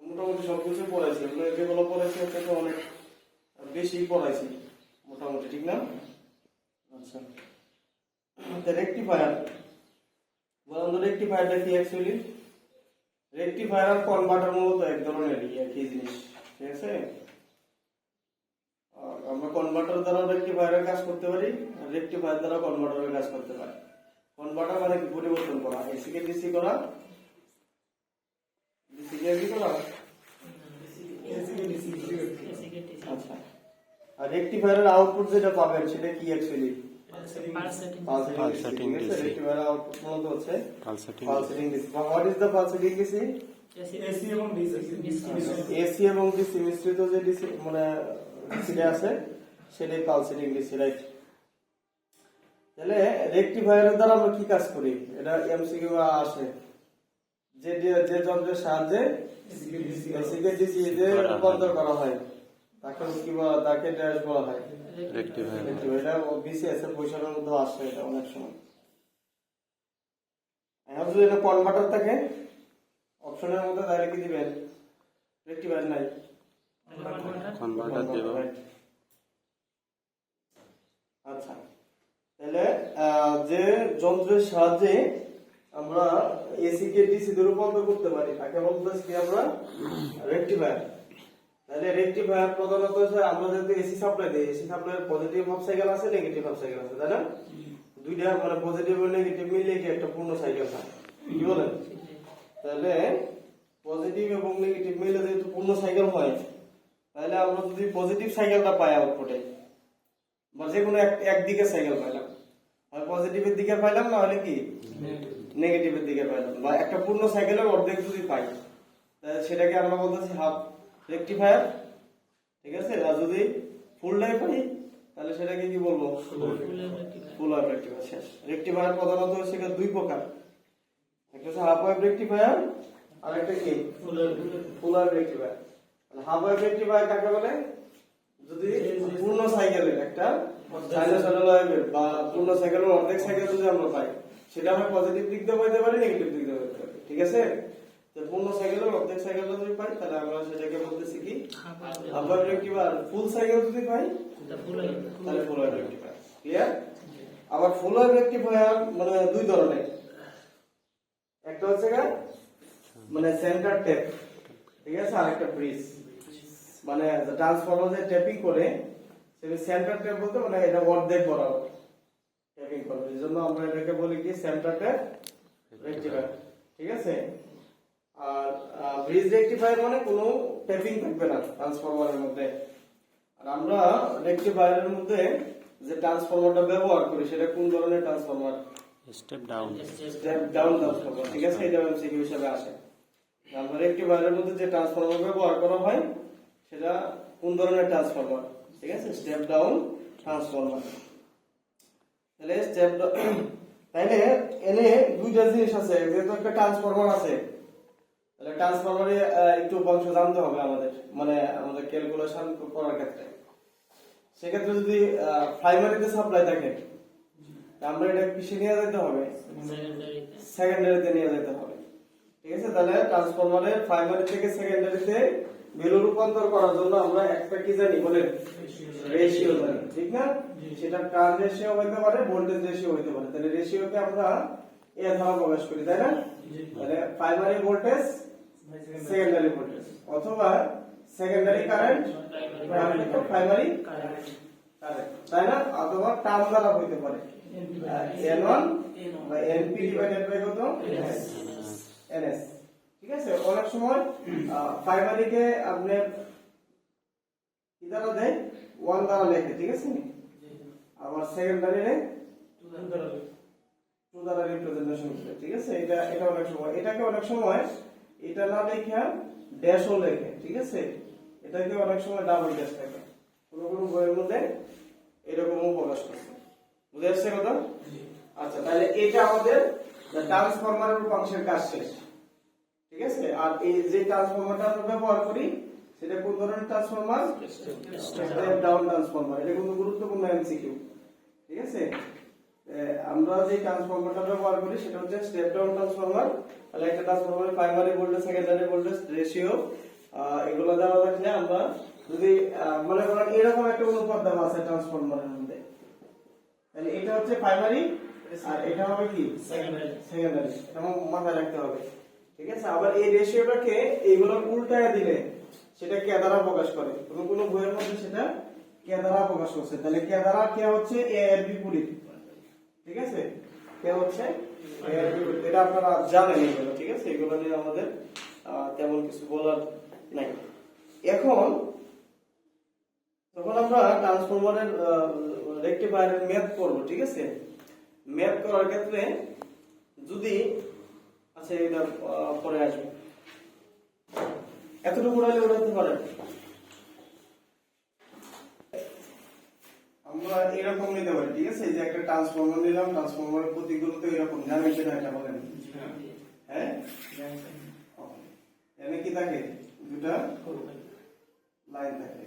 মোটামুটি সবকিছু পড়াইছি, যেগুলো পড়াইছি হচ্ছে তো অনেক বেশি পড়াইছি মোটামুটি, ঠিক না? আচ্ছা, রেকটিফায়ার বলুন তো, রেকটিফায়ারটা কি অ্যাকচুয়ালি? রেকটিফায়ার আর কনভার্টার মূলত এক ধরনের একই জিনিস, ঠিক আছে? আমরা কনভার্টার দ্বারা রেকটিফায়ারের কাজ করতে পারি, আর রেকটিফায়ার দ্বারা কনভার্টারের কাজ করতে পারি। কনভার্টার মানে কি? পরিবর্তন করা, এসি কে ডিসি করা, ডিসি কে কি করা, আচ্ছা। আর রেকটিফায়ারের আউটপুট যেটা পাবেন সেটা কি actually? Pulsating DC. Rectifier output মূলত হচ্ছে Pulsating pulsating DC. What is the pulsating DC? AC এবং ডিসি এসি এবং ডিসি মিশ্রিত যে ডিসি মানে ডিসি আছে সেটাই পালসেটিং ডিসি, রাইট? তাহলে রেকটিফায়ারের দ্বারা আমরা কি কাজ করি? এটা এমসিকিউ আসে, যে যে যন্ত্রের সাহায্যে এসি কে ডিসি তে রূপান্তর করা হয় তাকে কি বলা, তাকে ড্যাশ বলা হয় rectifier. এটা বিসিএস এর বৈশাখের মধ্যে আসে এটা অনেক সময়। এখন যদি এটা কনভার্টার থাকে অপশনের মধ্যে তাহলে কি দিবেন? রেকটিফায়ার নাই, Converter দেব। আচ্ছা, তাহলে যে যন্ত্রের সাহায্যে আমরা এসি কে ডিসি তে রূপান্তর করতে পারি তাকে বলতেছি কি আমরা? রেকটিফায়ার। তাহলে রেকটিফায়ার প্রধানত হচ্ছে আমরা যেহেতু এসি সাপ্লাই দিই, এসি সাপ্লাইয়ের পজিটিভ হাফ সাইকেল আছে, নেগেটিভ হাফ সাইকেল আছে, তাই না? দুইটা মানে পজিটিভ আর নেগেটিভ মিলে কি একটা পূর্ণ সাইকেল হয়, কি বলেন? তাহলে পজিটিভ এবং নেগেটিভ মিলে যেহেতু পূর্ণ সাইকেল হয়, তাহলে আমরা যদি পজিটিভ সাইকেলটা পাই আউটপুটে, বা যে কোনো একদিকে সাইকেল পাইলাম, হয় পজিটিভের দিকে পাইলাম, না হলে কি নেগেটিভের দিকে পাইলাম, বা একটা পূর্ণ সাইকেলের অর্ধেক যদি পাই, তাহলে সেটাকে আমরা বলতেছি হাফ রেকটিফায়ার, ঠিক আছে? আর যদি ফুল টাইপ পাই তাহলে সেটাকে কি বলবো? ফুল ওয়েভ রেকটিফায়ার। শেষ। রেকটিফায়ার প্রধানত হচ্ছে দুই প্রকার, একটা হচ্ছে হাফ ওয়েভ রেকটিফায়ার আর একটা কি ফুল wave rectifier. Half wave rectifier কাকে বলে? যদি পূর্ণ সাইকেলের একটা সাইনোসয়েডাল ওয়েভের বা পূর্ণ সাইকেলের অর্ধেক সাইকেল যদি আমরা পাই, সেটা আমরা পজিটিভ দিক দিয়ে পাইতে পারি, নেগেটিভ দিক দিয়ে পাইতে পারি, ঠিক আছে? তো পূর্ণ সাইকেলের অর্ধেক সাইকেল যদি পাই তাহলে আমরা সেটাকে বলতেছি কি half wave rectifier. Full cycle যদি পাই তাহলে ফুল ওয়েভ রেকটিফায়ার। ক্লিয়ার? আবার ফুল ওয়েভ রেকটিফায়ার মানে দুই ধরনের, একটা হচ্ছে মানে সেন্টার ট্যাপ, ঠিক আছে, আর একটা ব্রিজ। মানে ট্রান্সফরমার যে ট্যাপিং করে সেটা সেন্টার ট্যাপ বলতে মানে এটা অর্ধেক বরাবর ট্যাপিং করবে, এই জন্য আমরা এটাকে বলি কি সেন্টার ট্যাপ রেকটিফায়ার, ঠিক আছে? আর ব্রিজ রেকটিফায়ার মানে কোনো ট্যাপিং থাকবে না ট্রান্সফরমারের মধ্যে। আর আমরা রেকটিফায়ারের মধ্যে যে ট্রান্সফরমারটা ব্যবহার করি সেটা কোন ধরনের transformer? Step down. Step down transformer, ঠিক আছে? এটা এমসিকিউ হিসেবে আসে। আমরা রেকটিফায়ারের মধ্যে যে ট্রান্সফরমার ব্যবহার করা হয় সেটা কোন ধরনের ট্রান্সফরমার? ঠিক আছে, স্টেপ ডাউন ট্রান্সফরমার। তাহলে স্টেপ তাইলে এনে দুইটা জিনিস আছে, যেহেতু একটা ট্রান্সফরমার আছে তাহলে ট্রান্সফরমারে একটু অংশ জানতে হবে আমাদের, মানে আমাদের ক্যালকুলেশন করার ক্ষেত্রে। সেক্ষেত্রে যদি প্রাইমারিতে সাপ্লাই থাকে আমরা এটা কিসে নিয়ে যেতে হবে? সেকেন্ডারিতে নিয়ে যেতে হবে, ঠিক আছে? তাহলে ট্রান্সফরমারের প্রাইমারি থেকে সেকেন্ডারিতে ভ্যালু রূপান্তর করার জন্য আমরা একটা কি জানি বলেন? রেশিও জানি, ঠিক না? সেটা কারেন্ট রেশিও হতে পারে, ভোল্টেজ রেশিও হতে পারে। তাহলে রেশিওকে আমরা এ ধারা প্রকাশ করি, তাই না? তাহলে প্রাইমারি ভোল্টেজ সেকেন্ডারি ভোল্টেজ, অথবা সেকেন্ডারি কারেন্ট প্রাইমারি কারেন্ট, তাই না? অথবা টার্ম দ্বারা হইতে পারে N1 বা NP ডিভাইডেড বাই কত? NS, ঠিক আছে? অনেক সময় প্রাইমারিকে আপনি কি দ্বারা দেয়? 1 দ্বারা লেখে, ঠিক আছে? আবার সেকেন্ডারি রে 2 দ্বারা রিপ্রেজেন্টেশন করে, ঠিক আছে? এটা অনেক সময় এটাকে অনেক সময় এটা না লেখা ড্যাশও লেখে, ঠিক আছে? এটাকে অনেক সময় ডাবল ড্যাশ লেখে, কোন কোন বইয়ের মধ্যে এরকমও প্রকাশ করছে। বুঝে আসছে কথা? আচ্ছা, তাহলে এটা আমাদের ট্রান্সফরমারের রূপাংশের কাজ শেষ, ঠিক আছে? আর এই যে ট্রান্সফরমারটা আমরা ব্যবহার করি সেটা কোন ধরনের ট্রান্সফরমার? Step down transformer. এটা কিন্তু গুরুত্বপূর্ণ এমসিকিউ, ঠিক আছে? আমরা যে ট্রান্সফরমারটা ব্যবহার করি সেটা হচ্ছে স্টেপ ডাউন ট্রান্সফরমার। তাহলে একটা ট্রান্সফরমারের primary voltage secondary voltage ratio এগুলো দেওয়া থাকলে আমরা যদি মনে করেন এরকম একটা অনুপাত দেওয়া আছে ট্রান্সফরমারের মধ্যে, তাহলে এটা হচ্ছে প্রাইমারি আর এটা হবে কি সেকেন্ডারি। সেকেন্ডারি, এবং মাথায় রাখতে হবে। ঠিক আছে, আবার এই রেশিওটাকে এইগুলোর উল্টায় দিলে সেটা কে দ্বারা প্রকাশ করে, কোন বইয়ের মধ্যে সেটা কে দ্বারা প্রকাশ করছে, তাহলে কে দ্বারা কে হচ্ছে এ এর বিপরীত। ঠিক আছে, কে হচ্ছে এ এর বিপরীত, এটা আপনারা জানেন এগুলো। ঠিক আছে, এগুলো নিয়ে আমাদের তেমন কিছু বলার নাই। এখন যখন আমরা ট্রান্সফরমারের রেকটিফায়ারের ম্যাথ করব, ঠিক আছে, ম্যাথ করার ক্ষেত্রে যদি আচ্ছা এটা পরে আসবে, এতটুকু উড়ালে উড়াতে পারেন। আমরা এরকম নিতে পারি, ঠিক আছে, যে একটা ট্রান্সফরমার নিলাম, ট্রান্সফরমারের প্রতীকগুলো তো এরকম, জানেন কিনা এটা বলেন? হ্যাঁ, এখানে কি থাকে, দুটা লাইন থাকে।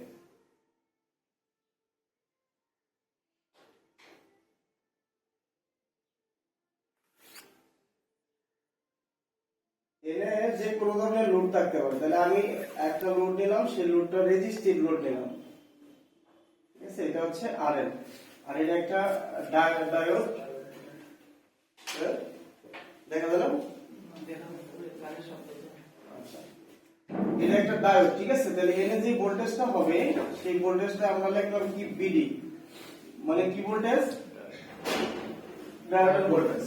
এনে যে কোনো ধরনের লোড থাকতে পারে, তাহলে আমি একটা লোড নিলাম, সেই লোডটা রেজিস্টিভ লোড নিলাম। ঠিক আছে, এটা হচ্ছে আরএল, আর এটা একটা ডায়োড, দেখা গেল। আচ্ছা, এটা একটা ডায়োড। ঠিক আছে, তাহলে এনে যে ভোল্টেজটা হবে সেই ভোল্টেজটা আমরা লিখলাম কি বিডি, মানে কি ভোল্টেজ, ডায়োডের ভোল্টেজ।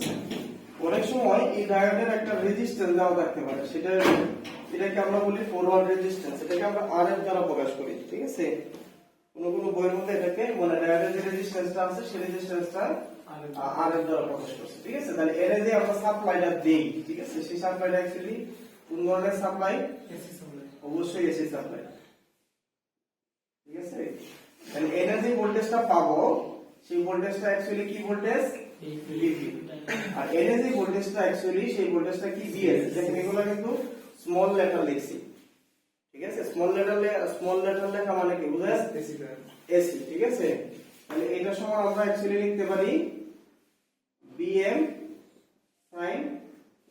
অনেক সময় এই ডায়োডের একটা রেজিস্ট্যান্স দেওয়া থাকতে পারে, এটাকে আমরা বলি ফরওয়ার্ড রেজিস্ট্যান্স, এটাকে আমরা আরএফ দ্বারা প্রকাশ করি। ঠিক আছে, কোন বইয়ের মধ্যে এটাকে মানে ডায়োডের যে রেজিস্ট্যান্সটা আছে সেই রেজিস্ট্যান্সটা আরএফ দ্বারা প্রকাশ করছে। ঠিক আছে, তাহলে এর যে আমরা সাপ্লাইটা দেই, ঠিক আছে, সেই সাপ্লাইটা অ্যাকচুয়ালি কোন ধরনের সাপ্লাই, অবশ্যই এসি সাপ্লাই। ঠিক আছে, তাহলে এর যে ভোল্টেজটা পাবো সেই ভোল্টেজটা অ্যাকচুয়ালি কি ভোল্টেজ, ভিপি, আর এর যে ভোল্টেজটা অ্যাকচুয়ালি সেই ভোল্টেজটা কি ভিএস। দেখেন এগুলো কিন্তু স্মল লেটার লিখছি। ঠিক আছে, স্মল লেটার লেখা মানে কি বুঝায়, এসি। ঠিক আছে, তাহলে এটা সমান আমরা অ্যাকচুয়ালি লিখতে পারি BM sin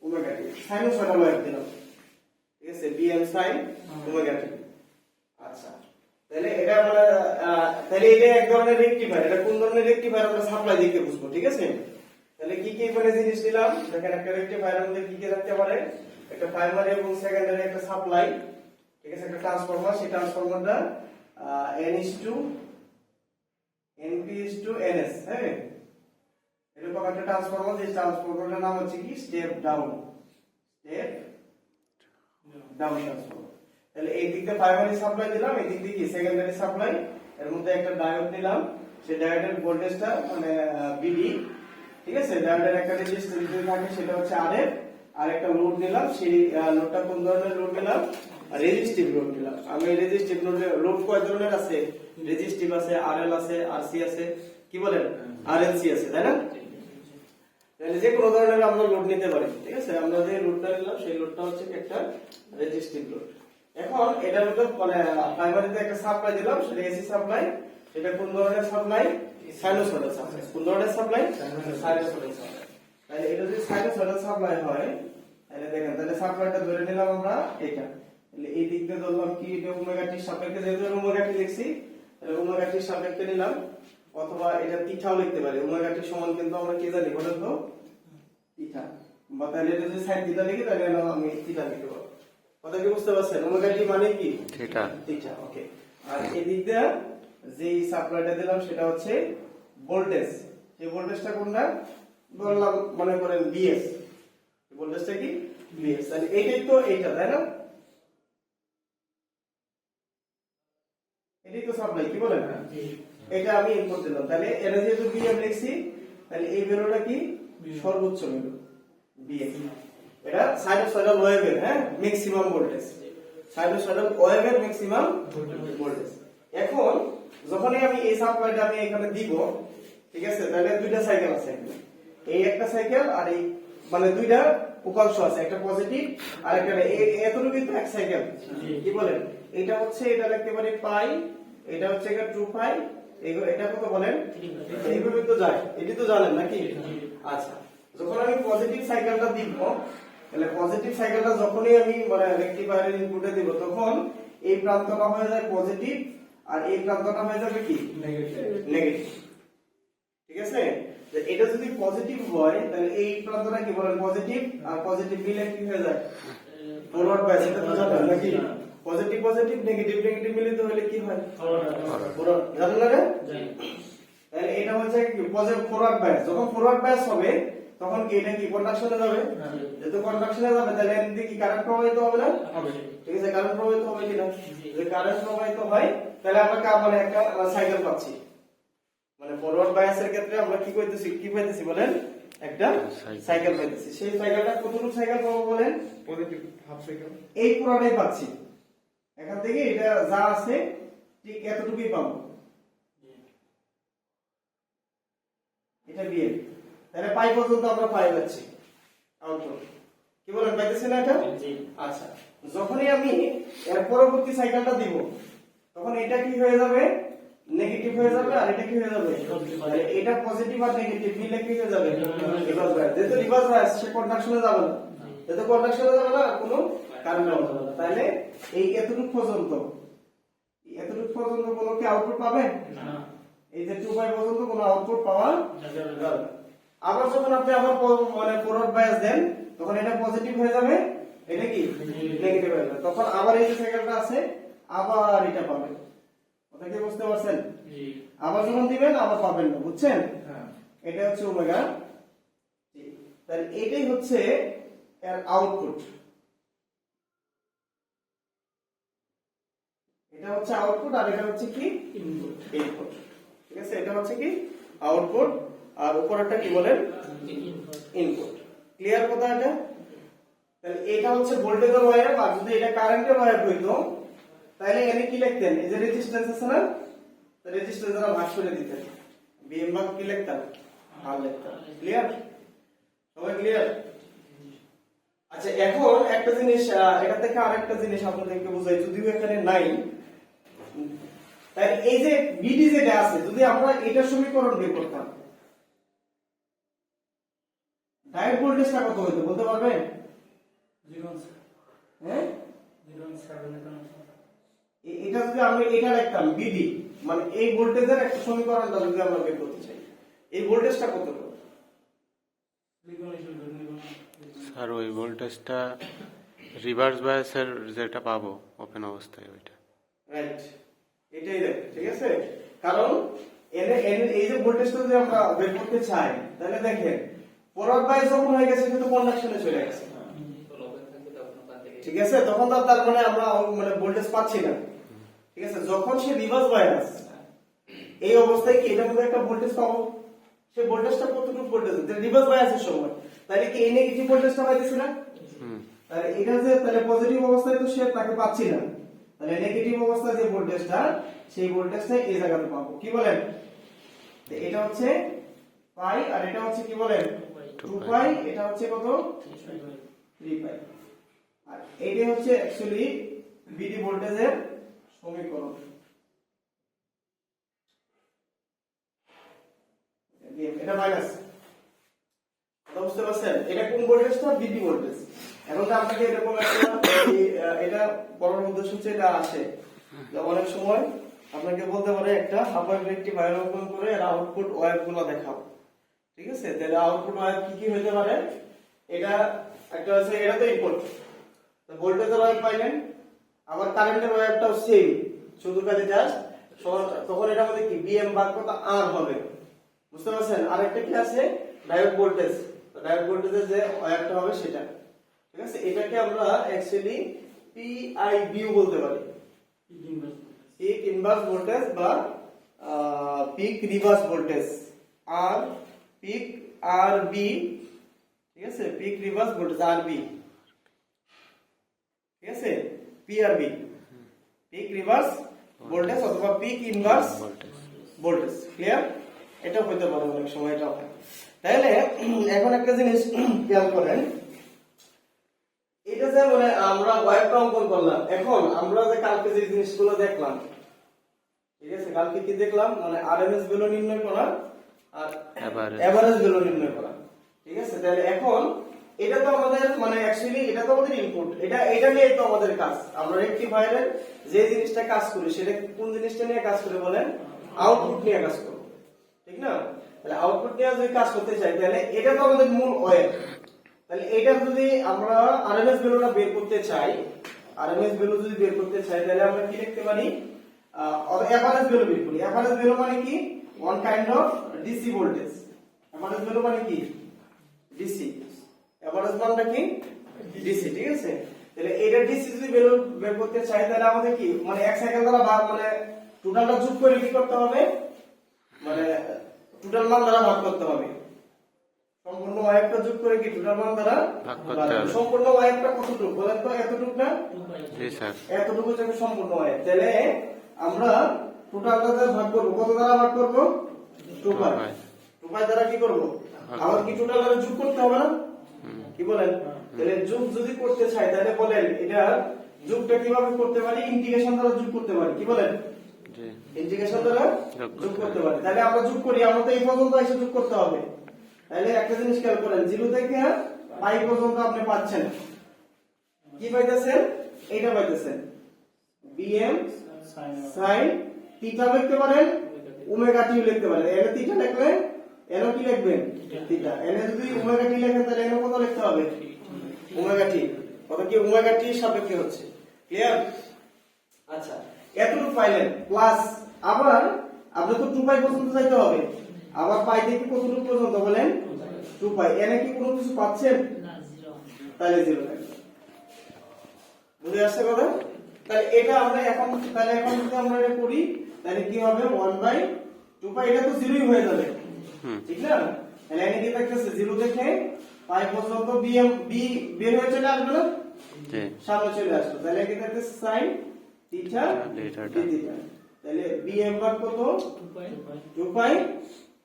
omega t, sinusoidal wave দিলাম। ঠিক আছে, বিএম sin ওমেগা টি। আচ্ছা, তাহলে এটা আমরা তাহলে এটা এক ধরনের রেকটিফায়ার। এটা কোন ধরনের রেকটিফায়ার আমরা সাপ্লাই দিতে বুঝবো। ঠিক আছে, তাহলে কি কি মানে জিনিস দিলাম, দেখেন একটা রেকটিফায়ারের মধ্যে কি কি থাকতে পারে, একটা প্রাইমারি এবং সেকেন্ডারি একটা সাপ্লাই। ঠিক আছে, একটা ট্রান্সফরমার, সেই ট্রান্সফরমারটা n/n/ns, হ্যাঁ, এরকম একটা ট্রান্সফরমার, যে ট্রান্সফরমারটার নাম হচ্ছে কি স্টেপ ডাউন ট্রান্সফরমার। তাহলে এই দিকটা প্রাইমারি সাপ্লাই দিলাম, এই দিক দিয়ে কি সেকেন্ডারি সাপ্লাই, এর মধ্যে একটা ডায়োড নিলাম, সেই ডায়োডের ভোল্টেজটা মানে বিডি। ঠিক আছে, ডায়োডের একটা রেজিস্ট্যান্স থাকে সেটা হচ্ছে আরএফ, আর একটা লোড নিলাম, সেই লোডটা কোন ধরনের লোড নিলাম, রেজিস্টিভ লোড নিলাম। আমি রেজিস্টিভ লোড কয় ধরনের আছে, রেজিস্টিভ আছে, আরএল আছে, আরসি আছে, কি বলেন আরএলসি আছে, তাই না? তাহলে যে কোনো ধরনের আমরা লোড নিতে পারি। ঠিক আছে, আমরা যে লোডটা নিলাম সেই লোডটা হচ্ছে একটা রেজিস্টিভ লোড। এখন এটার মধ্যে মানে প্রাইমারিতে একটা সাপ্লাই দিলাম, সেটা এসি সাপ্লাই, সেটা কোন ধরনের সাপ্লাই, সাইনোসয়েডাল সাপ্লাই। কোন ধরনের সাপ্লাই, সাইনোসয়েডাল সাপ্লাই। তাহলে এটা যদি সাইনোসয়েডাল সাপ্লাই হয়, তাহলে দেখেন, তাহলে সাপ্লাইটা ধরে নিলাম আমরা এটা, তাহলে এই দিক দিয়ে ধরলাম কি এটা ওমেগা টি সাপেক্ষে, যেহেতু ওমেগা টি লিখছি তাহলে ওমেগা টি সাপেক্ষে নিলাম, অথবা এটা থিটাও লিখতে পারি। ওমেগা টি সমান কিন্তু আমরা কি জানি বলেন তো, থিটা, বা তাহলে এটা যদি সাইন থিটা লিখি তাহলে আমি থিটা লিখতে পারবো। কথা কি বুঝতে পারছেন, ওমেগা টি মানে কি থিটা, থিটা। ওকে, আর এই দিক দিয়ে যে সাপ্লাইটা দিলাম সেটা হচ্ছে ভোল্টেজ, এই ভোল্টেজটা কোনটা বললাম, মনে করেন বিএস, ভোল্টেজটা কি বিএস। তাহলে এইটাই তো এইটা, তাই না, এটাই তো সাপ্লাই, কি বলেন, এটা আমি ইনপুট দিলাম। তাহলে এটা যেহেতু বিএম লিখছি, তাহলে এই ভ্যালুটা কি সর্বোচ্চ ভ্যালু বিএম। এটা সাইনোসয়েডাল ওয়েভের, হ্যাঁ, ম্যাক্সিমাম ভোল্টেজ, সাইনোসয়েডাল ওয়েভের ম্যাক্সিমাম ভোল্টেজ। এখন যখনই আমি এই সাপ্লাইটা আমি এখানে দিব, ঠিক আছে, তাহলে দুইটা সাইকেল আছে, এই একটা সাইকেল আর এই মানে দুইটা উপাংশ আছে, একটা পজিটিভ আর একটা এতটুকু তো এক সাইকেল, কি বলেন, এটা হচ্ছে এটা লিখতে পারি পাই, এটা হচ্ছে এটা 2 পাই, এটা কত বলেন, এইভাবে তো যায়, এটি তো জানেন নাকি। আচ্ছা, যখন আমি পজিটিভ সাইকেলটা দিব, তাহলে পজিটিভ সাইকেলটা যখনই আমি মানে রেকটিফায়ারের ইনপুটে দিব তখন এই প্রান্তটা হয়ে যায় পজিটিভ আর এই প্রান্তটা হয়ে যাবে কি নেগেটিভ। ঠিক আছে, যে এটা যদি পজিটিভ হয় তাহলে এই প্রান্তটা কি বলেন পজিটিভ, আর পজিটিভ মিলে কি হয়ে যায় ফরওয়ার্ড বাইস। এটা তো জানেন নাকি? পজিটিভ পজিটিভ নেগেটিভ নেগেটিভ মিলিত হলে কি হয় ফরওয়ার্ড, জানেন না রে? তাহলে এটা হচ্ছে কি পজিটিভ ফরওয়ার্ড বাইস। যখন ফরওয়ার্ড বাইস হবে তখন কি এটা কি কন্ডাকশনে যাবে, যেহেতু কন্ডাকশনে যাবে তাহলে এর দিকে কি কারেন্ট প্রবাহিত হবে না? ঠিক আছে, কারেন্ট প্রবাহিত হবে কিনা? যদি কারেন্ট প্রবাহিত হয় তাহলে আমরা মানে একটা সাইকেল পাচ্ছি। মানে ফরওয়ার্ড বায়াসের ক্ষেত্রে আমরা কি পাইতেছি বলেন একটা সাইকেল পাইতেছি। সেই সাইকেলটা কতটুকু সাইকেল পাবো বলেন? Positive half cycle. এই পুরোটাই পাচ্ছি, এখান থেকে এটা যা আছে ঠিক এতটুকুই পাবো। এটা বিএম, তাহলে পাই পর্যন্ত আমরা পাই যাচ্ছি আউটপুট। কি বলেন, পাইতেছি না এটা? আচ্ছা, যখনই আমি এর পরবর্তী সাইকেলটা দিব তখন এটা কি হয়ে যাবে নেগেটিভ হয়ে যাবে, আর এটা কি হয়ে যাবে তাহলে এটা পজিটিভ আর নেগেটিভ মিলে কি হয়ে যাবে রিভার্স বায়াস। যেহেতু রিভার্স বায়াস সে কন্ডাকশনে যাবে না, যেহেতু কন্ডাকশনে যাবে না কোনো কারেন্ট হবে না, তাহলে এই এতটুকু পর্যন্ত কোনো কি আউটপুট পাবেন না। এই যে 2 পাই পর্যন্ত কোনো আউটপুট পাওয়া যাবে না। আবার যখন আপনি আবার মানে ফরওয়ার্ড বায়াস দেন তখন এটা পজিটিভ হয়ে যাবে, এটা কি নেগেটিভ হয়ে যাবে, তখন আবার এই যে সাইকেলটা আছে আবার এটা পাবেন। কথা কি বুঝতে পারছেন? জি। আবার যখন দিবেন আবার পাবেন না, বুঝছেন? হ্যাঁ, এটা হচ্ছে ওমেগা। জি, তাহলে এটাই হচ্ছে এর আউটপুট। এটা হচ্ছে আউটপুট আর এটা হচ্ছে কি ইনপুট। ঠিক আছে, এটা হচ্ছে কি আউটপুট আর উপরেরটা কি বলেন ইনপুট। ক্লিয়ার কথা এটা? তাহলে এটা হচ্ছে ভোল্টেজের ওয়্যার, আর যদি এটা কারেন্টের ওয়্যার হইতো তাহলে এখানে কি লিখতেন? এই যে রেজিস্ট্যান্স আছে না, রেজিস্ট্যান্স দ্বারা ভাগ করে দিতেন, বিএম ভাগ কি লিখতাম আর লিখতাম। ক্লিয়ার? সবাই ক্লিয়ার? আচ্ছা, এখন একটা জিনিস এটা থেকে আরেকটা জিনিস আপনাদেরকে বোঝাই, যদিও এখানে নাই। তাই এই যে বিডি যেটা আছে যদি আমরা এটা সমীকরণ বের করতাম, ডায়োড ভোল্টেজটা কত হইতো বলতে পারবেন? 0 হ্যাঁ, 0.7 এটা যদি আমরা এটা লিখতাম বিডি, মানে এই ভোল্টেজের একটা সমীকরণটা যদি আমরা বের করতে চাই, এই ভোল্টেজটা কত হবে? স্যার ওই ভোল্টেজটা রিভার্স বায়াসের যেটা পাবো ওপেন অবস্থায় ওইটা। রাইট, এটাই দেখ। ঠিক আছে, কারণ এই যে ভোল্টেজটা যদি আমরা বের করতে চাই তাহলে দেখেন ফরওয়ার্ড বায়াস যখন হয়ে গেছে কিন্তু কন্ডাকশনে চলে গেছে। ঠিক আছে, তখন তার মানে আমরা মানে ভোল্টেজ পাচ্ছি না। ঠিক আছে, যখন সে রিভার্স বায়াস এই অবস্থায় কি এটার মধ্যে একটা ভোল্টেজ পাবো, সেই ভোল্টেজটা কতটুকু ভোল্টেজ রিভার্স বায়াসের সময়, তাহলে কি এই নেগেটিভ ভোল্টেজটা পাইতেছি না? তাহলে এটা যে তাহলে পজিটিভ অবস্থায় তো সে তাকে পাচ্ছি না, তাহলে নেগেটিভ অবস্থায় যে ভোল্টেজটা সেই ভোল্টেজটা এই জায়গাতে পাবো। কি বলেন? তো এটা হচ্ছে পাই আর এটা হচ্ছে কি বলেন 2 পাই, এটা হচ্ছে কত 3 পাই, আর এইটা হচ্ছে অ্যাকচুয়ালি বিডি ভোল্টেজের সমীকরণ। এটা মাইনাস, বুঝতে পারছেন? এটা কোন ভোল্টেজটা? BD voltage. এখন তো আপনাকে এরকম একটা এটা বলার উদ্দেশ্য হচ্ছে এটা আসে অনেক সময় আপনাকে বলতে পারে একটা হাফ ওয়েভ রেকটিফায়ার ওপেন করে এর আউটপুট ওয়্যারগুলো দেখাও। ঠিক আছে, তাহলে আউটপুট ওয়্যার কি কি হতে পারে? এটা একটা হচ্ছে এটা তো ইনপুট, তো ভোল্টেজের ওয়্যার পাইলেন, আবার কারেন্টের ওয়্যারটাও সেম, শুধু কাজে জাস্ট তখন এটার মধ্যে কি বিএম ভাগ কত আর হবে, বুঝতে পারছেন? আরেকটা কি আছে ডায়োড ভোল্টেজ, ডায়োড ভোল্টেজের যে ওয়্যারটা হবে সেটা। ঠিক আছে, এটাকে আমরা অ্যাকচুয়ালি পিআইবিও বলতে পারি, পিক ইনভার্স ভোল্টেজ বা পিক রিভার্স ভোল্টেজ, আর পিক আরবি। ঠিক আছে, পিক রিভার্স ভোল্টেজ আরবি। ঠিক আছে, পিআরবি পিক রিভার্স ভোল্টেজ অথবা পিক ইনভার্স ভোল্টেজ। ক্লিয়ার? এটা হতে পারে অনেক সময়, এটা হয়। তাহলে এখন একটা জিনিস খেয়াল করেন, এটা যে মানে আমরা ওয়্যারটা অঙ্কন করলাম, এখন আমরা যে কালকে যে জিনিসগুলো দেখলাম, ঠিক আছে, কালকে কি দেখলাম মানে আরএমএস ভ্যালু নির্ণয় করা আর এভারেজ ভ্যালু নির্ণয় করা। ঠিক আছে, তাহলে এখন এটা তো আমাদের মানে অ্যাকচুয়ালি এটা তো আমাদের ইনপুট, এটা নিয়ে তো আমাদের কাজ। আমরা রেকটিফায়ারের যে জিনিসটা কাজ করি সেটা কোন জিনিসটা নিয়ে কাজ করে বলেন? আউটপুট নিয়ে কাজ করব, ঠিক না? তাহলে আউটপুট নিয়ে যদি কাজ করতে চাই তাহলে এটা তো আমাদের মূল ওয়েব। তাহলে এটা যদি আমরা আরএমএস ভ্যালুটা বের করতে চাই, আরএমএস ভ্যালু যদি বের করতে চাই তাহলে আমরা কি লিখতে পারি? এভারেজ ভ্যালু বের করি। এভারেজ ভ্যালু মানে কি? One kind of DC voltage. Average value মানে কি? ডিসি। এভারেজ মানটা কি? ডিসি, ঠিক আছে? তাহলে এটা ডিসি যদি ভ্যালু বের করতে চাই তাহলে আমাদের কি মানে এক সাইকেল দ্বারা ভাগ মানে টোটালটা যোগ করে কি করতে হবে? মানে টোটাল মান দ্বারা ভাগ করতে হবে। সম্পূর্ণ ওয়াইফটা যোগ করে কি টোটাল মান দ্বারা ভাগ করতে হবে। সম্পূর্ণ ওয়াইফটা কতটুকু বলেন তো? এতটুকু না? জি স্যার। এতটুকু যাবে সম্পূর্ণ ওয়াইফ। তাহলে আমরা টোটালটা দ্বারা ভাগ করব, কত দ্বারা ভাগ করব? 2 পাই। 2 পাই দ্বারা কি করব? আবার কি টোটাল দ্বারা যোগ করতে হবে না? কি বলেন? তাহলে যোগ যদি করতে চাই তাহলে বলেন এটা যোগটা কিভাবে করতে পারি? ইন্টিগ্রেশন দ্বারা যোগ করতে পারি। কি বলেন? জি। ইন্টিগ্রেশন দ্বারা যোগ করতে পারি। তাহলে আমরা যোগ করি, আমরা তো এই পর্যন্ত এসে যোগ করতে হবে। তাহলে একটা জিনিস খেয়াল করেন, 0 থেকে পাই পর্যন্ত আপনি পাচ্ছেন কি পাইতেছেন? এইটা পাইতেছেন bm sin থিটা লিখতে পারেন, ওমেগা টি লিখতে পারেন। এখানে থিটা লিখলে এর কি লিখবেন? থিটা। এখানে যদি ওমেগা টি লেখেন তাহলে এর কত লিখতে হবে? Omega t. কত কি ওমেগা টি সাপেক্ষে হচ্ছে। ক্লিয়ার? আচ্ছা, এতটুকু পাইলেন প্লাস আবার আপনি তো 2 পাই পর্যন্ত যাইতে হবে। আবার পাই থেকে কতটুকু পর্যন্ত বলেন? 2 পাই। এনে কি কোনো কিছু পাচ্ছেন? না, 0। তাহলে 0 থাকবে। বুঝে আসছে কথা? তাহলে এটা আমরা এখন যদি আমরা এটা করি তাহলে কি হবে? 1/2 পাই। এটা তো 0ই হয়ে যাবে, ঠিক না? তাহলে এখানে কি থাকতেছে? 0 থেকে পাই পর্যন্ত বি বের হয়ে চলে আসবে না? জি। সামনে চলে আসবে। তাহলে কি থাকতেছে? sin theta d d theta। Theta. তাহলে bm ভাগ কত? 2 পাই। 2 পাই।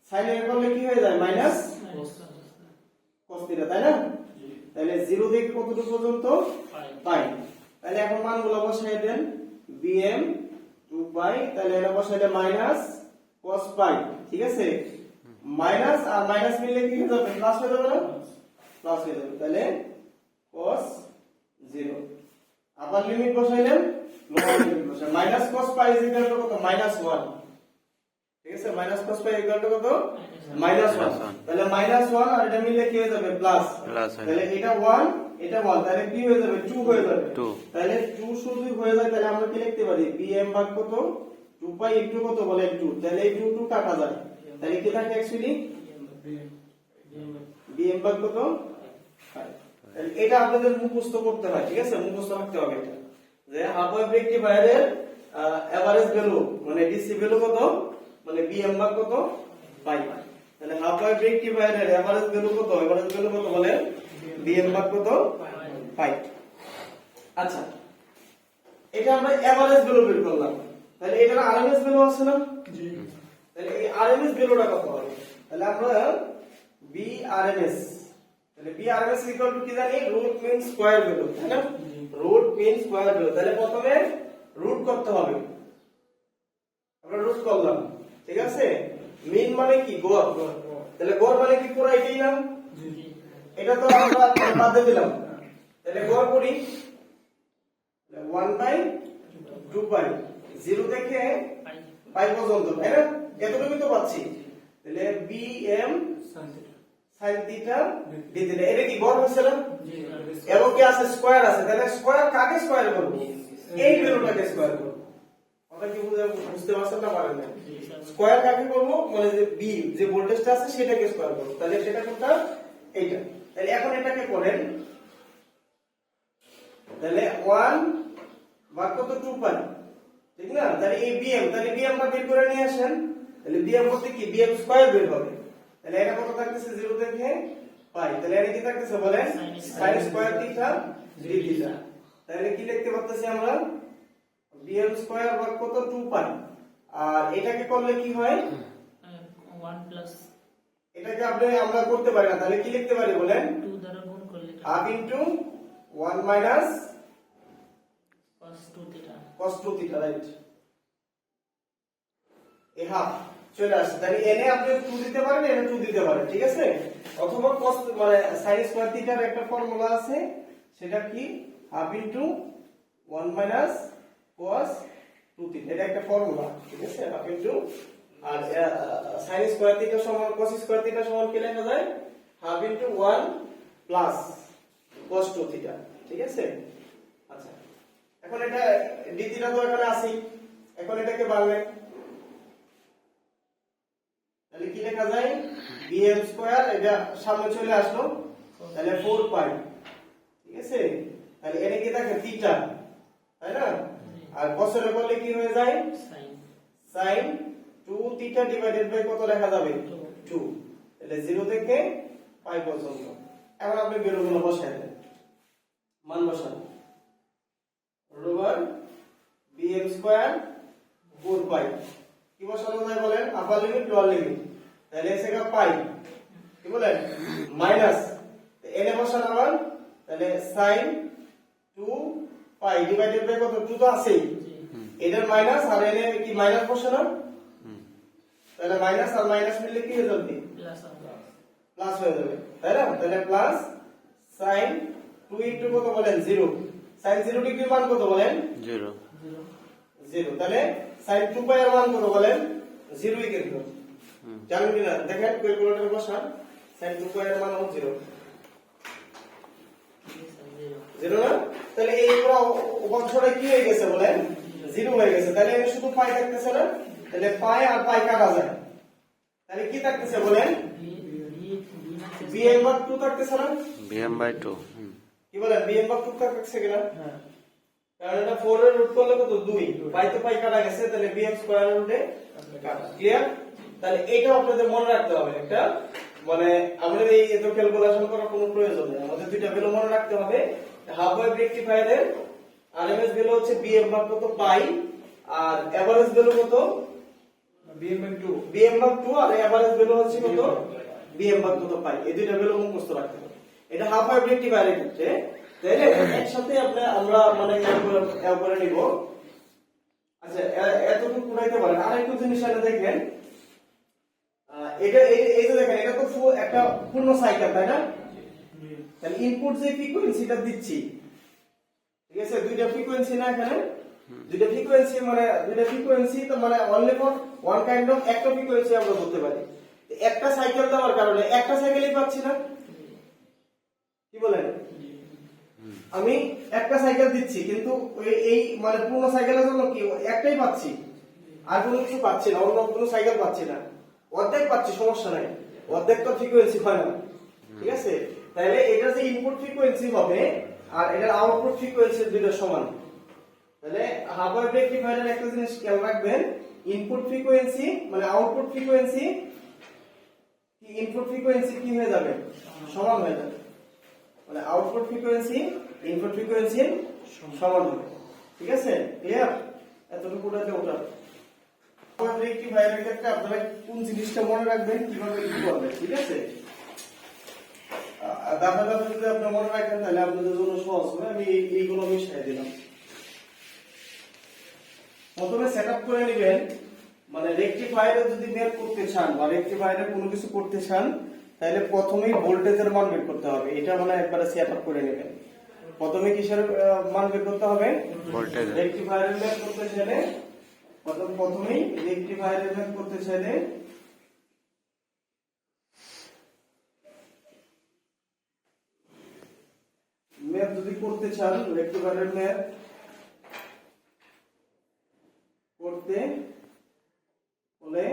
sin এর করলে কি হয়ে যায়? মাইনাস cos থিটা, তাই না? তাহলে 0 থেকে কতটুকু পর্যন্ত? পাই। তাহলে এখন মানগুলো বসাই দেন। bm 2 পাই, তাহলে এটা বসাইলে মাইনাস cos পাই, ঠিক আছে? মাইনাস আর মাইনাস মিললে কি হয়ে যাবে? প্লাস হয়ে যাবে না? প্লাস হয়ে যাবে। তাহলে cos 0। আবার লিমিট বসাইলেন, লোয়ার লিমিট বসাই minus cos pi is equal to কত? -1। ঠিক আছে? Minus cos pi equal to কত? -1। তাহলে -1 আর এটা মিললে কি হয়ে যাবে? প্লাস। তাহলে এটা 1 এটা 1, তাহলে কি হয়ে যাবে? 2 হয়ে যাবে। 2। তাহলে 2 শুধু হয়ে যায় তাহলে আমরা কি লিখতে পারি? bm ভাগ কত? 2 পাই ইনটু কত বলেন? 2। তাহলে এই 2 কাটা যায়। তাহলে কি থাকে অ্যাকচুয়ালি? bm ভাগ কত? 5। তাহলে এটা আপনাদের মুখস্থ করতে হয়, ঠিক আছে? মুখস্থ রাখতে হবে এটা, যে হাফ ওয়েভ রেকটিফায়ারের এভারেজ ভ্যালু মানে ডিসি ভ্যালু কত? মানে bm ভাগ কত? 5। তাহলে হাফ ওয়েভ রেকটিফায়ারের এভারেজ ভ্যালু কত? এভারেজ ভ্যালু কত বলে? bm ভাগ কত? 5। আচ্ছা, এটা আমরা এভারেজ ভ্যালু বের করলাম। তাহলে এটার আরএমএস ভ্যালু আছে না? জি। তাহলে এই আরএমএস ভ্যালুটা কত হবে? তাহলে আমরা বিআরএমএস, তাহলে বিআরএমএস ইকুয়াল টু কি জানি? রুট মিন স্কয়ার ভ্যালু, তাই না? Root mean square value. তাহলে প্রথমে রুট করতে হবে। আমরা রুট করলাম, ঠিক আছে? মিন মানে কি? গড়। তাহলে গড় মানে কি? পুরো এটাই না? জি। এটা তো আমরা বাদ দিয়ে দিলাম। তাহলে গড় করি 1/2 পাই 0 থেকে পাই পর্যন্ত, তাই না? এতটুকু তো পাচ্ছি। তাহলে bm sin theta d theta. এটা কি গড় হচ্ছে না? জি। এবং কি আছে? স্কয়ার আছে। তাহলে স্কয়ার কাকে স্কয়ার করব? এই ভ্যালুটাকে স্কয়ার করব। কথা কি বুঝতে পারছেন না? পারেন না? স্কয়ার কাকে করব? মানে যে b যে ভোল্টেজটা আছে সেটাকে স্কয়ার করব। তাহলে সেটা কোনটা? এইটা। তাহলে এখন এটাকে করেন, তাহলে 1 ভাগ কত? 2 পাই, ঠিক না? তাহলে এই bm, তাহলে bm টা বের করে নিয়ে আসেন। তাহলে bm বলতে কি? bm স্কয়ার বের হবে। তাহলে এটা কত থাকতেছে? 0 থেকে পাই। তাহলে এটা কি থাকতেছে বলেন? sin square theta d theta. তাহলে কি লিখতে পারতেছি আমরা? bm স্কয়ার ভাগ কত? 2 পাই। আর এটাকে করলে কি হয়? 1 প্লাস এটাকে আমরা করতে পারি না। তাহলে কি লিখতে পারি বলেন? 2 দ্বারা গুণ করলে half into 1 minus cos 2 theta. cos 2 theta, right? এ হাফ চলে আসছে। তাহলে এনে আপনি 2 দিতে পারেন, এনে 2 দিতে পারেন, ঠিক আছে? অথবা cos মানে sin স্কয়ার থিটার একটা ফর্মুলা আছে, সেটা কি half into 1 minus cos 2 theta, এটা একটা ফর্মুলা, ঠিক আছে? হাফ ইনটু আর sin স্কয়ার থিটা সমান cos স্কয়ার থিটা সমান কি লেখা যায়? Half into 1 plus cos 2 theta, ঠিক আছে? আচ্ছা, এখন এটা d থিটা তো এখানে আছেই, এখন এটাকে বাড়বে, তাহলে কি লেখা যায়? bm স্কয়ার, এটা সামনে চলে আসলো, তাহলে 4 পাই, ঠিক আছে? তাহলে এনে কি থাকে থিটা, তাই না? আর cos এর করলে কি হয়ে যায়? Sine sin 2 theta divided by কত লেখা যাবে? 2। তাহলে 0 থেকে পাই পর্যন্ত। এখন আপনি বেরোগুলো বসায় দেন, মান বসান। রোভার bm স্কয়ার 4 পাই, কি বসানো যায় বলেন? আপার লিমিট লোয়ার লিমিট, তাহলে এসে গা পাই, কি বলেন? মাইনাস এনে বসান আবার, তাহলে sin 2 পাই ডিভাইডেড বাই কত? 2 তো আছেই, এটার মাইনাস আর এনে কি মাইনাস বসানো, তাহলে মাইনাস আর মাইনাস মিললে কি হয়ে যাবে? প্লাস প্লাস হয়ে যাবে, তাই না? তাহলে প্লাস sin 2 ইনটু কত বলেন? 0। sin 0 ডিগ্রির মান কত বলেন? 0 0। তাহলে sin 2 পাই এর মান কত বলেন? 0 ই কিন্তু জানেন কি না? দেখেন ক্যালকুলেটর বসান, sin 2 পাই এর মান হলো 0। 0 না? তাহলে এই পুরো অংশটা কি হয়ে গেছে বলেন? 0 হয়ে গেছে। তাহলে এখানে শুধু পাই থাকতেছে না, তাহলে পাই আর পাই কাটা যায়, তাহলে কি থাকতেছে বলেন? bm ভাগ 2 থাকতেছে না? bm বাই 2 কি বলেন? bm ভাগ 2 থাকতেছে কিনা? কারণ এটা 4 এর রুট করলে কত? 2, পাই তো পাই কাটা গেছে, তাহলে bm স্কয়ার এর রুটে কাটা, ক্লিয়ার? তাহলে এটা আপনাদের মনে রাখতে হবে, একটা মানে আমাদের এই এত ক্যালকুলেশন করার কোনো প্রয়োজন নেই, আমাদের দুইটা ভ্যালু মনে রাখতে হবে। হাফ ওয়েভ রেকটিফায়ারের আরএমএস ভ্যালু হচ্ছে bm ভাগ কত? পাই, আর এভারেজ ভ্যালু কত? bm ভাগ 2, bm ভাগ 2, আর এভারেজ ভ্যালু হচ্ছে কত? bm ভাগ কত? পাই। এই দুইটা ভ্যালু মুখস্থ রাখতে হবে, এটা হাফ ওয়েভ রেকটিফায়ারের ক্ষেত্রে। তাইলে একসাথে আমরা মানে এর করে নিব। আচ্ছা, এতটুকু পুরাইতে পারেন। আরেকটু জিনিস এখানে দেখেন, এটা এই যে দেখেন, এটা তো একটা পূর্ণ সাইকেল, তাই না? তাহলে ইনপুট যে ফ্রিকোয়েন্সিটা দিচ্ছি, ঠিক আছে? দুইটা ফ্রিকোয়েন্সি না এখানে, দুইটা ফ্রিকোয়েন্সি তো মানে only for one kind of একটা ফ্রিকোয়েন্সি আমরা ধরতে পারি। একটা সাইকেল দেওয়ার কারণে একটা সাইকেলই পাচ্ছি না, কি বলেন? আমি একটা সাইকেল দিচ্ছি, কিন্তু এই মানে পূর্ণ সাইকেলের জন্য কি একটাই পাচ্ছি, আর কোনো কিছু পাচ্ছি না, অন্য কোনো সাইকেল পাচ্ছি না। অর্ধেক পাচ্ছি, সমস্যা নাই, অর্ধেক তো ফ্রিকোয়েন্সি হয় না, ঠিক আছে? তাহলে এটা যে ইনপুট ফ্রিকোয়েন্সি হবে আর এটার আউটপুট ফ্রিকোয়েন্সি দুটো সমান। তাহলে হাফ ওয়েভ রেকটিফায়ারের একটা জিনিস খেয়াল রাখবেন, ইনপুট ফ্রিকোয়েন্সি মানে আউটপুট ফ্রিকোয়েন্সি কি ইনপুট ফ্রিকোয়েন্সি কি হয়ে যাবে? সমান হয়ে যাবে, মানে আউটপুট ফ্রিকোয়েন্সি ইনপুট ফ্রিকোয়েন্সি সমান হবে, ঠিক আছে? ক্লিয়ার? এতটুকু রাখলে ওটা রেকটিফায়ারের ক্ষেত্রে আপনারা কোন জিনিসটা মনে রাখবেন, কিভাবে কি করবেন, ঠিক আছে? দাদা দাদা যদি আপনি মনে রাখেন তাহলে আপনাদের জন্য সহজ হবে। আমি এইগুলো মিশিয়ে দিলাম। প্রথমে সেটআপ করে নেবেন, মানে রেকটিফায়ারে যদি বের করতে চান বা রেকটিফায়ারে কোনো কিছু করতে চান, তাহলে প্রথমেই ভোল্টেজের মান বের করতে হবে। এটা মানে একবারে সেটআপ করে নেবেন। প্রথমে কিসের মান বের করতে হবে? ভোল্টেজ। রেকটিফায়ারের বের করতে চাইলে প্রথমেই রেকটিফায়ারের বের করতে চাইলে ম্যাথ যদি করতে চান, রেকটিফায়ারের ম্যাথ করতে হলে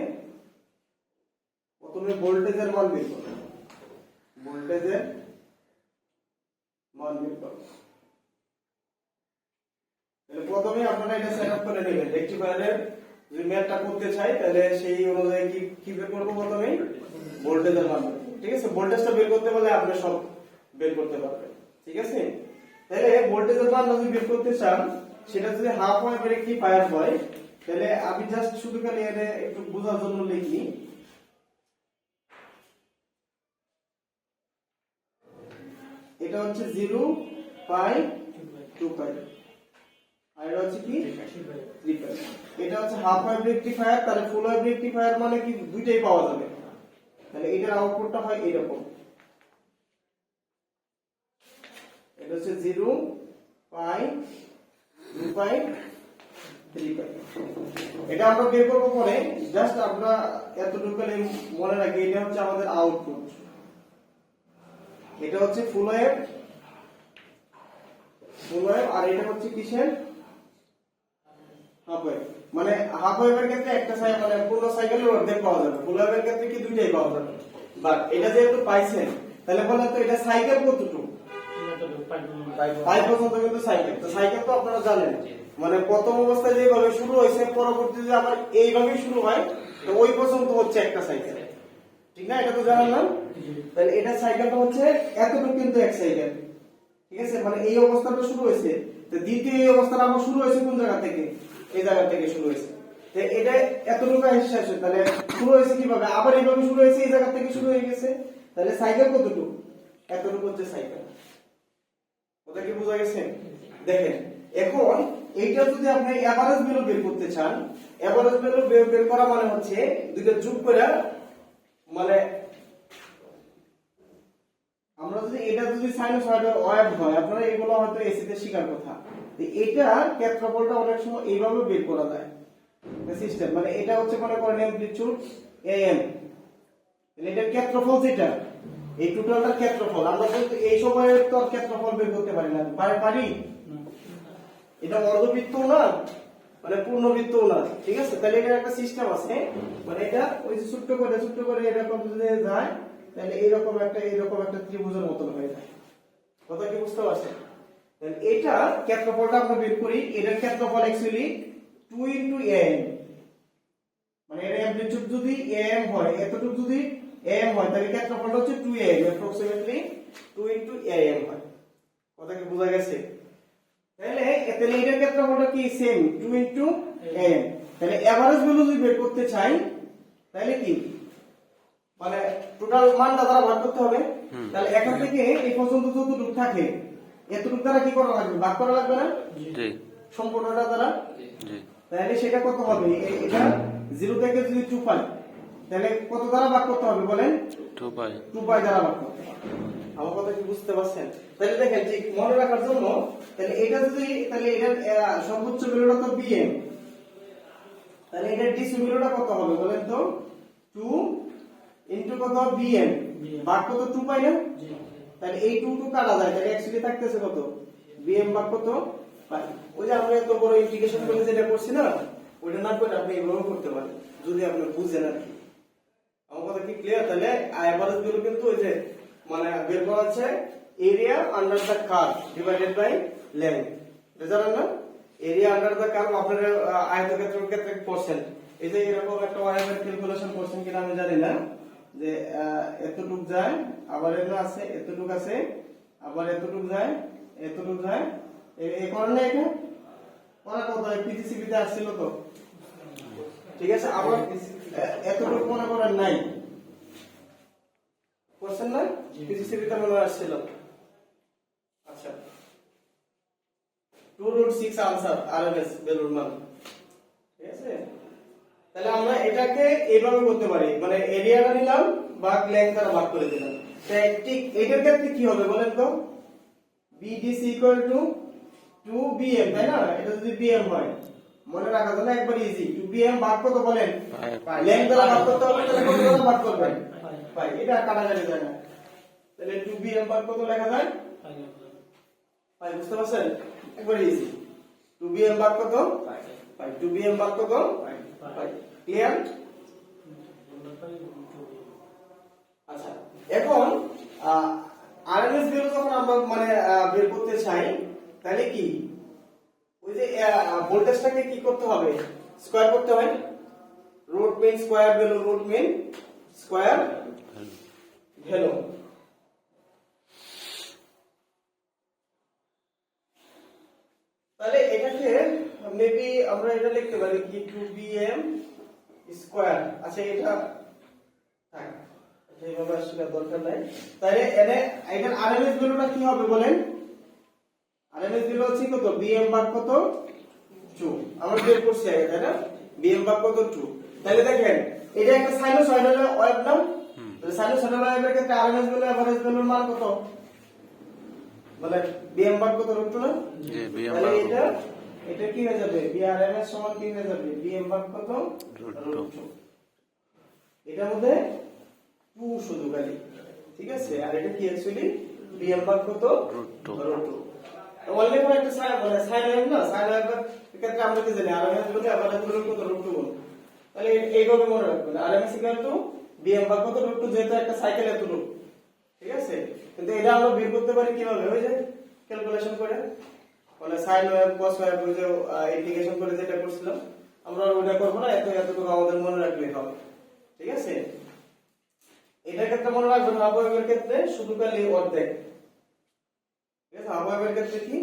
প্রথমে ভোল্টেজের মান বের করবেন, ভোল্টেজের মান বের করবেন। তাহলে প্রথমে আপনারা এটা সেটআপ করে নেবেন। রেকটিফায়ারের যদি ম্যাথটা করতে চাই, তাহলে সেই অনুযায়ী কি বের করব? প্রথমে ভোল্টেজের মান বের করব, ঠিক আছে? ভোল্টেজটা বের করতে পারলে আপনি সব বের করতে পারবেন, ঠিক আছে? তাহলে ভোল্টেজের মান যদি বের করতে চান, সেটা যদি হাফ ওয়েভ রেকটিফায়ার হয়, তাহলে আমি জাস্ট শুধু খালি এটা একটু বোঝার জন্য লিখি, এটা হচ্ছে 0 পাই 2 পাই, আর এটা হচ্ছে কি রিপার। এটা হচ্ছে হাফ ওয়েভ রেকটিফায়ার, তাহলে ফুল ওয়েভ রেকটিফায়ার মানে কি দুইটাই পাওয়া যাবে। তাহলে এটার আউটপুটটা হয় এরকম, এটা হচ্ছে 0 পাই 2 পাই 3 পাই। এটা আমরা বের করব পরে, জাস্ট আমরা এতটুকু মনে রাখি এটা হচ্ছে আমাদের আউটপুট। এটা হচ্ছে ফুল ওয়েভ আর এটা হচ্ছে কিসের হাফ ওয়েভ। মানে হাফ ওয়েভের ক্ষেত্রে একটা সাইকেল মানে পুরো সাইকেলের অর্ধেক পাওয়া যাবে, ফুল ওয়েভের ক্ষেত্রে কি দুইটাই পাওয়া যাবে। বাট এটা যেহেতু পাইছেন তাহলে বলেন তো এটা সাইকেল কতটুকু? 5 পর্যন্ত কিন্তু সাইকেল। তো সাইকেল তো আপনারা জানেন, মানে প্রথম অবস্থায় যেভাবে শুরু হয়েছে পরবর্তীতে আবার এইভাবেই শুরু হয়, তো ওই পর্যন্ত হচ্ছে একটা সাইকেল, ঠিক না? এটা তো জানেন না? তাহলে এটা সাইকেলটা হচ্ছে এতটুকু কিন্তু এক সাইকেল, ঠিক আছে? মানে এই অবস্থাটা শুরু হয়েছে, তো দ্বিতীয় এই অবস্থাটা আবার শুরু হয়েছে কোন জায়গা থেকে? এই জায়গা থেকে শুরু হয়েছে। তো এটা এতটুকু এসে শেষ হয়েছে, তাহলে শুরু হয়েছে কিভাবে? আবার এইভাবে শুরু হয়েছে, এই জায়গা থেকে শুরু হয়ে গেছে। তাহলে সাইকেল কতটুকু? এতটুকু হচ্ছে সাইকেল। কথা কি বোঝা গেছে? দেখেন এখন এইটা যদি আপনি এভারেজ ভ্যালু বের করতে চান, এভারেজ ভ্যালু বের করা মানে হচ্ছে দুইটা যোগ করে, মানে আমরা যদি এটা যদি সাইনোসয়েডাল ওয়েভ হয়, আপনারা এগুলো হয়তো এসি তে শিখার কথা, তো এটা ক্ষেত্রফলটা অনেক সময় এইভাবে বের করা যায় সিস্টেম। মানে এটা হচ্ছে মনে করেন অ্যামপ্লিটিউড am, এটা ক্ষেত্রফল যেটা এই টোটালটার ক্ষেত্রফল। আমরা কিন্তু এই সময়ে তো ক্ষেত্রফল বের করতে পারি না, পারি? এটা অর্ধবৃত্ত না, মানে পূর্ণবৃত্ত না, ঠিক আছে? তাহলে এটা একটা সিস্টেম আছে, মানে এটা ওই যে ছোট্ট করে এরকম যদি যায় তাহলে এইরকম একটা ত্রিভুজের মতন হয়ে যায়। কথা কি বুঝতে পারছেন? তাহলে এটা ক্ষেত্রফলটা আমরা বের করি, এটার ক্ষেত্রফল অ্যাকচুয়ালি 2 am, মানে এর অ্যামপ্লিটিউড যদি am হয়, এতটুকু যদি am হয় তাহলে ক্ষেত্রফলটা হচ্ছে 2 am, অ্যাপ্রক্সিমেটলি 2 am হয়। কথা কি বোঝা গেছে? তাহলে এটার ক্ষেত্রফলটা কি সেম 2 am। তাহলে এভারেজ ভ্যালু যদি বের করতে চাই তাহলে কি, মানে টোটাল মানটা দ্বারা ভাগ করতে হবে। তাহলে এখান থেকে এই পর্যন্ত যতটুকু থাকে এতটুকু দ্বারা কি করা লাগবে? ভাগ করা লাগবে না? জি। সম্পূর্ণটা দ্বারা। জি। তাহলে সেটা কত হবে? এটা 0 থেকে যদি 2 পাই তাহলে কত দ্বারা ভাগ করতে হবে বলেন? 2 পাই দ্বারা ভাগ করতে হবে। আমার কথা কি বুঝতে পারছেন? তাহলে দেখেন ঠিক মনে রাখার জন্য, তাহলে এটা যদি, তাহলে এটার সর্বোচ্চ ভ্যালুটা তো bm, তাহলে এটার ডিসি ভ্যালুটা কত হবে বলেন তো? 2 ইনটু কত? bm, ভাগ কত? 2 পাই না? তাহলে এই 2 কাটা যায়, তাহলে অ্যাকচুয়ালি থাকতেছে কত? bm ভাগ কত? পাই। ওই যে আমরা এত বড় ইন্টিগ্রেশন করে যেটা করছি না, ওইটা না করে আপনি এভাবে করতে পারেন যদি আপনি বুঝেন আর কি। আমার কথা কি ক্লিয়ার? তাহলে এভারেজ ভ্যালু কিন্তু ওই যে মানে বের করা আছে area under the curve divided by length, এটা জানেন না? এরিয়া আন্ডার দ্য কার্ভ আপনারা আয়তক্ষেত্রের ক্ষেত্রে করছেন, এই যে এরকম একটা ওয়াইয়ের ক্যালকুলেশন করছেন কিনা আমি জানি না, যে এতটুক যায় আবার এগুলো আছে, এতটুক আছে আবার এতটুক যায়, এতটুক যায়, এই কারণে এটা করা কত পিজিসিবি তে আসছিল তো, ঠিক আছে? আবার এতটুকু মনে করেন নাই কোশ্চেন না, পিজিসিবি তে মনে আসছিল। আচ্ছা 2√6 আনসার আরএমএস ভ্যালুর মান, ঠিক আছে? তাহলে আমরা এটাকে এইভাবে করতে পারি, মানে এরিয়াটা নিলাম ভাগ লেন্থ দ্বারা ভাগ করে দিলাম। তাই ঠিক এটার ক্ষেত্রে কি হবে বলেন তো? BDC = 2bm, তাই না? এটা যদি bm হয় মনে রাখা জন্য একবার ইজি, 2bm ভাগ কত বলেন? লেন্থ দ্বারা ভাগ করতে হবে, তাহলে কত দ্বারা ভাগ করবেন? পাই। এটা কাটাকাটি যায় না, তাহলে 2bm ভাগ কত লেখা যায়? পাই। বুঝতে পারছেন? একবার ইজি, 2bm ভাগ কত? পাই। 2bm ভাগ কত? পাই। ক্লিয়ার? আচ্ছা এখন আরএমএস ভ্যালু যখন আমরা মানে বের করতে চাই তাহলে কি ওই যে ভোল্টেজটাকে কি করতে হবে? স্কয়ার করতে হয়, root mean square value, root mean square value. তাহলে এটাকে মেবি আমরা এটা লিখতে পারি কি 2bm স্কয়ার। আচ্ছা এটা থাক, এইভাবে আসলে দরকার নাই। তাহলে এটার আরএমএস ভ্যালুটা কি হবে বলেন? আরএমএস ভ্যালু হচ্ছে কত? bm ভাগ কত? আমরা বের করছি আগে, তাই না? বিএম ভাগ কত 2। তাহলে দেখেন এটা একটা সাইনোসয়েডাল ওয়েভ না, তাহলে সাইনোসয়েডাল ওয়েভের ক্ষেত্রে আরএমএস ভ্যালু এভারেজ ভ্যালুর মান কত, বলে বিএম ভাগ কত √2 না? যে বিএম তাহলে ভাগ এটা কি হয়ে যাবে, বিআরএমএস সমান কি হয়ে যাবে, বিএম ভাগ কত √2। এটার মধ্যে 2 শুধু খালি, ঠিক আছে? আর এটা কি অ্যাকচুয়ালি বিএম ভাগ কত √2। অনলি ফর একটা সাইন মানে সাইন ওয়েভ না, সাইন ওয়েভের ক্ষেত্রে আমরা কি জানি আরএমএস বলে এভারেজ ভ্যালু কত √2। তাহলে এইভাবে মনে রাখবেন, আরএমএস ইকুয়াল টু বিএম ভাগ কত √2, যেহেতু একটা সাইকেল এত লুপ, ঠিক আছে? কিন্তু এটা আমরা বের করতে পারি কিভাবে, ওই যে ক্যালকুলেশন করে, মানে সাইন ওয়েভ কস ওয়েভ ওই যে ইন্টিগ্রেশন করে যেটা করছিলাম, আমরা ওটা করব না, এতটুকু আমাদের মনে রাখলেই হবে, ঠিক আছে? এটার ক্ষেত্রে মনে রাখবেন হাফ ওয়েভের ক্ষেত্রে শুধু খালি অর্ধেক, ঠিক আছে? হাফ ওয়েভের ক্ষেত্রে কি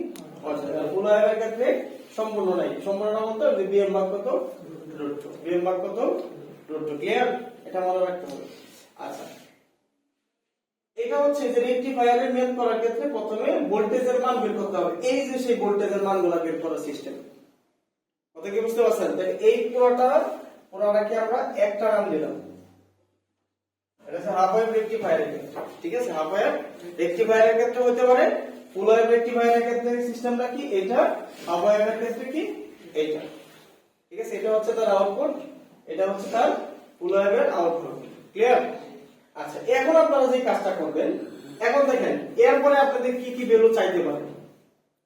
অর্ধেক, আর ফুল ওয়েভের ক্ষেত্রে সম্পূর্ণ নাই। সম্পূর্ণ না বলতে যে বিএম ভাগ কত √2, বিএম ভাগ কত √2। ক্লিয়ার? এটা মনে রাখতে হবে। আচ্ছা, এটা হচ্ছে যে রেকটিফায়ারের মেথড করার ক্ষেত্রে প্রথমে ভোল্টেজের মান বের করতে হবে। এই যে সেই ভোল্টেজের মানগুলো বের করার সিস্টেম, কথা কি বুঝতে পারছেন? তাহলে এই পুরোটাকে আমরা একটা নাম দিলাম, এটা হচ্ছে হাফ ওয়েভ রেকটিফায়ারের ক্ষেত্রে, ঠিক আছে? হাফ ওয়েভ রেকটিফায়ারের ক্ষেত্রে হতে পারে, ফুল ওয়েভ রেকটিফায়ারের ক্ষেত্রে সিস্টেমটা কি এটা, হাফ ওয়েভের ক্ষেত্রে কি এইটা, ঠিক আছে? এটা হচ্ছে তার আউটপুট, এটা হচ্ছে তার ফুল ওয়েভের আউটপুট। ক্লিয়ার? আচ্ছা, এখন আপনারা যে কাজটা করবেন, এখন দেখেন এরপরে আপনাদের কি কি ভ্যালু চাইতে পারে,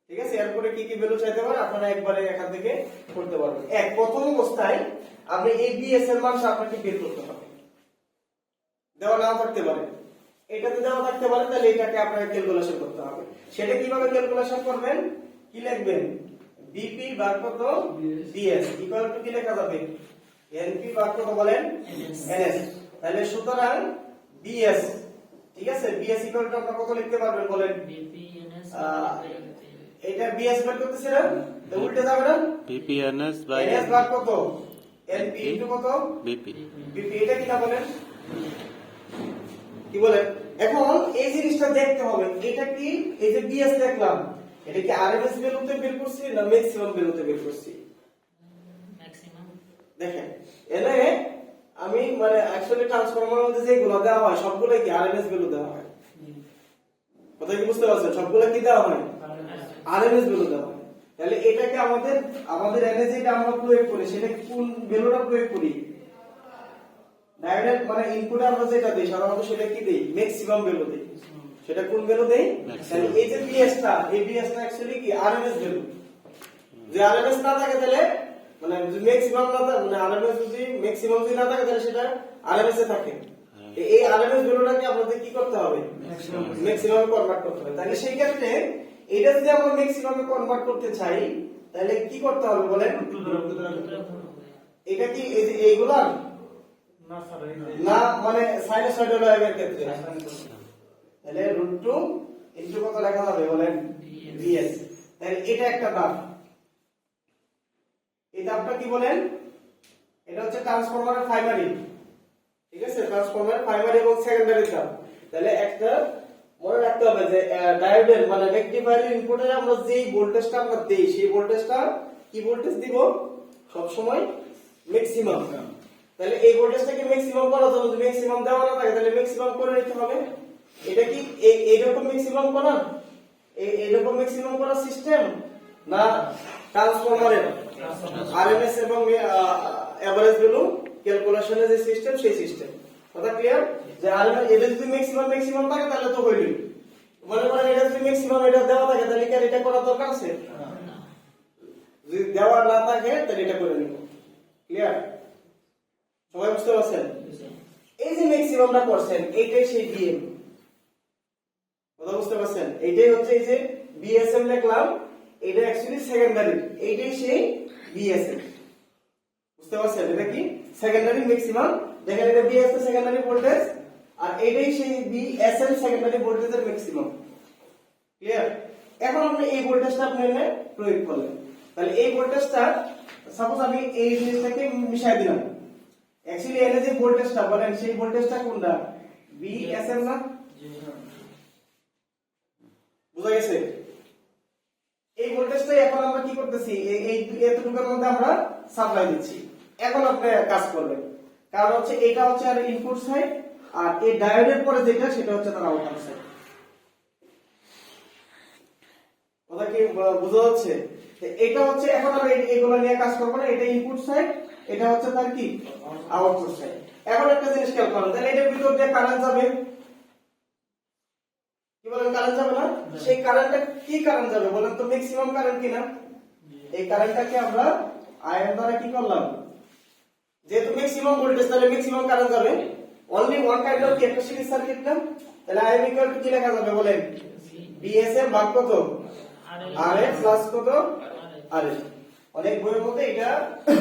ঠিক আছে? এরপরে কি কি ভ্যালু চাইতে পারে আপনারা একবারে এখান থেকে করতে পারবেন। প্রথম অবস্থায় আপনি এই বিএস এর মানটা আপনাকে বের করতে হবে, দেওয়া নাও থাকতে পারে, এটাতে দেওয়া থাকতে পারে, তাহলে এটাকে আপনাকে ক্যালকুলেশন করতে হবে। সেটা কিভাবে ক্যালকুলেশন করবেন, কি লিখবেন, বিপি ভাগ কত বিএস ইকুয়াল টু কি লেখা যাবে, এনপি ভাগ কত বলেন এনএস। তাহলে সুতরাং বিএস, ঠিক আছে? বিএস ইকুয়াল টু আপনারা কত লিখতে পারবেন বলেন, বিপিএনএস এটা বিএস বের করতেছি না, তো উল্টে যাবে না, বিপিএনএস বাই এনএস ভাগ কত এনপি ইনটু কত বিপি। বিপি। এটা কি না বলেন, কি বলেন? এখন এই জিনিসটা দেখতে হবে, এটা কি এই যে বিএস দেখলাম, এটা কি আরএমএস ভ্যালুতে বের করছি না ম্যাক্সিমাম ভ্যালুতে বের করছি? ম্যাক্সিমাম দেখেন এনে আমি মানে অ্যাকচুয়ালি ট্রান্সফরমারের মধ্যে যেগুলো দেওয়া হয় সবগুলো কি আরএমএস ভ্যালু দেওয়া হয়, কথা কি বুঝতে পারছেন? সবগুলো কি দেওয়া হয়, আরএমএস ভ্যালু দেওয়া হয়। তাহলে এটাকে আমাদের এনে যেটা আমরা প্রয়োগ করি সেটা কোন ভ্যালুটা প্রয়োগ করি, ডায়োডের মানে ইনপুটে আমরা যেটা দেই সাধারণত সেটা কি দেই, ম্যাক্সিমাম ভ্যালু দেই। সেটা কোন ভ্যালু দেই, তাহলে এই যে বিএসটা, এই বিএসটা অ্যাকচুয়ালি কি আরএমএস ভ্যালু। যে আরএমএস না থাকে তাহলে মানে যদি ম্যাক্সিমাম না থাকে, মানে আরএমএস যদি ম্যাক্সিমাম যদি না থাকে তাহলে সেটা আরএমএস এ থাকে। এই আরএমএস ভ্যালুটাকে আমাদের কি করতে হবে, ম্যাক্সিমামে কনভার্ট করতে হবে। তাহলে সেই ক্ষেত্রে এটা যদি আমরা ম্যাক্সিমামে কনভার্ট করতে চাই তাহলে কি করতে হবে বলেন, এটা কি এই যে এইগুলা না মানে সাইনোসয়েডাল ওয়েভের ক্ষেত্রে, তাহলে √2 ইনটু কত লেখা হবে বলেন, বিএস। তাহলে এটা একটা ধাপ, এই ধাপটা কি বলেন, এটা হচ্ছে ট্রান্সফরমারের প্রাইমারি, ঠিক আছে? ট্রান্সফরমারের প্রাইমারি এবং সেকেন্ডারি ধাপ। তাহলে একটা মনে রাখতে হবে যে ডায়োডের মানে রেকটিফায়ারের ইনপুটে আমরা যেই ভোল্টেজটা আমরা দেই সেই ভোল্টেজটা কি ভোল্টেজ দিব, সব সময় ম্যাক্সিমাম। তাহলে এই ভোল্টেজটাকে ম্যাক্সিমাম করার জন্য যদি ম্যাক্সিমাম দেওয়া না থাকে তাহলে ম্যাক্সিমাম করে নিতে হবে। এটা কি এইরকম ম্যাক্সিমাম করা, এইরকম ম্যাক্সিমাম করার সিস্টেম না ট্রান্সফরমারের আরএমএস এবং এভারেজ ভ্যালু ক্যালকুলেশনের যে সিস্টেম সেই সিস্টেম? কথা ক্লিয়ার? যে আরএমএস এটা যদি ম্যাক্সিমাম থাকে তাহলে তো হইলই, মনে করেন এটা যদি ম্যাক্সিমাম এটা দেওয়া থাকে তাহলে কি এটা করার দরকার আছে, যদি দেওয়া না থাকে তাহলে এটা করে নিব। ক্লিয়ার? সবাই বুঝতে পারছেন? এই যে ম্যাক্সিমামটা করছেন এইটাই সেই বিএম, কথা বুঝতে পারছেন? এইটাই হচ্ছে এই যে বিএসএম লিখলাম, এটা অ্যাকচুয়ালি সেকেন্ডারি, এইটাই সেই বিএসএম, বুঝতে পারছেন? এটা কি সেকেন্ডারি ম্যাক্সিমাম, দেখেন এটা বিএসএম সেকেন্ডারি ভোল্টেজ আর এইটাই সেই বিএসএম সেকেন্ডারি ভোল্টেজের ম্যাক্সিমাম। ক্লিয়ার? এখন আপনি এই ভোল্টেজটা আপনি এনে প্রয়োগ করলেন, তাহলে এই ভোল্টেজটা সাপোজ আমি এই জিনিসটাকে মিশাই দিলাম, অ্যাকচুয়ালি এনে যে ভোল্টেজটা বলেন সেই ভোল্টেজটা কোনটা, বিএসএম না? বুঝা গেছে? এই ভোল্টেজটাই এখন আমরা কি করতেছি, এই এতটুকুর মধ্যে আমরা সাপ্লাই দিচ্ছি। এখন আপনি কাজ করবেন, কারণ হচ্ছে এটা হচ্ছে আর ইনপুট সাইড, আর এই ডায়োডের পরে যেটা সেটা হচ্ছে তার আউটপুট সাইড। কথা কি বোঝা যাচ্ছে? এটা হচ্ছে এখন আমরা এগুলো নিয়ে কাজ করব না, এটা ইনপুট সাইড, এটা হচ্ছে তার কি আউটপুট সাইড। এখন একটা জিনিস খেয়াল করুন, তাহলে এটার ভিতর দিয়ে কারেন্ট যাবে, কি বলেন কারেন্ট যাবে না? সেই কারেন্টটা কি কারেন্ট যাবে বলেন তো, ম্যাক্সিমাম কারেন্ট কিনা? এই কারেন্টটাকে আমরা আয়ন দ্বারা কি করলাম, যেহেতু ম্যাক্সিমাম ভোল্টেজ তাহলে ম্যাক্সিমাম কারেন্ট যাবে, only one kind of capacity circuit না, তাহলে আয়ন ইকুয়াল টু কি লেখা যাবে বলেন, বিএসএম ভাগ কত আরএফ প্লাস কত আরএফ। অনেক বইয়ের মধ্যে এটা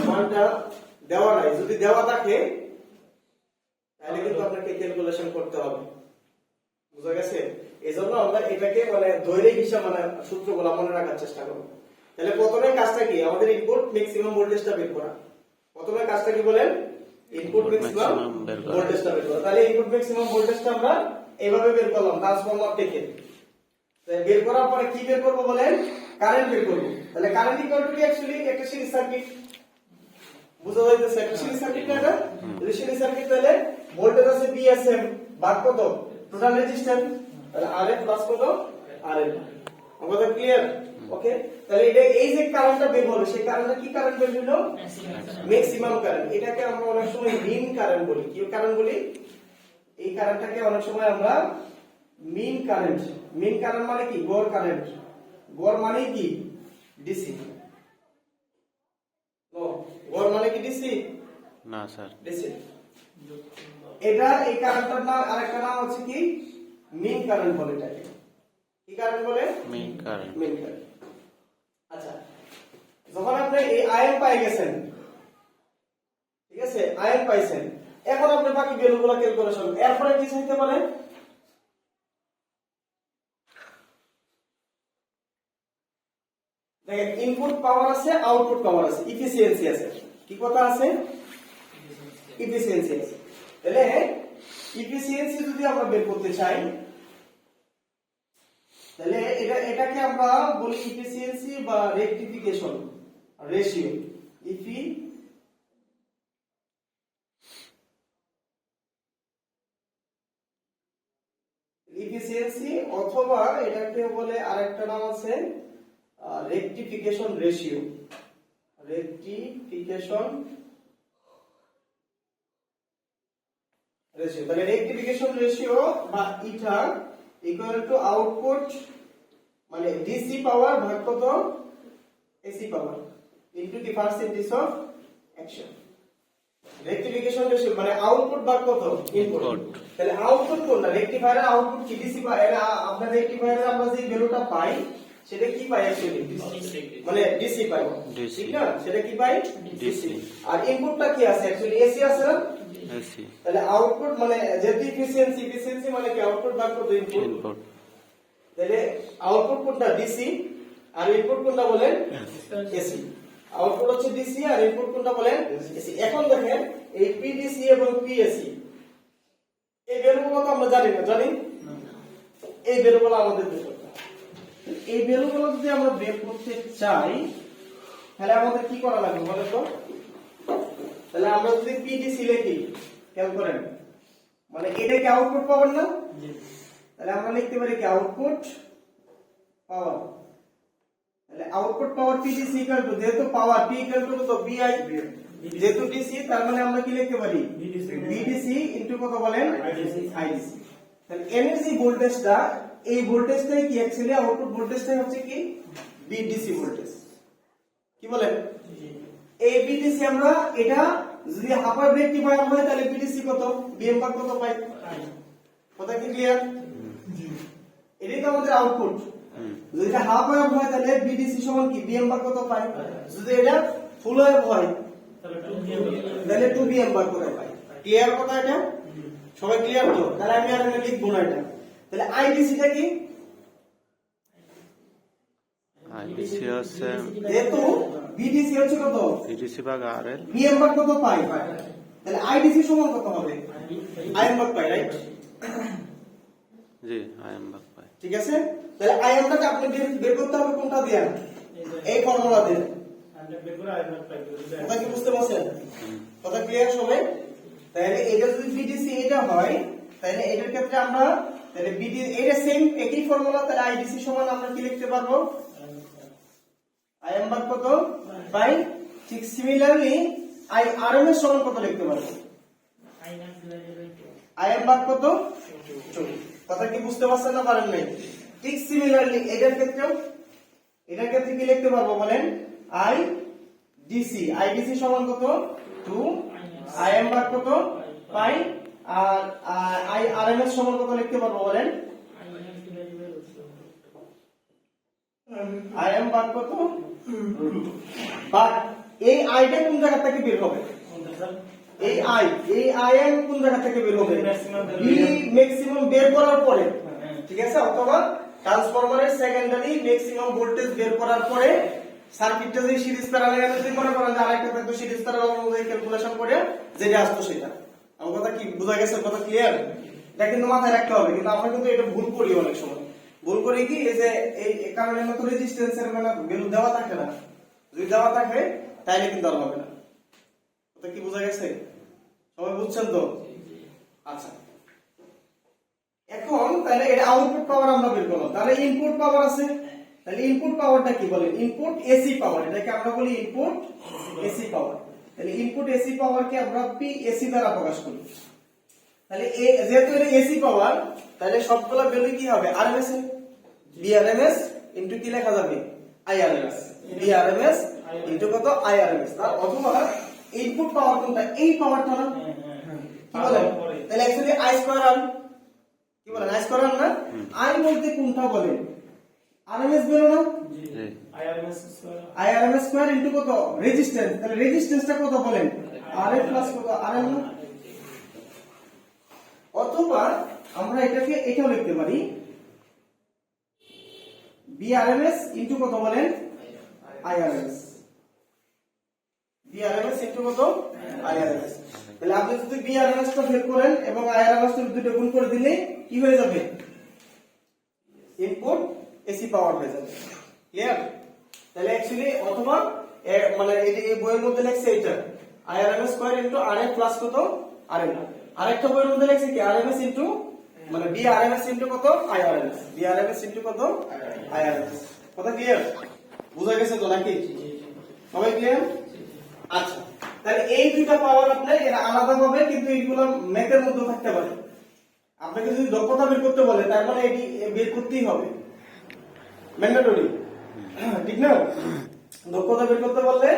মানটা দেওয়া নাই, যদি দেওয়া থাকে তাহলে কিন্তু আপনাকে ক্যালকুলেশন করতে হবে, বুঝা গেছে? এজন্য আমরা এটাকে মানে দৈনিক হিসাব মানে সূত্রগুলো মনে রাখার চেষ্টা করব। তাহলে প্রথমে কাজটা কি, আমাদের ইনপুট ম্যাক্সিমাম ভোল্টেজটা বের করা। প্রথমে কাজটা কি বলেন, ইনপুট ম্যাক্সিমাম ভোল্টেজটা বের করা। তাহলে ইনপুট ম্যাক্সিমাম ভোল্টেজটা আমরা এইভাবে বের করলাম ট্রান্সফরমার থেকে। বের করার পরে কি বের করব বলেন, কারেন্ট বের করব। তাহলে কারেন্ট ইকুয়াল টু অ্যাকচুয়ালি একটা সিরিজ সার্কিট, বুঝা যাইতেছে? একটা সিরিজ সার্কিট না, এটা সিরিজ সার্কিট। তাহলে ভোল্টেজ আছে বিএসএম ভাগ কত টোটাল রেজিস্ট্যান্স, তাহলে আরএফ প্লাস কত আরএল। আমাদের ক্লিয়ার? ওকে। তাহলে এটা এই যে কারেন্টটা বের হবে, সেই কারেন্টটা কি কারেন্ট বের হলো, ম্যাক্সিমাম কারেন্ট। এটাকে আমরা অনেক সময় মিন কারেন্ট বলি। কি কারেন্ট বলি? এই কারেন্টটাকে অনেক সময় আমরা মিন কারেন্ট। মিন কারেন্ট মানে কি, গড় কারেন্ট। গড় মানে কি, ডিসি। নো, গড় মানে কি ডিসি না স্যার, ডিসি। এটা এই কারেন্টটার নাম, আরেকটা নাম হচ্ছে কি মিন কারেন্ট বলে। এটাকে কি কারেন্ট বলে? Main current. Mean current. আচ্ছা, যখন আপনি এই আয়ন পাই গেছেন, ঠিক আছে, আয়ন পাইছেন, এখন আপনি বাকি ভ্যালুগুলো ক্যালকুলেশন, এরপরে কি চাইতে পারেন, দেখেন ইনপুট পাওয়ার আছে, আউটপুট পাওয়ার আছে, ইফিসিয়েন্সি আছে। কি কথা আছে? ইফিসিয়েন্সি আছে। তাহলে ইফিসিয়েন্সি যদি আমরা বের করতে চাই, তাহলে এটাকে আমরা বলি ইফিসিয়েন্সি বা রেকটিফিকেশন রেশিও। ইফিসিয়েন্সি অথবা এটাকে বলে আরেকটা নাম আছে রেকটিফিকেশন রেশিও। Rectification ratio. তাহলে রেকটিফিকেশন রেশিও বা ইটা ইকুয়াল টু আউটপুট মানে ডিসি পাওয়ার ভাগ কত AC power into the percentage of action. Rectification ratio মানে আউটপুট ভাগ কত ইনপুট। তাহলে আউটপুট কোনটা, রেকটিফায়ারের আউটপুট কি ডিসি পাই, আমরা রেকটিফায়ারে আমরা যে ভ্যালুটা পাই সেটা কি পাই অ্যাকচুয়ালি, মানে ডিসি পাই, ঠিক না? সেটা কি পাই, ডিসি। আর ইনপুটটা কি আছে অ্যাকচুয়ালি এসি আছে না, এসি। তাহলে আউটপুট মানে যেহেতু ইফিসিয়েন্সি, ইফিসিয়েন্সি মানে কি আউটপুট ভাগ কত ইনপুট। তাহলে আউটপুট কোনটা ডিসি আর ইনপুট কোনটা বলেন এসি। আউটপুট হচ্ছে ডিসি আর ইনপুট কোনটা বলেন এসি। এখন দেখেন এই পিডিসি এবং পিএসি এই ভ্যালুগুলো তো আমরা জানি না, জানি? এই ভ্যালুগুলো আমাদের বের করতে হবে। এই ভ্যালুগুলো যদি আমরা বের করতে চাই তাহলে আমাদের কি করা লাগবে বলেন তো? তাহলে আমরা যদি পিডিসি লিখি, খেয়াল করেন, মানে এটা কি আউটপুট পাওয়ার না? তাহলে আমরা লিখতে পারি কি আউটপুট পাওয়ার। তাহলে output power PDC equal to, যেহেতু পাওয়ার পি ইকুয়াল টু কত বিআই, যেহেতু ডিসি তার মানে আমরা কি লিখতে পারি বিডিসি ইনটু কত বলেন আইডিসি। তাহলে এনার্জি ভোল্টেজটা, এই ভোল্টেজটাই কি অ্যাকচুয়ালি আউটপুট ভোল্টেজটাই হচ্ছে কি বিডিসি ভোল্টেজ। কি বলেন? এই বিডিসি আমরা এটা যদি হাফার রেকটিফায়ার হয় তাহলে বিডিসি কত বিএম ভাগ কত পাই। কথা কি ক্লিয়ার? এটাই তো আমাদের আউটপুট। যদি এটা হাফ ওয়েভ হয় তাহলে বিডিসি সমান কি বিএম ভাগ কত পাই। যদি এটা ফুল ওয়েভ হয় তাহলে 2 বিএম ভাগ কত পাই। ক্লিয়ার কথা? এটা সবাই ক্লিয়ার তো? তাহলে আমি আর এখানে লিখবো না এটা। তাহলে আইডিসিটা কি, আইডিসি হচ্ছে যেহেতু বিডিসি হচ্ছে কত বিডিসি ভাগ আরএল, বিএম ভাগ কত পাই, তাহলে আইডিসি সমান কত হবে আইএম ভাগ পাই, রাইট? জি আইএম ভাগ পাই। ঠিক আছে। তাহলে আইএমটাকে আপনি বের করতে হবে কোনটা দিয়া, এই ফর্মুলা দিয়ে কথা কি বুঝতে পারছেন? কথা ক্লিয়ার সবাই? তাহলে এটা যদি বিডিসি এটা হয় তাহলে এটার ক্ষেত্রে আমরা তাহলে বিডি এটা সেম একই ফর্মুলা, তাহলে আইডিসি সমান আমরা কি লিখতে পারবো? আইএম ভাগ কত বাই, ঠিক সিমিলারলি আই আরএমএস সমান কত লিখতে পারবো? I max divided by 2. IM ভাগ কত 2। কথা কি বুঝতে পারছেন না পারেন নাই? ঠিক সিমিলারলি এটার ক্ষেত্রেও কি লিখতে পারবো বলেন? আই ডিসি, আইডিসি সমান কত 2, আইএম ভাগ কত পাই, আর আই আরএমএস সমান কত লিখতে পারবো বলেন? I max divided by root 2. IM ভাগ কত বাট এই আইটা কোন জায়গা থেকে বের হবে? এই আইএম কোন জায়গা থেকে বের হবে? বি ম্যাক্সিমাম বের করার পরে, ঠিক আছে, অথবা ট্রান্সফরমারের সেকেন্ডারি ম্যাক্সিমাম ভোল্টেজ বের করার পরে সার্কিটটা যে সিরিজ প্যারালাল যদি মনে করেন যে আরেকটা থাকতো সিরিজ প্যারালাল অনুযায়ী ক্যালকুলেশন করে যেটা আসতো সেটা। আমার কথা কি বোঝা গেছে? কথা ক্লিয়ার? এটা কিন্তু মাথায় রাখতে হবে, কিন্তু আমরা কিন্তু এটা ভুল করি অনেক সময়। ভুল করি কি, এই যে এই কারণের মতো রেজিস্ট্যান্সের মানে ভ্যালু দেওয়া থাকে না, যদি দেওয়া থাকে তাহলে কিন্তু আর হবে না। কথা কি বোঝা গেছে? সবাই বুঝছেন তো? আচ্ছা, এখন তাহলে এটা আউটপুট পাওয়ার আমরা বের করলাম, তাহলে ইনপুট পাওয়ার আছে, তাহলে ইনপুট পাওয়ারটা কি বলেন? ইনপুট এসি পাওয়ার, এটাকে আমরা বলি ইনপুট এসি পাওয়ার। তাহলে ইনপুট এসি পাওয়ারকে আমরা পি এসি দ্বারা প্রকাশ করি। তাহলে যেহেতু এটা এসি পাওয়ার, তাহলে সবগুলা ভ্যালু কি হবে? আরএমএস এর বিআরএমএস ইনটু কি লেখা যাবে? আইআরএমএস, বিআরএমএস ইনটু কত? আইআরএমএস। তার অথবা ইনপুট পাওয়ার কোনটা? এই পাওয়ারটা না, কি বলেন? তাহলে অ্যাকচুয়ালি আই স্কয়ার আর, কি বলেন? আই স্কয়ার আর না, আই বলতে কোনটা বলেন? আরএমএস বেরো না, আইআরএমএস স্কয়ার ইনটু কত? রেজিস্ট্যান্স। তাহলে রেজিস্ট্যান্সটা কত বলেন? আরএফ প্লাস কত? আরএম না। অথবা আমরা এটাকে এটাও লিখতে পারি বিআরএমএস ইনটু কত বলেন? আইআরএমএস, বিআরএমএস ইনটু কত? আইআরএমএস। তাহলে আপনি যদি বিআরএমএস টা বের করেন এবং আইআরএমএস টা দুটো গুণ করে দিলে কি হয়ে যাবে? ইনপুট এসি পাওয়ার হয়ে যাবে। ক্লিয়ার? তাহলে অ্যাকচুয়ালি অথবা মানে এই বইয়ের মধ্যে লেখছে এটা IRMS square into RF plus কত? আরএম। আরেকটা বইয়ের মধ্যে লেখছে কি আরএমএস ইনটু মানে বিআরএমএস ইনটু কত? আইআরএমএস, বিআরএমএস ইনটু কত? আইআরএমএস। কথা ক্লিয়ার? বুঝা গেছে তো নাকি? সবাই ক্লিয়ার? আচ্ছা, তাহলে এই দুইটা পাওয়ার আপনার এরা আলাদা হবে, কিন্তু এইগুলো ম্যাথের মধ্যে থাকতে পারে। আপনাকে যদি দক্ষতা বের করতে বলে তার মানে এটি বের করতেই হবে, ম্যান্ডেটরি, ঠিক না? দক্ষতা বের করতে বললে,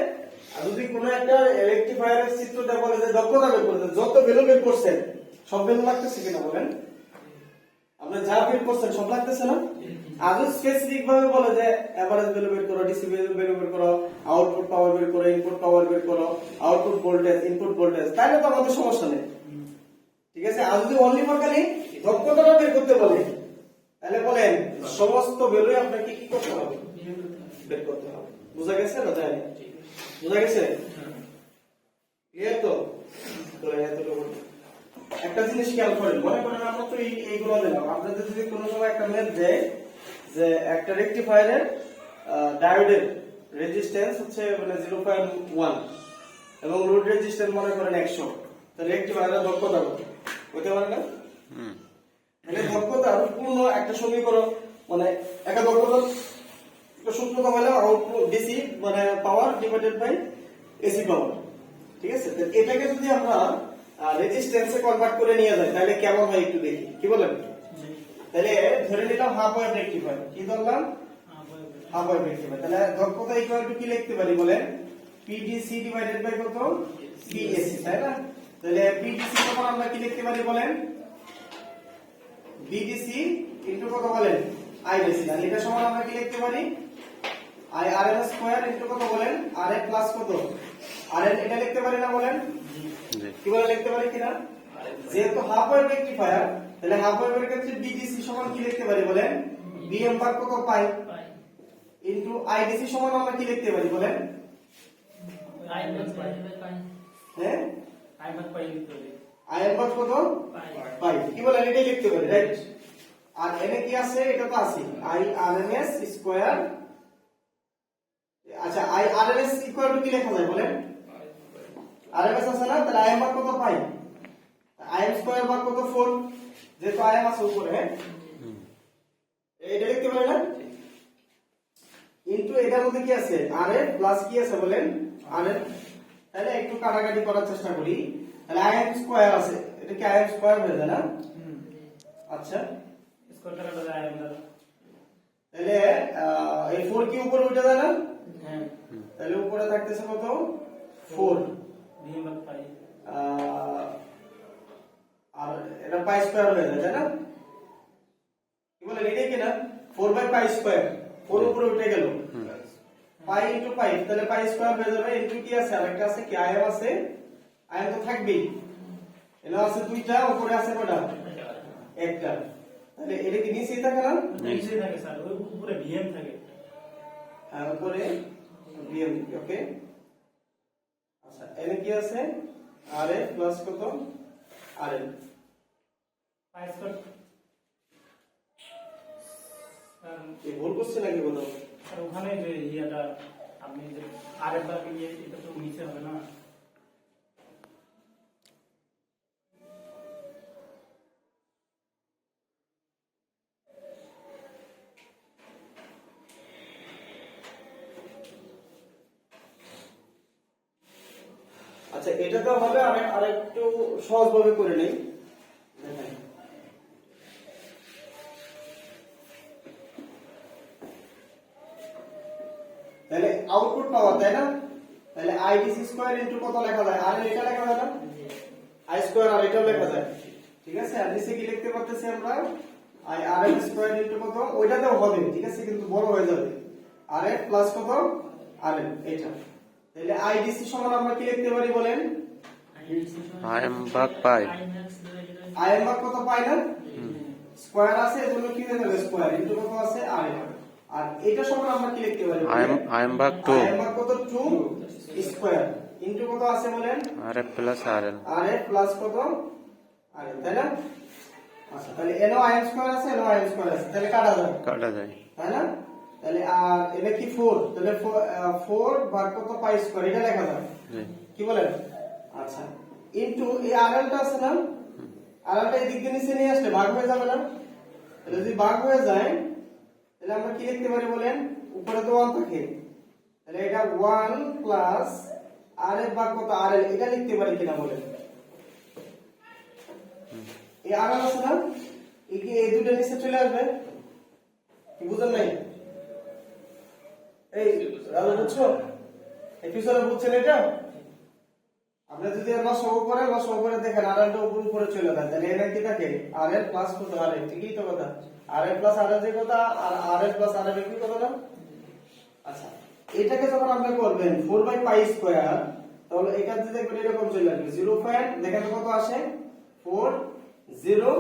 আর যদি কোনো একটা রেকটিফায়ারের চিত্রটা বলে যে দক্ষতা বের করতে, যত ভ্যালু বের করছেন সব ভ্যালু লাগতেছে কিনা বলেন? আপনি যা বের করছেন সব লাগতেছে না? আজও স্পেসিফিক ভাবে বলে যে এভারেজ ভ্যালু বের করো, ডিসি ভ্যালু বের করো, আউটপুট পাওয়ার বের করো, ইনপুট পাওয়ার বের করো, আউটপুট ভোল্টেজ, ইনপুট ভোল্টেজ, তাহলে তো আমাদের সমস্যা নেই, ঠিক আছে? আর যদি অনলি ফর খালি দক্ষতাটা বের করতে বলে তাহলে বলেন সমস্ত ভ্যালু আপনাকে কি করতে হবে? বের করতে হবে। বুঝা গেছে না? তাই বুঝা গেছে? ক্লিয়ার তো? একটা জিনিস খেয়াল করেন, মনে করেন আমরা তো এইগুলো দিলাম, আপনাদের যদি কোনো সময় একটা ম্যাথ দেয় যে একটা রেকটিফায়ারের ডায়োডের রেজিস্ট্যান্স হচ্ছে মানে 0.1 এবং লোড রেজিস্ট্যান্স মনে করেন 100, তাহলে রেকটিফায়ারের দক্ষতা কত হতে পারে না? মানে দক্ষতার পূর্ণ একটা সমীকরণ, মানে একটা দক্ষতার সূত্র হলো আউটপুট ডিসি মানে power divided by AC power, ঠিক আছে? এটাকে যদি আমরা রেজিস্ট্যান্সে কনভার্ট করে নিয়ে যাই তাহলে কেমন হয় একটু দেখি, কি বলেন? তাহলে ধরে নিলাম হাফ ওয়েভ রেকটিফায়ার, কি ধরলাম? Half wave rectifier. তাহলে দক্ষতা ইকুয়াল টু কি লিখতে পারি বলেন? পিডিসি ডিভাইডেড বাই কত? পিএসি, তাই না? তাহলে পিডিসি তখন আমরা কি লিখতে পারি বলেন? বিডিসি ইনটু কত বলেন? আইডিসি। আর এটা সমান আমরা কি লিখতে পারি? আইআরএমএস স্কয়ার ইনটু কত বলেন? আরএফ প্লাস কত? আরএন। এটা লিখতে পারি না বলেন? কি বলে লিখতে পারি কিনা? যেহেতু হাফ ওয়েভ রেকটিফায়ার, তাহলে হাফ ওয়েভের ক্ষেত্রে বিডিসি সমান কি লিখতে পারি বলেন? বিএম ভাগ কত? পাই ইনটু আইডিসি সমান আমরা কি লিখতে পারি বলেন? I max divided by pi. হ্যাঁ, I max pi লিখতে হবে। আইএম ভাগ কত? Pi. পাই। কি বলেন? এটাই লিখতে পারি, রাইট? আর এনে কি আছে? এটা তো আছে আইআরএমএস স্কয়ার আচ্ছা আই আরএমএস ইকুয়াল টু কি লেখা যায় বলেন আরএমএস আছে না তাহলে আইএম ভাগ কত পাই আইএম স্কয়ার ভাগ কত 4 যেহেতু আইএম আছে উপরে হ্যাঁ এটা লিখতে পারি না ইনটু এটার মধ্যে কি আছে আরএফ প্লাস কি আছে বলেন আরএফ তাহলে একটু কাটাকাটি করার চেষ্টা করি তাহলে আইএম স্কয়ার আছে এটা কি আইএম স্কয়ার হয়ে যায় না আচ্ছা স্কয়ারটা কাটা যায় আইএম দ্বারা তাহলে এই 4 কি উপরে উঠে যায় না হ্যাঁ তাহলে উপরে থাকতেছে কত 4 ভিএম বাই পাই আর এটা পাই স্কয়ার হয়ে যায় তাই না কি বলেন এটাই কি না 4 বাই পাই স্কয়ার 4 উপরে উঠে গেল পাই ইনটু পাই তাহলে পাই স্কয়ার হয়ে যাবে ইনটু কি আছে আরেকটা আছে কি আইএম আছে আইএম তো থাকবেই এখানে আছে দুইটা উপরে আছে কয়টা একটা তাহলে এটা কি নিচেই থাকে না নিচে থাকে স্যার ওই উপরে ভিএম থাকে আর উপরে ভিএম ওকে আচ্ছা এখানে কি আছে আরএ প্লাস কত আরএল পাই স্কয়ার এই ভুল করছে নাকি বলো আর ওখানে যে ইয়েটা আপনি যে আরেকবার নিয়ে এটা তো নিচে হবে না আচ্ছা এটা তো হবে আরেকটু সহজভাবে করে নেই দেখেন তাহলে আউটপুট পাওয়ার তাই না তাহলে আইডিসি স্কয়ার ইনটু কত লেখা যায় আর এটা লেখা যায় না আই স্কয়ার আর এটাও লেখা যায় ঠিক আছে আর নিচে কি লিখতে পারতেছি আমরা I R L square into কত ওইটাতেও হবে ঠিক আছে কিন্তু বড় হয়ে যাবে আর এল প্লাস কত আর এল এটা তাহলে আইডিসি সমান আমরা কি লিখতে পারি বলেন আইএম ভাগ পাই আইএম ভাগ কত পাই না স্কয়ার আছে এজন্য কি হয়ে যাবে স্কয়ার ইনটু কত আছে আর এল আর এটা সমান আমরা কি লিখতে পারি আইএম ভাগ 2 আইএম ভাগ কত 2 স্কয়ার ইনটু কত আছে বলেন RF plus RL RF plus কত আরএল তাই না আচ্ছা তাহলে এনো আইএম স্কয়ার আছে এনো আইএম স্কয়ার আছে তাহলে কাটা যায় কাটা যায় তাই না তাহলে আর এটা কি 4 তাহলে 4 ভাগ কত পাই স্কয়ার এটা লেখা যায় জি কি বলেন আচ্ছা ইনটু এই আরএলটা আছে না আরএলটা এই দিক দিয়ে নিচে নিয়ে আসলে ভাগ হয়ে যাবে না তাহলে যদি ভাগ হয়ে যায় তাহলে আমরা কি লিখতে পারি বলেন উপরে তো 1 থাকে তাহলে এটা 1 প্লাস আরএফ ভাগ কত আরএল এটা লিখতে পারি কিনা বলেন এই আরএল আছে না এই দুটো নিচে চলে আসবে কি বুঝেন নাই এই রাজু বুঝছো এই পিছনে বুঝছেন এটা আপনি যদি লসাগু করে দেখেন আরএলটা উপরে চলে যায় তাহলে এটা কি থাকে আরএল প্লাস কত আরএল ঠিকই তো কথা আরএল প্লাস আরএল যে কথা আর আরএল প্লাস আরএল কি কথা না আচ্ছা এটাকে যখন আপনি করবেন 4 বাই পাই স্কয়ার তাহলে এটা যদি দেখবেন এরকম চলে আসবে 0 দেখেন কত আসে 4 0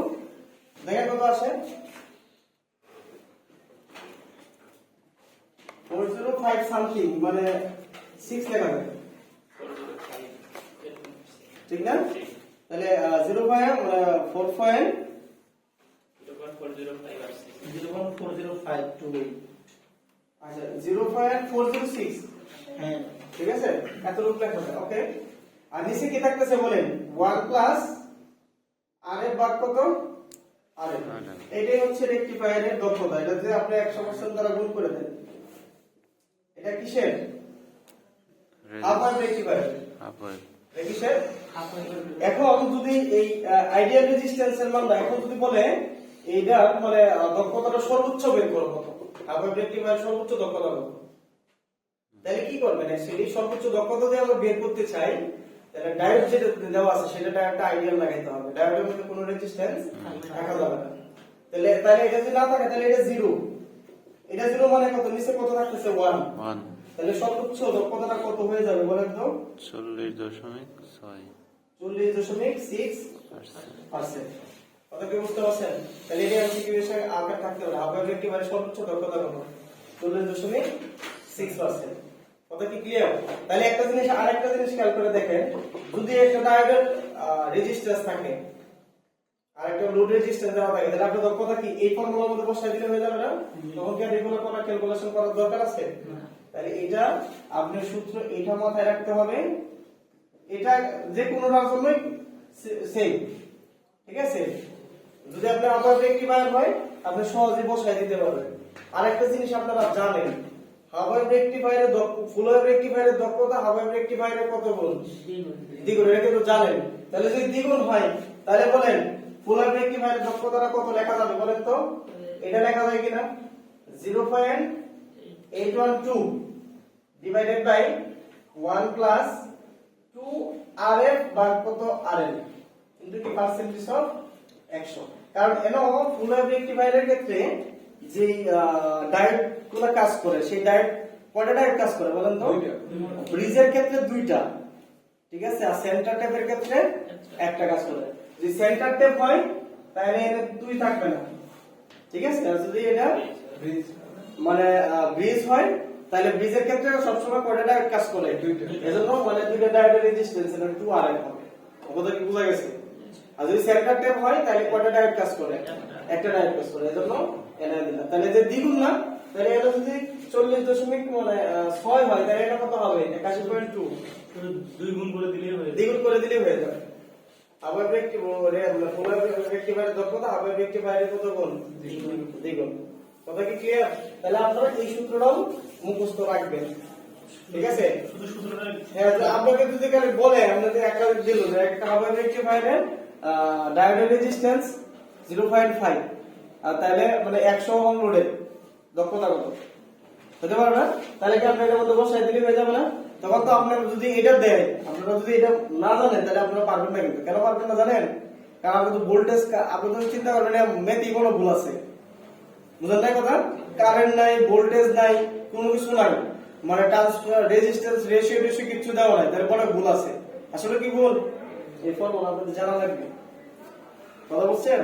দেখেন কত আসে 405 সামথিং মানে 6 লেখা যায় ঠিক না তাহলে 0 মানে 4 0.40528 আচ্ছা 0.406 হ্যাঁ ঠিক আছে এত রূপ লেখা যায় ওকে আর নিচে কি থাকতেছে বলেন 1 প্লাস আরএফ ভাগ কত আরএফ এটাই হচ্ছে রেকটিফায়ারের দক্ষতা এটা যে আপনি 100% দ্বারা গুণ করে দেন এটা কিসের আপার রেকটিফায়ার আপওয়ার্ড কিসের এখন যদি এই আইডিয়াল রেজিস্ট্যান্সের মান এখন যদি বলে এইটা মানে দক্ষতাটা সর্বোচ্চ বের করব আপার রেকটিফায়ার সর্বোচ্চ দক্ষতা কত তাহলে কি করবেন অ্যাকচুয়ালি সর্বোচ্চ দক্ষতা যদি আমরা বের করতে চাই তাহলে ডায়োড যেটা দেওয়া আছে সেটা একটা আইডিয়াল লাগাইতে হবে ডায়োডের মধ্যে কোনো রেজিস্ট্যান্স থাকা যাবে না তাহলে এটা যদি না থাকে তাহলে এটা 0 এটা 0 মানে কত নিচে কত থাকতেছে 1 তাহলে সর্বোচ্চ দক্ষতাটা কত হয়ে যাবে বলেন তো 40.6 40.6% কত কি বুঝতে পারছেন তাহলে এটা হচ্ছে কি বিষয় আকার থাকতে হবে আপার রেকটিফায়ার সর্বোচ্চ দক্ষতা কত 40.6% কত কি ক্লিয়ার তাহলে একটা জিনিস আরেকটা জিনিস খেয়াল করে দেখেন যদি একটা ডায়োডের রেজিস্ট্যান্স থাকে আর একটা লোড রেজিস্ট্যান্স দেওয়া থাকে তাহলে আপনার দক্ষতা কি এই ফর্মুলার মধ্যে বসাই দিলে হয়ে যাবে না তখন কি রেগুলার করা ক্যালকুলেশন করার দরকার আছে তাহলে এটা আপনার সূত্র এটা মাথায় রাখতে হবে, এটা যে কোনোটার জন্যই সেম, ঠিক আছে। যদি আপনার হাফ রেক্টিফায়ার হয় আপনি সহজে বসায় দিতে পারবেন। আরেকটা জিনিস আপনারা জানেন, হাফ রেক্টিফায়ারের ফুল ওয়েভ রেক্টিফায়ারের দক্ষতা হাফ রেক্টিফায়ারের কত গুণ? দ্বিগুণ। এটা কিন্তু জানেন। তাহলে যদি দ্বিগুণ হয় তাহলে বলেন ফুল ওয়েভ রেক্টিফায়ারের দক্ষতাটা কত লেখা যাবে বলেন তো? এটা লেখা যায় কিনা? 0.812 ডিভাইডেড বাই 1 প্লাস 2 RF বা কত RL ইনটু কি পার্সেন্টেজ অফ 100। কারণ এনো ফুল ওয়েভ রেক্টিফায়ারের ক্ষেত্রে যে ডায়োড গুলো কাজ করে সেই ডায়োড কয়টা ডায়োড কাজ করে বলেন তো? ব্রিজের ক্ষেত্রে দুইটা, ঠিক আছে, আর সেন্টার টেপের ক্ষেত্রে একটা কাজ করে। যদি সেন্টার টেপ হয় তাহলে এর দুই থাকবে না, ঠিক আছে। আর যদি এটা মানে ব্রিজ হয় তাহলে ব্রিজের ক্ষেত্রে সবসময় কয়টা ডায়োড কাজ করে? এজন্য মানে দুইটা ডায়োডের রেজিস্ট্যান্স এটা 2 RF হবে। কথা কি বোঝা গেছে? আর যদি সেন্টার টেপ হয় তাহলে কয়টা ডায়োড কাজ করে? একটা ডায়োড কাজ করে। এজন্য এটা দিলাম। তাহলে যে দ্বিগুণ না, তাহলে এটা যদি 40.6 হয় তাহলে এটা কত হবে? 81.2। দুই গুণ করে দিলেই হয়ে যাবে। দ্বিগুণ করে দিলেই হয়ে যাবে। আবার ফুল রেক্টিফায়ারের দক্ষতা আবার রেক্টিফায়ারের কত গুণ? দ্বিগুণ। কথা কি ক্লিয়ার? তাহলে আপনারা এই সূত্রটাও মুখস্থ রাখবেন, ঠিক আছে। শুধু সূত্রটা হ্যাঁ, তো আপনাকে যদি খালি বলে আপনাদের একটা দিল যে একটা আবার রেক্টিফায়ারের ডায়োডের রেজিস্ট্যান্স 0.5 আর তাহলে মানে 100 ওহম লোডের দক্ষতা কত হতে পারবে না? তাহলে কি আপনার এটার মধ্যে বসাই দিলে হয়ে যাবে না? তখন তো আপনার যদি এটা দেয়, আপনারা যদি এটা না জানেন তাহলে আপনারা পারবেন না। কিন্তু কেন পারবেন না জানেন? কারণ আপনি তো ভোল্টেজ, আপনি তো চিন্তা করবেন মেথি কোনো ভুল আছে, বুঝলেন না কথা? কারেন্ট নাই, ভোল্টেজ নাই, কোনো কিছু নাই, মানে ট্রান্সফার রেজিস্ট্যান্স রেশিও কিছু দেওয়া নাই, তাহলে কোনো ভুল আছে। আসলে কি ভুল? এই ফর্মুলা আপনাদের জানা লাগবে। কথা বলছেন?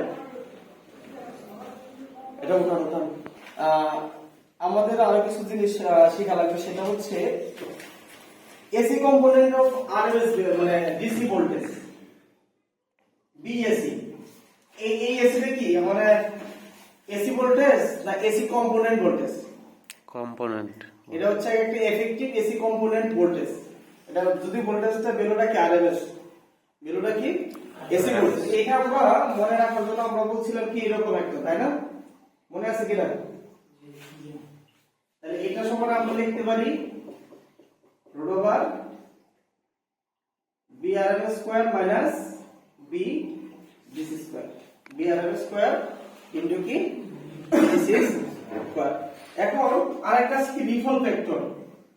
এটা উঠান। আমাদের আরো কিছু জিনিস শেখা লাগবে, সেটা হচ্ছে এসি কম্পোনেন্ট অফ আরএমএস মানে ডিসি ভোল্টেজ বিএসি। এই এসিটা কি মানে এসি ভোল্টেজ না এসি কম্পোনেন্ট ভোল্টেজ? কম্পোনেন্ট। এটা হচ্ছে একটা এফেক্টিভ এসি কম্পোনেন্ট ভোল্টেজ। এটা যদি ভোল্টেজটা ভ্যালুটা কি আরএমএস, ভ্যালুটা কি এসি ভোল্টেজ। এইটা আমরা মনে রাখার জন্য আমরা বলছিলাম কি এরকম একটা, তাই না? মনে আছে কিনা? তাহলে এটা সমান আমরা লিখতে পারি root over B RMS square minus B DC square, B RMS square into কি ডিসি স্কয়ার। এখন আরেকটা কি রিপল ফ্যাক্টর।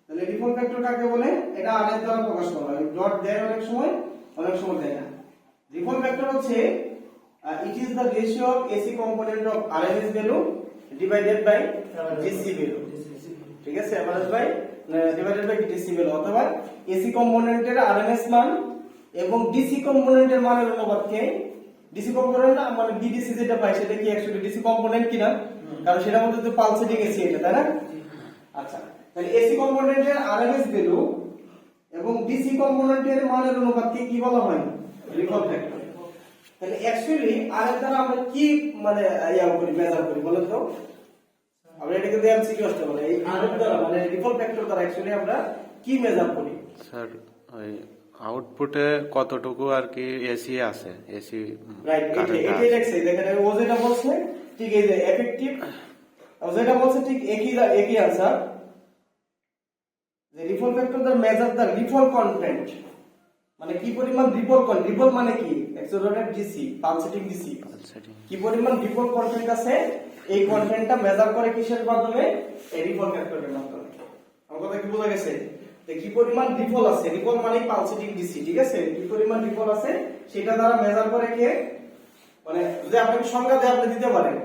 তাহলে রিপল ফ্যাক্টর কাকে বলে? এটা আর এর দ্বারা প্রকাশ করা হয়। ডট দেয় অনেক সময় দেয় না। রিপল ফ্যাক্টর হচ্ছে it is the ratio of AC component of RMS value divided by DC value, ঠিক আছে, average by divided by DC value, অথবা AC কম্পোনেন্টের RMS মান এবং DC কম্পোনেন্টের মানের অনুপাতকে, DC কম্পোনেন্ট না মানে BDC যেটা পাই সেটা কি অ্যাকচুয়ালি DC কম্পোনেন্ট কিনা? কারণ সেটার মধ্যে তো পালসেটিং এসি এটা, তাই না? আচ্ছা, তাহলে AC কম্পোনেন্টের RMS ভ্যালু এবং DC কম্পোনেন্টের মানের অনুপাতকে কি বলা হয়? Ripple factor. তাহলে অ্যাকচুয়ালি আর এর দ্বারা আমরা কি মানে মেজার করি বলেন তো? আমরা এটাকে দিয়ে এমসিকিউ আসতে বলে এই আর এর দ্বারা মানে রিপল ফ্যাক্টর দ্বারা অ্যাকচুয়ালি আমরা কি মেজার করি? স্যার ওই আউটপুটে কতটুকু আর কি এসি আছে, এসি রাইট, এটাই দেখছে দেখেন ও যেটা বলছে ঠিক এই যে এফেক্টিভ, ও যেটা বলছে ঠিক একই आंसर। যে রিপল ফ্যাক্টর দ্বারা মেজার দ্য রিপল কন্টেন্ট, মানে কি পরিমাণ রিপল মানে কি অ্যাক্সেলারেটেড ডিসি পালসেটিং ডিসি কি পরিমাণ রিপল কন্টেন্ট আছে, এই কন্টেন্টটা মেজার করে কিসের মাধ্যমে? এই রিপল ফ্যাক্টরের মাধ্যমে। আমার কথা কি বোঝা গেছে? যে কি পরিমাণ রিপল আছে, রিপল মানে পালসেটিং ডিসি, ঠিক আছে, কি পরিমাণ রিপল আছে সেটা দ্বারা মেজার করে কে, মানে যদি আপনি সংজ্ঞা দিয়ে আপনি দিতে পারেন,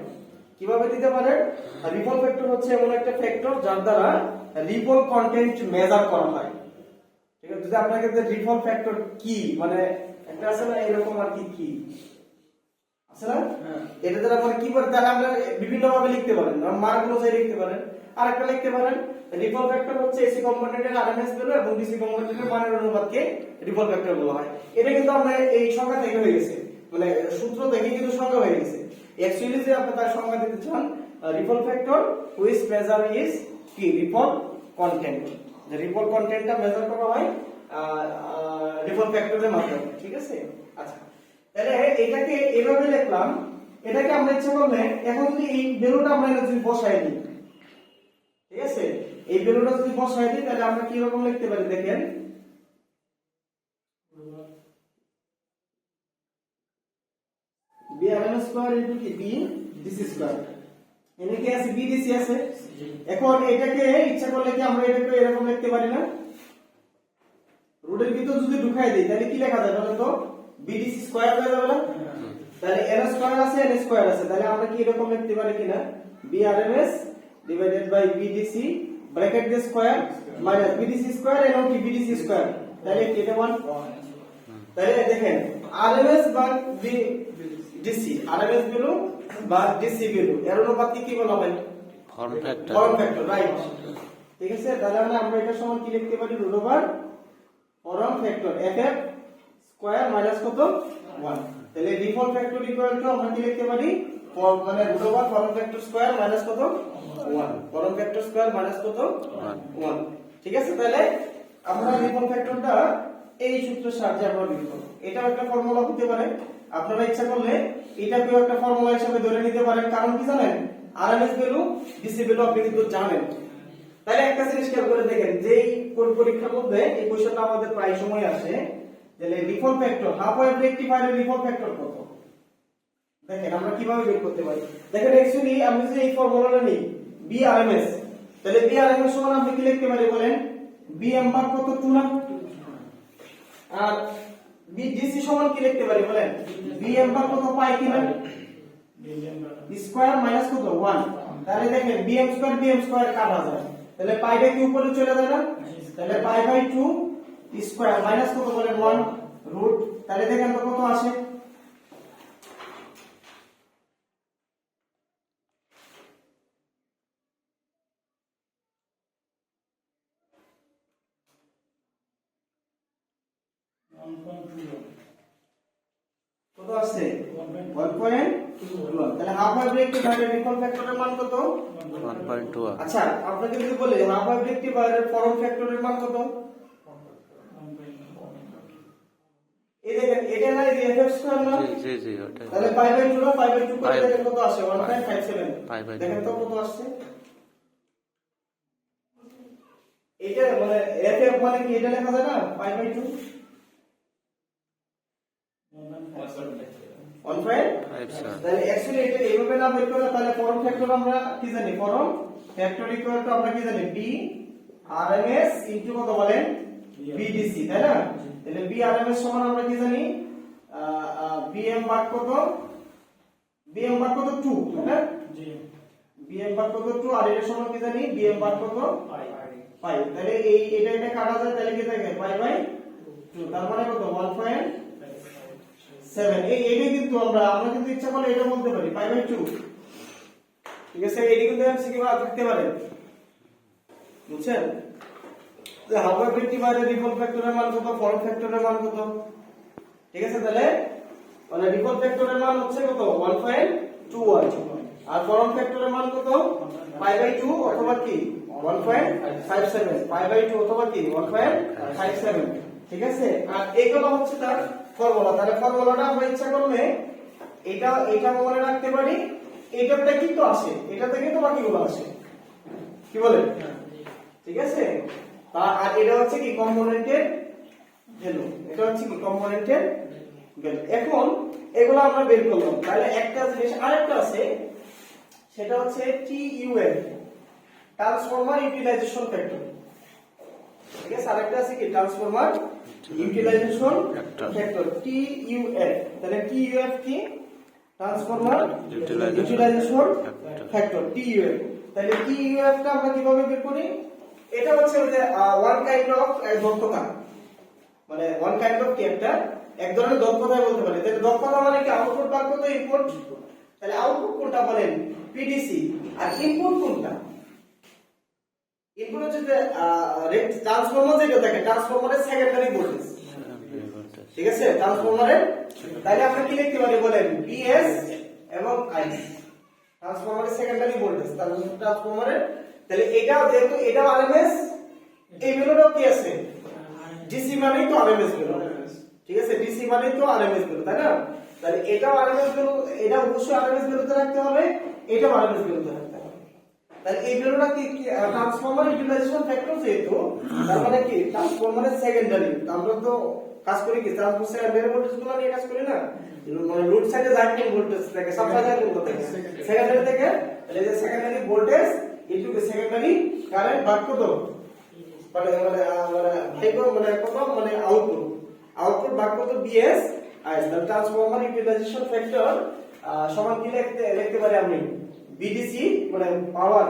কিভাবে দিতে পারেন? রিপল ফ্যাক্টর হচ্ছে এমন একটা ফ্যাক্টর যার দ্বারা রিপল কন্টেন্ট মেজার করা হয়, ঠিক আছে। যদি আপনাকে রিপল ফ্যাক্টর কি মানে একটা আছে না এরকম আর কি আছে না, এটা দ্বারা মানে কি করে তাহলে আমরা বিভিন্ন ভাবে লিখতে পারেন, মার্কগুলো চাই লিখতে পারেন, আর একটা লিখতে পারেন রিপল ফ্যাক্টর হচ্ছে এসি কম্পোনেন্টের আরএমএস ভ্যালু এবং ডিসি কম্পোনেন্টের মানের অনুপাতকে রিপল ফ্যাক্টর বলা হয়। এটা কিন্তু আমরা এই সংজ্ঞা থেকে হয়ে গেছে, মানে সূত্র থেকে কিন্তু সংজ্ঞা হয়ে গেছে। অ্যাকচুয়ালি যে আপনি তার সংজ্ঞা দিতে চান ripple factor which measure is কি রিপল কন্টেন্ট, যে রিপল কন্টেন্টটা মেজার করা হয় রিপল ফ্যাক্টরের মাধ্যমে, ঠিক আছে। আচ্ছা, তাহলে এটাকে এভাবে লিখলাম। এটাকে আমরা ইচ্ছা করলে এখন যদি এই ভ্যালুটা আমরা যদি বসাই দিই, ঠিক আছে, এই ভ্যালুটা যদি বসাই দিই তাহলে আমরা কি রকম লিখতে পারি দেখেন, BRM স্কয়ার ইনটু কি BDC স্কয়ার, এখানে কি আছে BDC আছে। এখন এটাকে ইচ্ছা করলে কি আমরা এটাকে এরকম লিখতে পারি না, রুটের ভিতর যদি ঢুকাই দেই তাহলে কি লেখা যায় বলেন তো, BDC স্কয়ার হয়ে যাবে না। তাহলে n স্কয়ার আছে n স্কয়ার আছে, তাহলে আমরা কি এরকম লিখতে পারি কিনা, BRMS divided by BDC bracket দিয়ে স্কয়ার মাইনাস BDC স্কয়ার এবং কি BDC স্কয়ার, তাহলে কি এটা 1। তাহলে দেখেন RMS বা DC, RMS ভ্যালু বা DC ভ্যালু এর অনুপাতকে কি বলা হয়, form factor. Form factor, right, ঠিক আছে। তাহলে আমরা এটা সমান কি লিখতে পারি, root over form factor FF square minus কত 1। তাহলে ডিফল্ট ফ্যাক্টর ইকুয়াল টু আমরা কি লিখতে পারি, মানে root over form factor square minus কত 1, ফর্ম ফ্যাক্টর স্কয়ার মাইনাস কত 1, ঠিক আছে। তাহলে আমরা ডিফল্ট ফ্যাক্টরটা এই সূত্রের সাহায্যে আমরা বের করব। এটাও একটা ফর্মুলা হতে পারে, আপনারা ইচ্ছা করলে এটাকেও একটা ফর্মুলা হিসেবে ধরে নিতে পারেন, কারণ কি জানেন, RMS ভ্যালু DC ভ্যালু আপনি কিন্তু জানেন। তাহলে একটা জিনিস খেয়াল করে দেখেন, যেই পরীক্ষার মধ্যে এই কোশ্চেনটা আমাদের প্রায় সময় আসে, তাহলে ডিফল্ট ফ্যাক্টর হাফ ওয়েভ রেকটিফায়ারের ডিফল্ট ফ্যাক্টর কত, দেখেন আমরা কিভাবে বের করতে পারি। দেখেন অ্যাকচুয়ালি আমি যদি এই ফর্মুলাটা নিই BRMS, তাহলে BRMS সমান আপনি কি লিখতে পারি বলেন, BM বার কত 2 না, আর BDC সমান কি লিখতে পারি বলেন, BM বার কত পাই কিনা, স্কয়ার মাইনাস কত 1। তাহলে দেখেন BM স্কয়ার কাটা যায়, তাহলে পাইটা কি উপরে চলে যায় না, তাহলে পাই বাই 2 স্কয়ার মাইনাস কত বলেন 1 রুট, তাহলে দেখেন তো কত আসে, কত আসছে 1.21। তাহলে হাফ ওয়েভ রেকটিফায়ারের ডিফল্ট ফ্যাক্টরের মান কত 1.2। আচ্ছা, আপনাকে যদি বলে হাফ ওয়েভ রেকটিফায়ারের ফর্ম ফ্যাক্টরের মান কত, এই দেখেন এটা না এই FF স্কয়ার না, জি জি ওটা। তাহলে পাই বাই 2 না, পাই বাই 2 করে দেখেন কত আসে 1.57, দেখেন তো কত আসছে। এটা মানে FF মানে কি এটা লেখা যায় না পাই বাই 2 1.57। তাহলে অ্যাকচুয়ালি এটা এইভাবে না বের করে, তাহলে ফর্ম ফ্যাক্টর আমরা কি জানি, ফর্ম ফ্যাক্টর ইকুয়াল টু আমরা কি জানি BRMS ইনটু কত বলেন BDC, তাই না। তাহলে BRMS সমান আমরা কি জানি, BM বার কত 2, তাই না, BM বার কত 2, আর এর সমান কি জানি BM বার কত পাই। তাহলে এই এটা কাটা যায়, তাহলে কি থাকে পাই বাই 2, তার মানে কত 1.7। এইটা কিন্তু আমরা কিন্তু ইচ্ছা করলে এটা বলতে পারি পাই বাই 2, ঠিক আছে। এটি কিন্তু এমসিকিউ থাকতে পারে, বুঝছেন, যে হাফ ওয়েভ রেকটিফায়ারের ডিফল্ট ফ্যাক্টরের মান কত, ফর্ম ফ্যাক্টরের মান কত, ঠিক আছে। তাহলে মানে ডিফল্ট ফ্যাক্টরের মান হচ্ছে কত 1.21, আর ফর্ম ফ্যাক্টরের মান কত পাই বাই 2 অথবা কি 1.57, পাই বাই 2 অথবা কি 1.57, ঠিক আছে। আর এইগুলো হচ্ছে তার ফর্মুলা। তাহলে ফর্মুলাটা আমরা ইচ্ছা করলে এটা মনে রাখতে পারি, এটাতে কিন্তু আসে, এটা থেকে তো বাকিগুলো আসে, কি বলেন, ঠিক আছে। আর এটা হচ্ছে কি কম্পোনেন্টের ভ্যালু, এটা হচ্ছে কি কম্পোনেন্টের ভ্যালু। এখন এগুলো আমরা বের করলাম, তাহলে একটা জিনিস আরেকটা আছে, সেটা হচ্ছে TUF ট্রান্সফরমার ইউটিলাইজেশন ফ্যাক্টর, ঠিক আছে। আরেকটা আছে কি ট্রান্সফরমার ইউটিলাইজেশন ফ্যাক্টর TUF। তাহলে TUF কি, ট্রান্সফরমার ইউটিলাইজেশন ফ্যাক্টর TUF। তাহলে TUF টা আমরা কিভাবে বের করি, এটা হচ্ছে ওই যে ওয়ান কাইন্ড অফ দক্ষতা, মানে ওয়ান কাইন্ড অফ কি একটা এক ধরনের দক্ষতা বলতে পারি। তাহলে দক্ষতা মানে কি, আউটপুট বার কত ইনপুট, তাহলে আউটপুট কোনটা বলেন PDC, আর ইনপুট কোনটা, ইনপুট হচ্ছে যে ট্রান্সফরমার যেটা থাকে, ট্রান্সফরমারের সেকেন্ডারি ভোল্টেজ, ঠিক আছে, ট্রান্সফরমারের। তাহলে আমরা কি লিখতে পারি বলেন PS এবং I, ট্রান্সফরমারের সেকেন্ডারি ভোল্টেজ, তাহলে ট্রান্সফরমারের। তাহলে এটা যেহেতু এটা আরএমএস, এই ভ্যালুটাও কি আছে ডিসি মানেই তো আরএমএস ভ্যালু, ঠিক আছে, ডিসি মানেই তো আরএমএস ভ্যালু, তাই না? তাহলে এটাও আরএমএস ভ্যালু, এটা অবশ্যই আরএমএস ভ্যালুতে রাখতে হবে, এটাও আরএমএস ভ্যালুতে রাখতে হবে। তাহলে এই ভ্যালুটা কি ট্রান্সফরমার ইউটিলাইজেশন ফ্যাক্টর যেহেতু, তার মানে কি ট্রান্সফরমারের সেকেন্ডারি, আমরা তো কাজ করি কি ট্রান্সফরমার সেকেন্ডারি ভোল্টেজগুলো নিয়ে কাজ করি না, মানে লোড সাইডে যায় কোন ভোল্টেজ থেকে, সাপ্লাই যায় কোন থেকে, সেকেন্ডারি থেকে। তাহলে এই যে secondary voltage into secondary current ভাগ কত, মানে আউটপুট ভাগ কত বিএস আইএস। তাহলে ট্রান্সফরমার ইউটিলাইজেশন ফ্যাক্টর সমান কি লিখতে পারি আমি বিডিসি, মানে পাওয়ার,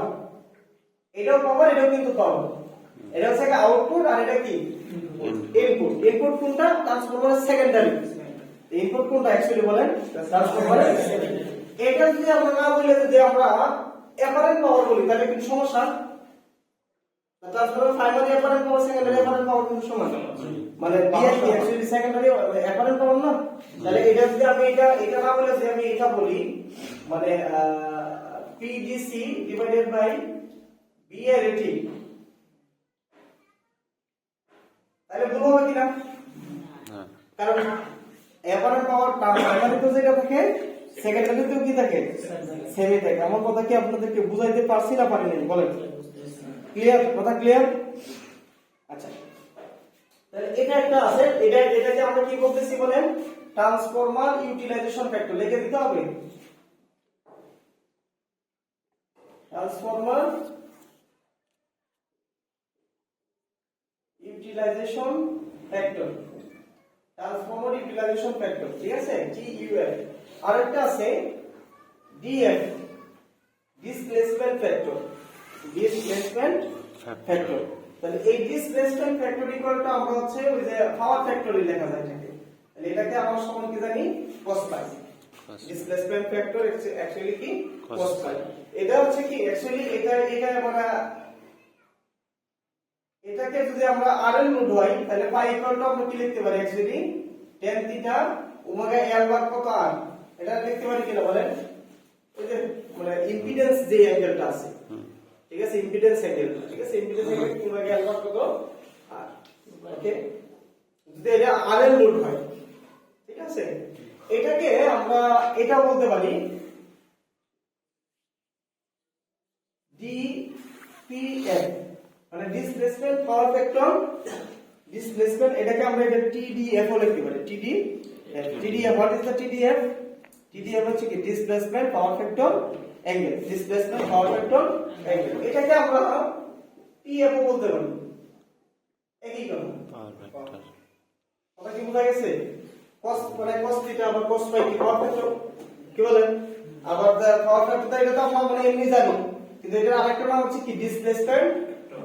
এটাও পাওয়ার, এটাও কিন্তু পাওয়ার, এটা হচ্ছে আউটপুট আর এটা কি ইনপুট। ইনপুট কোনটা ট্রান্সফরমারের সেকেন্ডারি, ইনপুট কোনটা অ্যাকচুয়ালি বলেন ট্রান্সফরমারের। এটা যদি আমরা না বলে যদি আমরা অ্যাপারেন্ট পাওয়ার বলি তাহলে কিন্তু সমস্যা। Transformer primary apparent power, secondary apparent power কিন্তু সমান, মানে BSP actually secondary apparent power না। তাহলে এটা যদি আমি এটা না বলে যদি আমি এটা বলি, মানে পিডিসি ডিভাইডেড বাই বিআরটি, তাহলে ভুল হবে কিনা? কারণ অ্যাপারেন্ট পাওয়ার প্রাইমারি তো যেটা থাকে সেকেন্ডারিতেও কি থাকে, সেমই থাকে। আমার কথা কি আপনাদেরকে বুঝাইতে পারছি না পারি নাই বলেন? ক্লিয়ার? কথা ক্লিয়ার? আচ্ছা, তাহলে এটা একটা আছে, এটাকে আমরা কি বলতেছি বলেন ট্রান্সফরমার ইউটিলাইজেশন ফ্যাক্টর, লিখে দিতে হবে transformer utilisation factor, transformer utilisation factor, ঠিক আছে, টিইউএফ। আরেকটা আছে DF, displacement factor, displacement factor. তাহলে এই ডিসপ্লেসমেন্ট ফ্যাক্টর ইকুয়ালটা আমরা হচ্ছে ওই যে পাওয়ার ফ্যাক্টরই লেখা যায় এটাকে, তাহলে এটাকে আমরা সমান কি জানি cos পাই। ডিসপ্লেসমেন্ট ফ্যাক্টর অ্যাকচুয়ালি কি cos পাই। এটা হচ্ছে কি অ্যাকচুয়ালি এটা আমরা এটাকে যদি আমরা আরএল লোড হয় তাহলে পাই ইকুয়ালটা আমরা কি লিখতে পারি অ্যাকচুয়ালি tan থিটা ওমেগা এল ভাগ কত আর, এটা লিখতে পারি কিনা বলেন? ওই যে মানে ইম্পিডেন্স যে অ্যাঙ্গেলটা আছে, ঠিক আছে, ইম্পিডেন্স অ্যাঙ্গেল, ঠিক আছে, ইম্পিডেন্স অ্যাঙ্গেল ওমেগা এল ভাগ কত আর, ওকে, যদি এটা আরএল লোড হয়, ঠিক আছে, এটাকে আমরা এটা বলতে পারি ডিপিএফ, মানে ডিসপ্লেসমেন্ট পাওয়ার ফ্যাক্টর, ডিসপ্লেসমেন্ট, এটাকে আমরা এটা টিডিএফ ও লিখতে পারি, TDF. TDF, what is the TDF? TDF হচ্ছে কি displacement power factor angle, displacement power factor angle. এটাকে আমরা পিএফ ও বলতে পারি, একই কথা। পাওয়ার ফ্যাক্টর, কথা কি বোঝা গেছে? cos মানে cos থিটা আবার cos ফাই কি পাওয়ার ফ্যাক্টর কি বলেন? আবার পাওয়ার ফ্যাক্টর এটা তো আমরা মানে এমনি জানি, কিন্তু এটার আরেকটা নাম হচ্ছে কি ডিসপ্লেসমেন্ট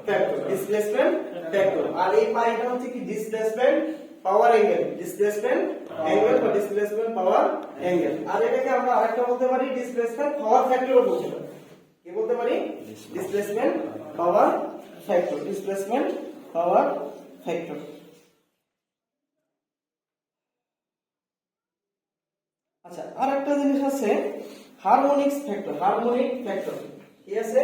ফ্যাক্টর, ডিসপ্লেসমেন্ট ফ্যাক্টর। আর এই পাইটা হচ্ছে কি ডিসপ্লেসমেন্ট পাওয়ার অ্যাঙ্গেল, ডিসপ্লেসমেন্ট অ্যাঙ্গেল বা ডিসপ্লেসমেন্ট পাওয়ার অ্যাঙ্গেল। আর এটাকে আমরা আরেকটা বলতে পারি ডিসপ্লেসমেন্ট পাওয়ার ফ্যাক্টরও বলতে পারি। কি বলতে পারি? Displacement power factor, displacement power factor. আচ্ছা, আর একটা জিনিস আছে হারমোনিক্স ফ্যাক্টর, হারমোনিক ফ্যাক্টর কি আছে?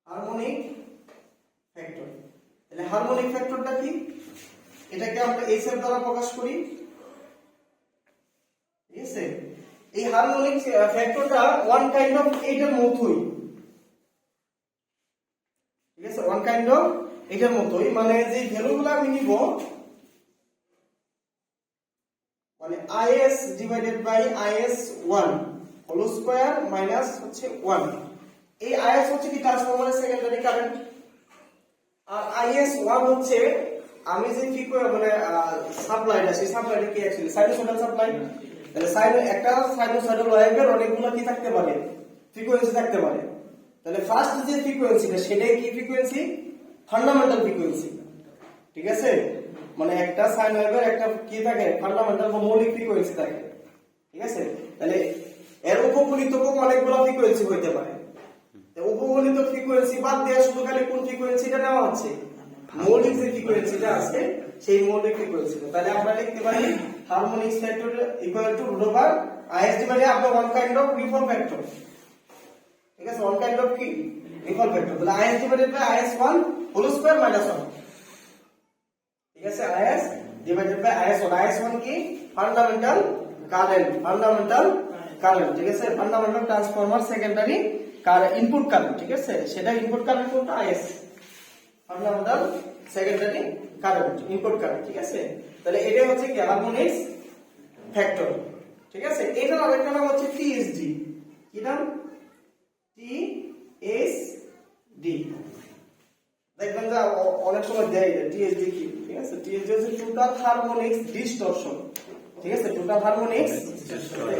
হারমোনিক ফ্যাক্টর, তাহলে হারমোনিক ফ্যাক্টরটা কি? এটাকে আমরা এইচ এর দ্বারা প্রকাশ করি, ঠিক আছে। এই হারমোনিক ফ্যাক্টরটা ওয়ান কাইন্ড অফ এটার মতোই, ঠিক আছে, ওয়ান কাইন্ড অফ এটার মতোই, মানে যে ভ্যালুগুলো আমি নিব মানে is divided by is1 whole square minus হচ্ছে 1। এই is হচ্ছে কি ট্রান্সফরমারের সেকেন্ডারি কারেন্ট, আর is1 হচ্ছে আমি যে কি মানে সাপ্লাইটা, সেই সাপ্লাইটা কি অ্যাকচুয়ালি সাইনোসয়েডাল সাপ্লাই। তাহলে একটা সাইনোসয়েডাল ওয়েভের অনেকগুলো কি থাকতে পারে, ফ্রিকোয়েন্সি থাকতে পারে। তাহলে ফার্স্ট যে ফ্রিকোয়েন্সিটা সেটাই কি ফ্রিকোয়েন্সি? ফান্ডামেন্টাল ফ্রিকোয়েন্সি, ঠিক আছে, মানে একটা সাইন ওয়েভের একটা কি থাকে ফান্ডামেন্টাল বা মৌলিক ফ্রিকোয়েন্সি থাকে, ঠিক আছে। তাহলে এর উপগণিত অনেকগুলো ফ্রিকোয়েন্সি হইতে পারে, তো উপগণিত ফ্রিকোয়েন্সি বাদ দিয়ে শুধু খালি কোন ফ্রিকোয়েন্সিটা নেওয়া হচ্ছে, মৌলিক যে ফ্রিকোয়েন্সিটা আছে সেই মৌলিক ফ্রিকোয়েন্সিটা। তাহলে আমরা লিখতে পারি harmonic factor equal to root over ISD মানে আপনার one kind of ripple factor, ঠিক আছে, ওয়ান কাইন্ড অফ কি রিপল ফ্যাক্টর। তাহলে IS divided by IS1 whole square minus 1, ঠিক আছে, IS divided by IS1। IS1 কি ফান্ডামেন্টাল কারেন্ট, ফান্ডামেন্টাল কারেন্ট, ঠিক আছে, fundamental transformer secondary input current, ঠিক আছে, সেটা ইনপুট কারেন্ট কোনটা IS, fundamental secondary current, input current, ঠিক আছে। তাহলে এটা হচ্ছে কি হারমোনিক্স ফ্যাক্টর, ঠিক আছে। এটার আরেকটা নাম হচ্ছে TSD, কি নাম, TSD। দেখবেন যে অনেক সময় দেয় TSD কি, ঠিক আছে, TSD হচ্ছে টোটাল হারমোনিক্স ডিসটরশন, ঠিক আছে, টোটাল হারমোনিক্স,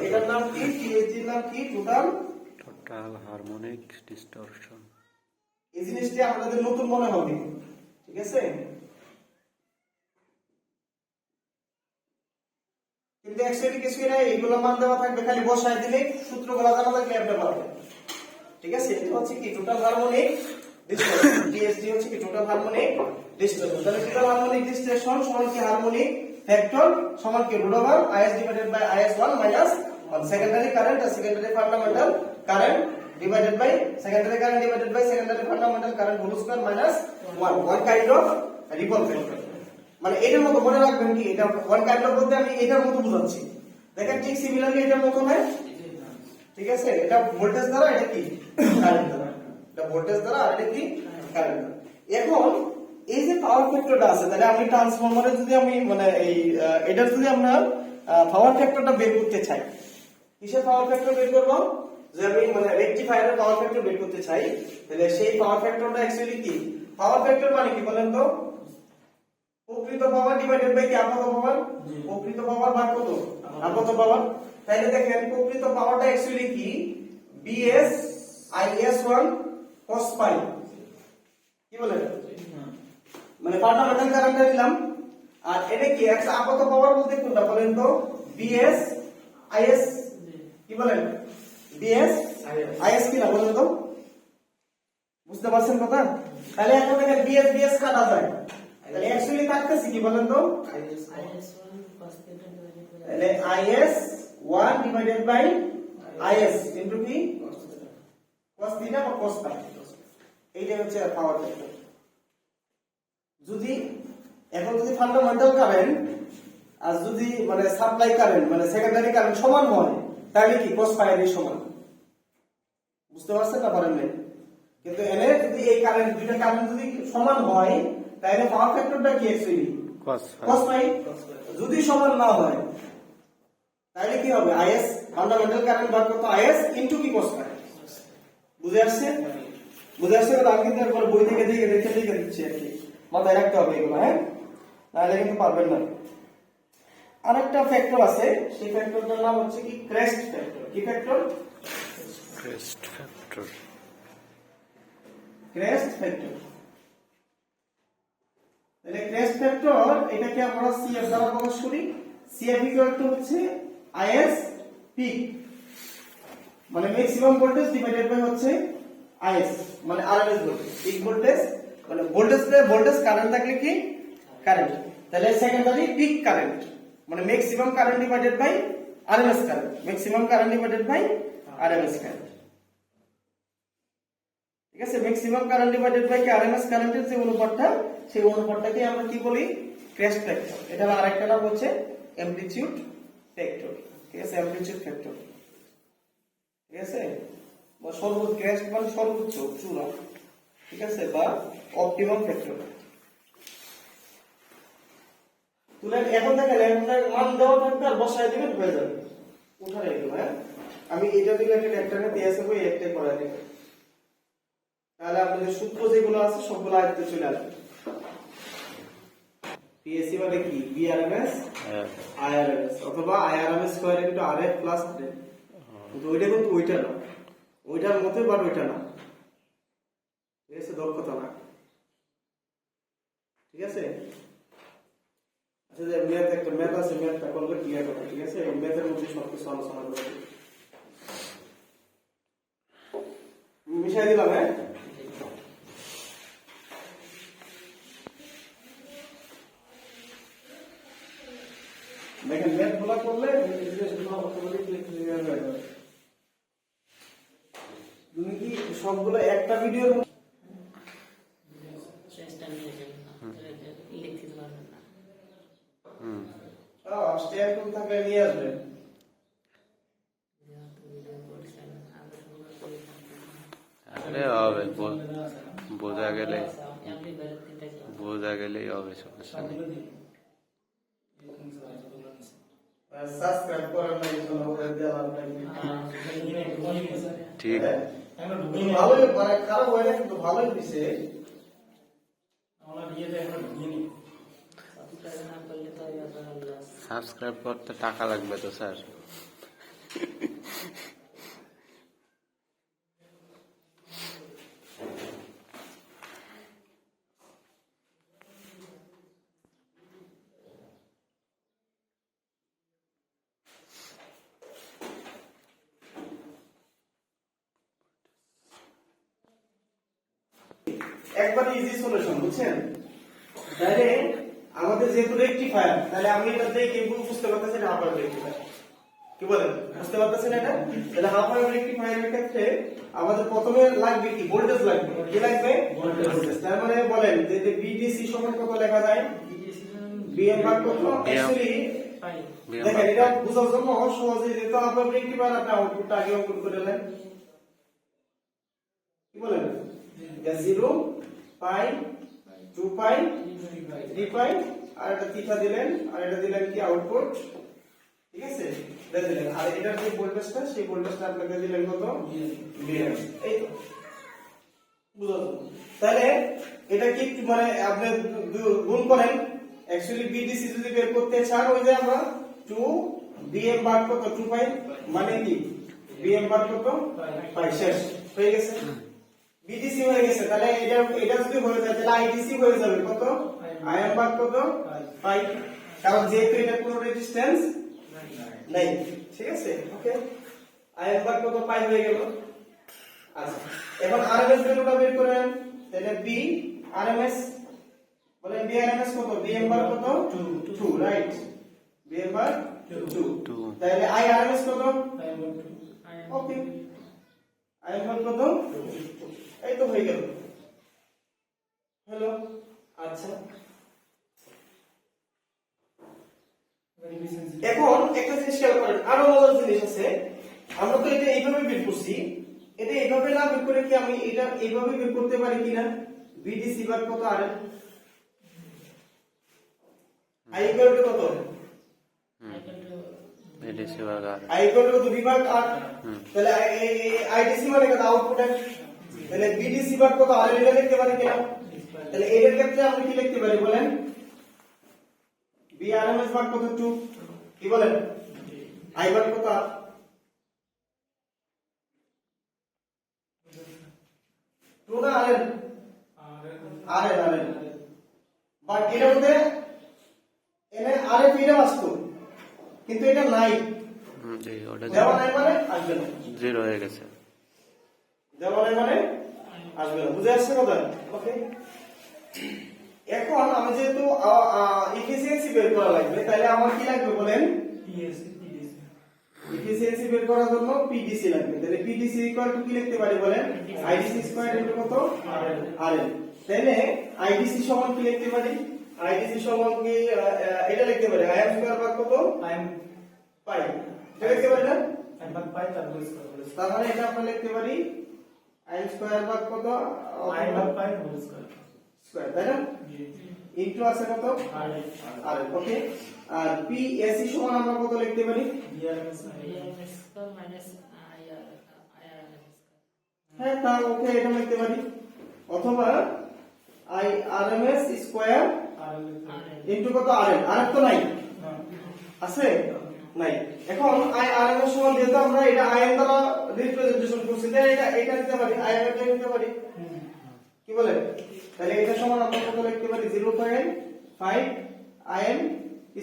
এটার নাম কি, TSD এর নাম কি, টোটাল হারমোনিক ডিস্টরশন। এই জিনিসটা আপনাদের নতুন মনে হবে, ঠিক আছে, কিন্তু অ্যাকচুয়ালি কিছু না, এইগুলো মান দেওয়া থাকবে, খালি বসায় দিলে সূত্রগুলো জানা থাকলে আপনি পারবেন, ঠিক আছে। এটা হচ্ছে কি টোটাল হারমোনিক ডিস্টরশন, TSD হচ্ছে কি টোটাল হারমোনিক ডিস্টরশন। তাহলে টোটাল হারমোনিক ডিস্টরশন সমান কি হারমোনিক ফ্যাক্টর সমান কি root over IS divided by IS1 minus 1, secondary current আর secondary fundamental current divided by secondary current divided by secondary fundamental current whole square minus 1, one kind of ripple factor. মানে এটার মতো মনে রাখবেন কি, এটা ওয়ান কাইন্ড অফ বলতে আমি এটার মতো বোঝাচ্ছি, দেখেন ঠিক সিমিলারলি এটার মতো হয়, ঠিক আছে, এটা ভোল্টেজ দ্বারা, এটা কি কারেন্ট দ্বারা, এটা ভোল্টেজ দ্বারা আর এটা কি কারেন্ট দ্বারা। এখন এই যে পাওয়ার ফ্যাক্টরটা আছে, তাহলে আমি ট্রান্সফরমারে যদি আমি মানে এই এটার যদি আমরা পাওয়ার ফ্যাক্টরটা বের করতে চাই, কিসের পাওয়ার ফ্যাক্টর বের করব, যে আমি মানে রেকটিফায়ারের পাওয়ার ফ্যাক্টর বের করতে চাই, তাহলে সেই পাওয়ার ফ্যাক্টরটা অ্যাকচুয়ালি কি, পাওয়ার ফ্যাক্টর মানে কি বলেন তো, প্রকৃত পাওয়ার ডিভাইডেড বাই কি আপাত পাওয়ার, প্রকৃত পাওয়ার ভাগ কত আপাত পাওয়ার। তাহলে দেখেন প্রকৃত পাওয়ারটা অ্যাকচুয়ালি কি BS IS1 cos pi, কি বলেন, মানে ফান্ডামেন্টাল কারেন্টটা নিলাম, আর এটা কি একটা আপাত পাওয়ার বলতে কোনটা বলেন তো, BS IS, কি বলেন, BS IS কি না বলেন তো, বুঝতে পারছেন কথা। তাহলে এখন দেখেন BS BS কাটা যায়, তাহলে অ্যাকচুয়ালি থাকতেছে কি বলেন তো, তাহলে IS1 divided by IS into কি cos থিটা বা cos phi, এইটা হচ্ছে পাওয়ার ফ্যাক্টর। যদি এখন যদি ফান্ডামেন্টাল কারেন্ট আর যদি মানে সাপ্লাই কারেন্ট মানে সেকেন্ডারি কারেন্ট সমান হয়, তাহলে কি cos phi এর সমান, বুঝতে পারছেন না পারেন নাই, কিন্তু এনে যদি এই কারেন্ট দুইটা কারেন্ট যদি সমান হয়, তাহলে পাওয়ার ফ্যাক্টরটা কি অ্যাকচুয়ালি cos phi। যদি সমান না হয় তাহলে কি হবে, IS ফান্ডামেন্টাল কারেন্ট ভাগ কত IS ইনটু কি cos phi, বুঝে আসছে, বুঝে আসছে তো। আমি কিন্তু একবার বই থেকে দেখে দিচ্ছি আর কি, মাথায় রাখতে হবে এগুলো, হ্যাঁ, নাহলে কিন্তু পারবেন না। আরেকটা ফ্যাক্টর আছে, সেই ফ্যাক্টরটার নাম হচ্ছে কি ক্রেস্ট ফ্যাক্টর। কি factor, crest factor. Crest factor, তাহলে ক্রেস্ট ফ্যাক্টর এটাকে আমরা CF দ্বারা প্রকাশ করি। CF ইকুয়াল টু হচ্ছে IS পিক মানে ম্যাক্সিমাম ভোল্টেজ ডিভাইডেড বাই হচ্ছে IS মানে RMS ভোল্টেজ, পিক ভোল্টেজ মানে ভোল্টেজ কারেন্ট থাকলে কি কারেন্ট, তাহলে সেকেন্ডারি পিক কারেন্ট মানে maximum current divided by RMS current, maximum current divided by RMS current, ঠিক আছে। ম্যাক্সিমাম কারেন্ট ডিভাইডেড বাই কি RMS কারেন্টের যে অনুপাতটা, সেই অনুপাতটাকে আমরা কি বলি ক্রেস্ট ফ্যাক্টর। এটার আরেকটা নাম হচ্ছে অ্যামপ্লিটিউড ফ্যাক্টর, ঠিক আছে, অ্যামপ্লিটিউড ফ্যাক্টর, ঠিক আছে, বা সর্বোচ্চ ক্রেস্ট মানে সর্বোচ্চ চূড়া, ঠিক আছে, বা অপটিমাম ফ্যাক্টর। তুলেন এখন দেখেন আপনার মান দেওয়া থাকবে আর বসায় দিবেন হয়ে যাবে, উঠানে এগুলো, হ্যাঁ। আমি এটা রিলেটেড একটা দিয়ে আসবো, এই একটাই করা দিই, তাহলে আপনাদের সূত্র যেগুলো আছে সবগুলো আয়ত্তে চলে আসবে। PSC মানে কি BRMS IRMS অথবা IRMS square into RF plus 3, কিন্তু ওইটা কিন্তু ওইটা না, ওইটার মতই বাট ওইটা না, ঠিক আছে, দক্ষতা না, ঠিক আছে। আচ্ছা, যে একটা ম্যাথ আছে, ম্যাথটা করলে ক্লিয়ার হবে, ঠিক আছে, এই ম্যাথের মধ্যে সবকিছু আলোচনা করে মিশাই দিলাম, হ্যাঁ। দেখেন লেফট ব্লক করলে অটোমেটিক ক্লিয়ার হয়ে যাবে। তুমি কি সবগুলো একটা ভিডিওর হুম স্টেয়ার কোন থাকলে নিয়ে আসবেন। আরে হবে বোঝা গেলেই হবে, সমস্যা নেই। সাবস্ক্রাইব করার নাই জন্য দেওয়ার নাই। ঠিক ভালোই মানে খারাপ হয় না, কিন্তু ভালোই দিছে। সাবস্ক্রাইব করতে টাকা লাগবে তো স্যার। একবার ইজি সলিউশন বুঝছেন। তাহলে আমাদের যেহেতু রেকটিফায়ার, তাহলে আমি এটা দেখে বুঝতে পারতেছি না হাফ ওয়েভ রেকটিফায়ার কি বলেন, বুঝতে পারতেছেন এটা। তাহলে হাফ ওয়েভ রেকটিফায়ারের ক্ষেত্রে আমাদের প্রথমে লাগবে কি, ভোল্টেজ লাগবে। কি লাগবে? ভোল্টেজ। তার মানে বলেন যে বিডিসি সমান কত লেখা যায়? বিএম ভাগ কত? অ্যাকচুয়ালি দেখেন এটা বোঝার জন্য সহজে যেহেতু হাফ ওয়েভ রেকটিফায়ার, আপনি আউটপুটটা আগে অঙ্কন করে নেন। কি বলেন? 0 পাই 2 পাই 3 পাই আর এটা থিটা দিলেন, আর এটা দিলেন কি আউটপুট, ঠিক আছে, এটা দিলেন। আর এটার যে ভোল্টেজটা, সেই ভোল্টেজটা আপনাকে দিলেন কত? বিএম। এই তো বুঝলেন। তাহলে এটা কি মানে আপনি গুণ করেন, অ্যাকচুয়ালি বিডিসি যদি বের করতে চান, ওই যে আমরা 2 বিএম ভাগ কত 2 পাই, মানে কি বিএম ভাগ কত পাই, শেষ হয়ে গেছে। বিডিসি হয়ে গেছে। তাহলে এটা যদি হয়ে যায় তাহলে আইডিসি হয়ে যাবে কত? আইএম ভাগ কত পাই, কারণ যেহেতু এটা কোনো রেজিস্ট্যান্স নাই, ঠিক আছে। ওকে, আইএম ভাগ কত পাই হয়ে গেল। আচ্ছা, এখন আরএমএস ভ্যালুটা বের করেন। তাহলে বি আরএমএস, বলেন বি আরএমএস কত? বিএম ভাগ কত? 2, রাইট, বিএম ভাগ 2। তাহলে আই আরএমএস কত? ওকে, আইএম ভাগ কত? এই তো হয়ে গেল। হ্যালো, আচ্ছা এখন একটা জিনিস খেয়াল করেন, আরো মজার জিনিস আছে। আমরা তো এটা এইভাবে বের করছি, এটা এইভাবে না বের করে কি আমি এটা এইভাবে বের করতে পারি কিনা? বিডিসি ভাগ কত আর আই ইকুয়াল টু কত? বিডিসি ভাগ আর আই ইকুয়াল টু কত? বিভাগ আর। তাহলে আইডিসি মানে কত? আউটপুট। তাহলে বিডিসি ভাগ কত আর এটা লিখতে পারি কিনা? তাহলে এর ক্ষেত্রে আমরা কি লিখতে পারি বলেন? বিআরএমএস ভাগ কত? 2, কি বলেন? আই ভাগ কত? টু না আরএন? আরএন। বাট এটার মধ্যে এনে আরএফ এটা বাস্তব, কিন্তু এটা নাই। জি, ওটা দেওয়া নাই মানে আসবে না, 0 হয়ে গেছে। দেওয়া নাই মানে আসবে না, বুঝে আসছে কথা? ওকে, এখন আমি যেহেতু এফিসিয়েন্সি বের করা লাগবে, তাহলে আমার কি লাগবে বলেন? এফিসিয়েন্সি বের করার জন্য পিডিসি লাগবে। তাহলে পিডিসি ইকুয়াল টু কি লিখতে পারি বলেন? আইডিসি স্কয়ার ইনটু কত? আরএন। তাহলে আইডিসি সমান কি লিখতে পারি? আইডিসি সমান কি এটা লিখতে পারি আইএম স্কয়ার ভাগ কত? আইএম পাই, এটা লিখতে পারি না? আইএম ভাগ পাই তার হোল স্কয়ার। তার মানে এটা আমরা লিখতে পারি আইএম স্কয়ার ভাগ কত? আইএম ভাগ পাই হোল স্কয়ার, তাই না? ইনটু আছে কত? আরএন। ওকে, আর পিএসি সমান আমরা কত লিখতে পারি? হ্যাঁ, তা ওকে, এটা লিখতে পারি। অথবা আই আরএমএস স্কয়ার ইনটু কত? আরএন। আরএন তো নাই, আছে নাই। এখন আই আরএমএস সমান, যেহেতু আমরা এটা আইএন দ্বারা রিপ্রেজেন্টেশন করছি, তাই এটা নিতে পারি, আইএন এটা নিতে পারি, কি বলেন? তাহলে এটা সমান আমরা কত লিখতে পারি? 0.5 আইএন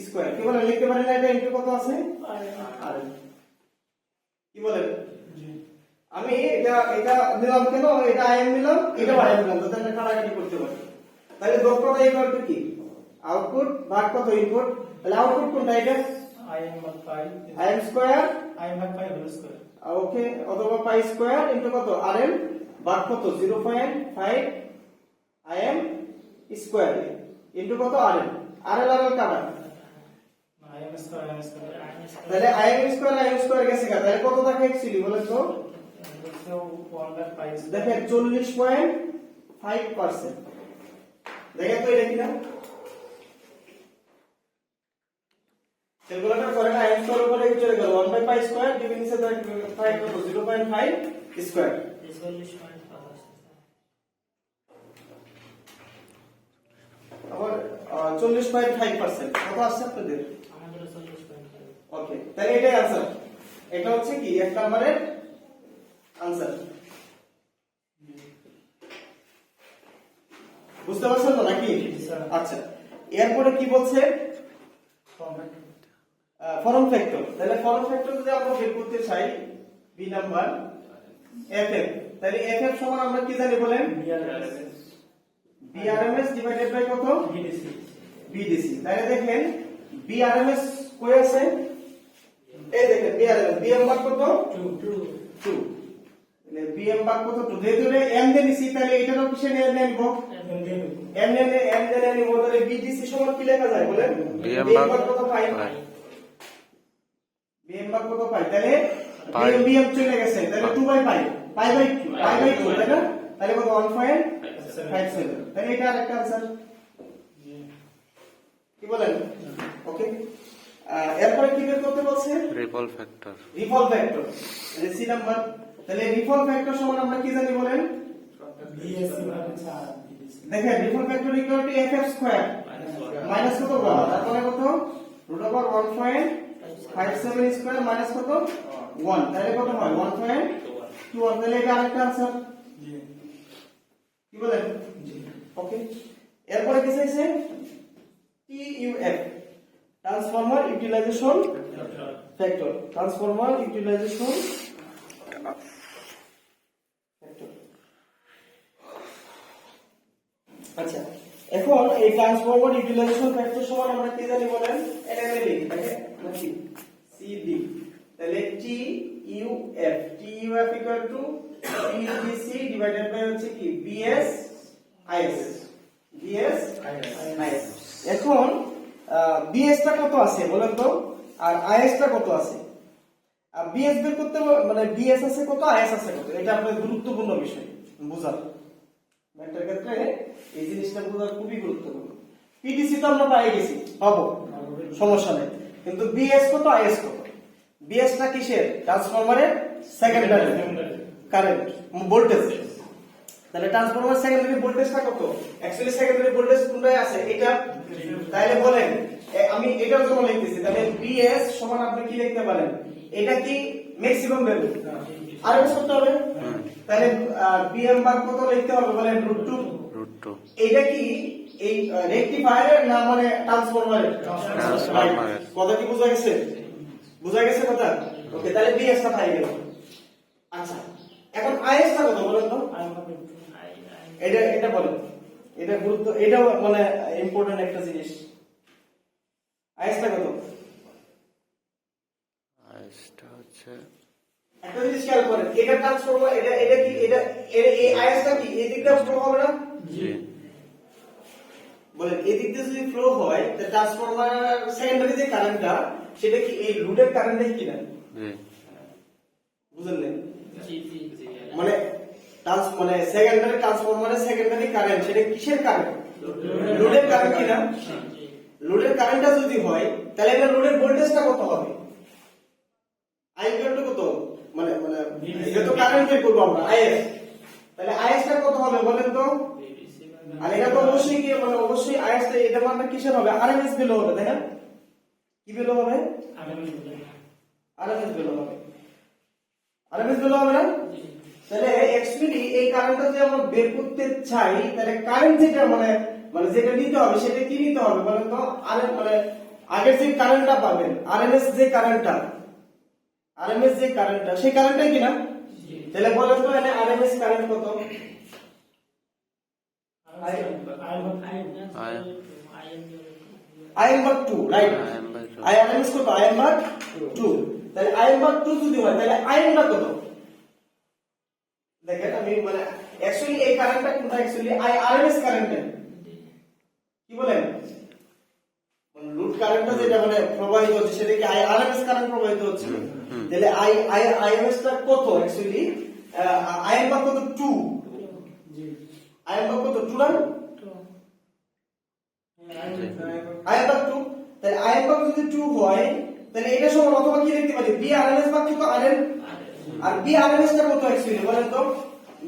স্কয়ার, কি বলেন? লিখতে পারি না? এটা ইনটু কত আছে? আরএন, কি বলেন? আমি এটা নিলাম কেন? এটা আইএম নিলাম, এটা আইএম নিলাম, যাতে আমরা কাটাকাটি করতে পারি। তাহলে দক্ষতা ইকুয়াল টু কি? আউটপুট ভাগ কত? ইনপুট। তাহলে আউটপুট কোনটা? এটা আইএম ভাগ পাই Im স্কয়ার আইএম ভাগ পাই হোল স্কয়ার ওকে অথবা পাই স্কয়ার ইনটু কত Rm ভাগ কত 0.5 Im স্কয়ার ইনটু কত Rm RL কাটা আইএম স্কয়ার তাহলে Im স্কয়ার গেছে গা তাহলে কত থাকে অ্যাকচুয়ালি বলেন তো তো 1 ভাগ পাই দেখেন 40.5% দেখেন তো এটা কিনা ক্যালকুলেটর করে না Im স্কয়ার উপরে চলে গেল 1 বাই পাই স্কয়ার ডিভাইড নিচে 5 কত 0.5 স্কয়ার 40.5 আবার 40.5% কত আসছে আপনাদের আমাদের 40.5 ওকে তাহলে এটাই आंसर এটা হচ্ছে কি এক নম্বরের आंसर বুঝতে পারছেন তো নাকি আচ্ছা এরপরে কি বলছে ফর্ম ফ্যাক্টর তাহলে ফর্ম ফ্যাক্টর যদি আমরা বের করতে চাই বি নাম্বার এফএফ তাহলে এফএফ সমান আমরা কি জানি বলেন বিআরএমএস ডিভাইডেড বাই কত বিডিসি বিডিসি তাহলে দেখেন বিআরএমএস কই আছে এই দেখেন বিআরএমএস বিএম ভাগ কত 2 2 তাহলে বিএম ভাগ কত 2 যেহেতু এম দিয়ে নিছি তাহলে এটারও কিসে নিয়ে নেব এম দিয়ে নিব তাহলে বিডিসি সমান কি লেখা যায় বলেন BM ভাগ কত পাই বিএম ভাগ কত পাই তাহলে পাই। বিএম চলে গেছে তাহলে 2 বাই পাই পাই বাই 2 তাই না তাহলে কত 1.57 তাহলে এটা আরেকটা आंसर কি বলেন ওকে এরপরে কি বের করতে বলছে রিপল ফ্যাক্টর রিপল ফ্যাক্টর এই সি নাম্বার তাহলে রিপল ফ্যাক্টর সমান আমরা কি জানি বলেন বিএসসি ভাগ 4 বিডিসি দেখেন ripple factor equal two FF square minus কত 1 তারপরে কত রুট ওভার 1.57 স্কয়ার মাইনাস কত 1 তাহলে কত হয় 1.21 তাহলে এটা আরেকটা आंसर জি কি বলেন জি ওকে এরপরে কি চাইছে TUF transformer utilisation factor transformer utilisation factor আচ্ছা এখন এই ট্রান্সফর্মার ইউটিলাইজেশন ফ্যাক্টর সমান আমরা কি জানি বলেন এনএমএল তাকে নাকি সিডি তাহলে TUF equal to PDC divided by হচ্ছে কি BS IS BS IS এখন BS টা কত আছে বলেন তো আর IS টা কত আছে BS বের করতে মানে BS আছে কত IS আছে কত এটা আপনাদের গুরুত্বপূর্ণ বিষয় বুঝার ম্যাথের ক্ষেত্রে এই জিনিসটা বোঝা খুবই গুরুত্বপূর্ণ PDC তো আমরা পাই গেছি পাবো সমস্যা নেই কিন্তু BS কত IS কত BS টা কিসের ট্রান্সফরমারের সেকেন্ডারি কারেন্ট ভোল্টেজ তাহলে ট্রান্সফরমার সেকেন্ডারি ভোল্টেজটা কত অ্যাকচুয়ালি সেকেন্ডারি ভোল্টেজ কোনটায় আছে এটা তাহলে বলেন আমি এটার জন্য লিখতেছি তাহলে BS সমান আপনি কি লিখতে পারেন এটা কি ম্যাক্সিমাম ভ্যালু আরএমএস করতে হবে তাহলে BM ভাগ কত লিখতে হবে বলেন √2 এটা কি এই রেকটিফায়ারের না মানে ট্রান্সফরমারের কথা কি বোঝা গেছে কথা ওকে তাহলে BS টা পাই গেল আচ্ছা এখন IS টা কত বলেন তো এটা বলেন এটা গুরুত্ব এটা মানে ইম্পর্টেন্ট একটা জিনিস IS টা কত IS টা হচ্ছে একটা জিনিস খেয়াল করেন এটা ট্রান্সফরমার এটা কি এটা এই IS টা কি এই দিকটা ফ্লো হবে না জি বলেন এই দিক দিয়ে যদি ফ্লো হয় তাহলে ট্রান্সফরমার সেকেন্ডারি যে কারেন্টটা সেটা কি এই লোডের কারেন্টই কিনা জি বুঝলেন জি জি মানে মানে সেকেন্ডারি ট্রান্সফরমারের সেকেন্ডারি কারেন্ট সেটা কিসের কারেন্ট লোডের কারেন্ট কিনা লোডের কারেন্টটা যদি হয় তাহলে এটা লোডের ভোল্টেজটা কত হবে I ইকুয়াল টু কত মানে মানে এটা তো কারেন্ট বের করব আমরা IS তাহলে IS টা কত হবে বলেন তো আর এটা তো অবশ্যই কি মানে অবশ্যই IS টা এটা মানে কিসের হবে RMS ভ্যালু হবে তাই না কি ভ্যালু হবে RMS ভ্যালু হবে RMS ভ্যালু হবে না তাহলে অ্যাকচুয়ালি এই কারেন্টটা যে আমরা বের করতে চাই তাহলে কারেন্ট যেটা মানে মানে যেটা নিতে হবে সেটা কি নিতে হবে বলেন তো আর মানে আগের যে কারেন্টটা পাবেন RMS যে কারেন্টটা সেই কারেন্টটাই কি না তাহলে বলেন তো এখানে RMS কারেন্ট কত I IM/2 right am by two. I RMS কত? আই এম ভাগ 2। তাহলে আই এম ভাগ 2 যদি হয় তাহলে আই এম ভাগ কত? দেখেন আমি মানে অ্যাকচুয়ালি এই কারেন্টটা কোনটা? Actually I RMS current. কি বলেন? মানে রুট কারেন্টটা যেটা মানে প্রবাহিত হচ্ছে সেটা কি আই আরএমএস কারেন্ট প্রবাহিত হচ্ছে? তাহলে আই আইএমএস টা কত? অ্যাকচুয়ালি আই এম ভাগ কত? 2। জি আই এম ভাগ কত? 2 না? তো আই এম ভাগ 2। তাহলে আই এম ভাগ যদি 2 হয় তাহলে এটা সমান অথবা কি লিখতে পারি? বি আরএমএস ভাগ কত? আরএম। আর বি আরএমএস টা কত অ্যাকচুয়ালি বলেন তো?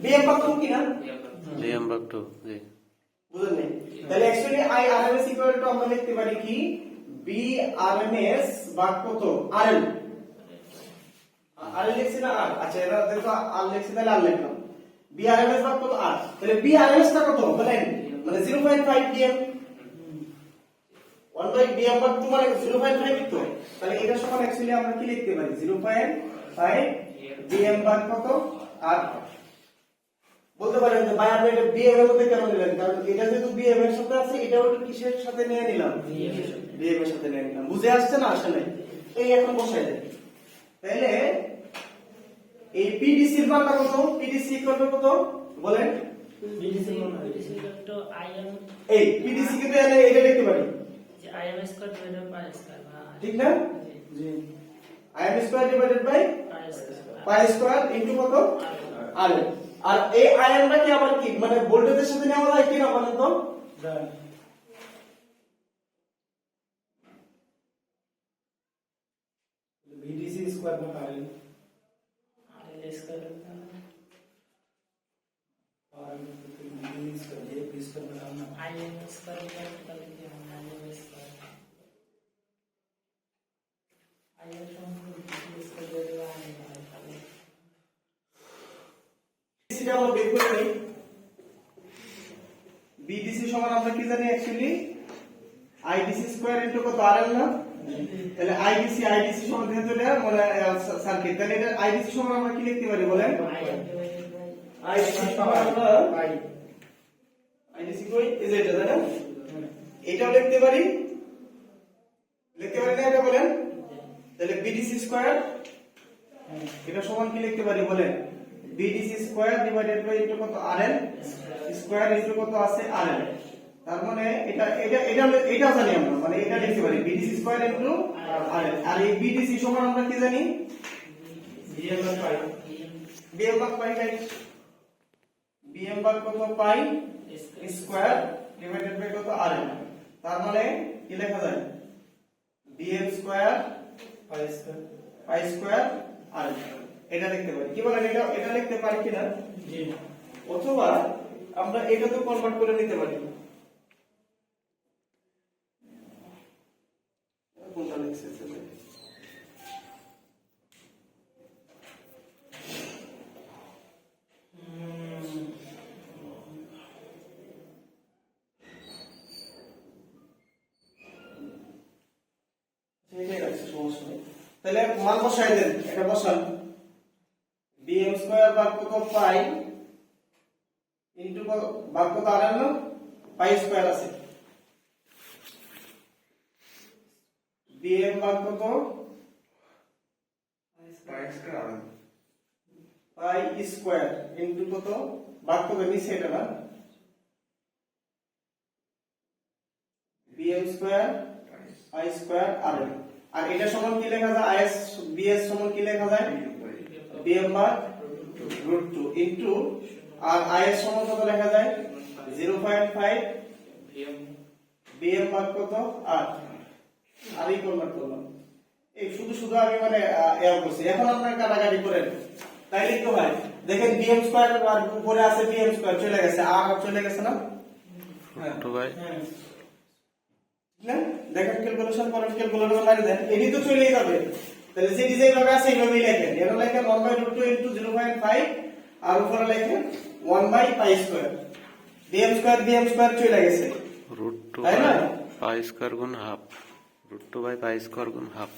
বি এম ভাগ 2 কি না? ডিএম বাক টু, জি। বুঝলেন নাই? তাহলে actually I RMS equal to আমরা লিখতে পারি কি? বি আরএমএস ভাগ কত? আরএম। আর লিখছি না আর? আচ্ছা এটা দেখো আর লিখছি তাহলে আর লিখলাম। বি আরএমএস ভাগ কত? আর। তাহলে বি আরএমএস টা কত বলেন? মানে 0.5 ডিএম। 1 বাই ডিএম ভাগ 2 মানে 0.5 তো। তাহলে এটা সমান অ্যাকচুয়ালি আমরা কি লিখতে পারি? 0.5 ডিএম ভাগ কত? আর। বলতে পারেন যে ভাই আপনি এটা বিএম এর মধ্যে কেন নিলেন? কারণ এটা যেহেতু বিএম এর সাথে আছে এটাও একটু কিসের সাথে নিয়ে নিলাম? বিএম এর সাথে নিয়ে নিলাম। বুঝে আসছে না? আসলে এই এখন বসাই দেন। তাহলে এই পিডিসি এর মানটা কত? পিডিসি ইকুয়াল টু কত বলেন? বিডিসি তো আইএম এই পিডিসি কে তো এনে এটা লিখতে পারি, যে IM square divided by square ঠিক না? জি IM square divided by by square pi square into কত? আর। আর এই আয়নটা কি আবার কি মানে ভোল্টেজের সাথে নেওয়া যায় কি না বলেন তো? বিডিসি স্কয়ার না আরএল আরএল স্কয়ার और बिडिसि स्क्वायर ये बी स्क्वायर बनाना आईएम स्क्वायर का लिखते हैं आईएम स्क्वायर आईएम बिडिसि स्क्वायर दे देगा বিডিসি আমরা বের করে নেই। বিডিসি সমান আমরা কি জানি অ্যাকচুয়ালি আইডিসি স্কয়ার ইনটু কত? আরএল না? তাহলে আইডিসি সমান যেহেতু এটা মানে সার্কিট, তাহলে এটা আইডিসি সমান আমরা কি লিখতে পারি বলেন? আইডিসি সমান আমরা আইডিসি কই এই যে এটা তাই না? এটাও লিখতে পারি না এটা বলেন? তাহলে বিডিসি স্কয়ার এটা সমান কি লিখতে পারি বলেন? BDC square divided by into কত? আরএল স্কয়ার ইনটু কত আছে? আরএল। তার মানে এটা জানি আমরা, মানে এটা লিখতে পারি বিডিসি স্কয়ার ইনটু আরএল। আর এই বিডিসি সমান আমরা কি জানি? বিএম ভাগ পাই। বিএম ভাগ পাই তাই বিএম ভাগ কত? পাই স্কয়ার ডিভাইডেড বাই কত? আরএল। তার মানে কি লেখা যায়? BM square pi square RL. এটা লিখতে পারি। কি বলেন? এটা লিখতে পারি কিনা? জি অথবা আমরা এটা তো কনভার্ট করে নিতে পারি। কোনটা লিখছে তাহলে মান বসাই দেন, এটা বসান। বিএম স্কয়ার ভাগ কত? পাই ইনটু ভাগ কত? আরএল না? পাই স্কয়ার আছে। বিএম ভাগ কত? পাই স্কয়ার ইনটু কত? ভাগ কত? নিচে এটা না? BM square pi square RL. আর এটা সমান কি লেখা যায়? আইএস বিএস সমান কি লেখা যায়? বিএম ভাগ √2 ইনটু আর আইএস সমান কত লেখা যায়? 0.5 বিএম ভাগ কত? আর এই কনভার্ট করলাম। এই শুধু আমি মানে এর করছি। এখন আপনারা কাটাকাটি করেন তাইলে তো হয়। দেখেন বিএম স্কয়ার আর উপরে আছে বিএম স্কয়ার চলে গেছে, আর চলে গেছে না? টু বাই না দেখেন ক্যালকুলেশন করেন, ক্যালকুলেটর মারি দেন, এডি তো চলেই যাবে। তাহলে যে ডিজাইন ভাবে আছে এইভাবেই লেখেন। এর লেখেন 1/√2 ইনটু 0.5 আর উপরে লেখেন 1/পাই স্কয়ার। বিএম স্কয়ার চলে গেছে √2 তাই না? পাই স্কয়ার গুণ হাফ, √2 বাই পাই স্কয়ার গুণ হাফ।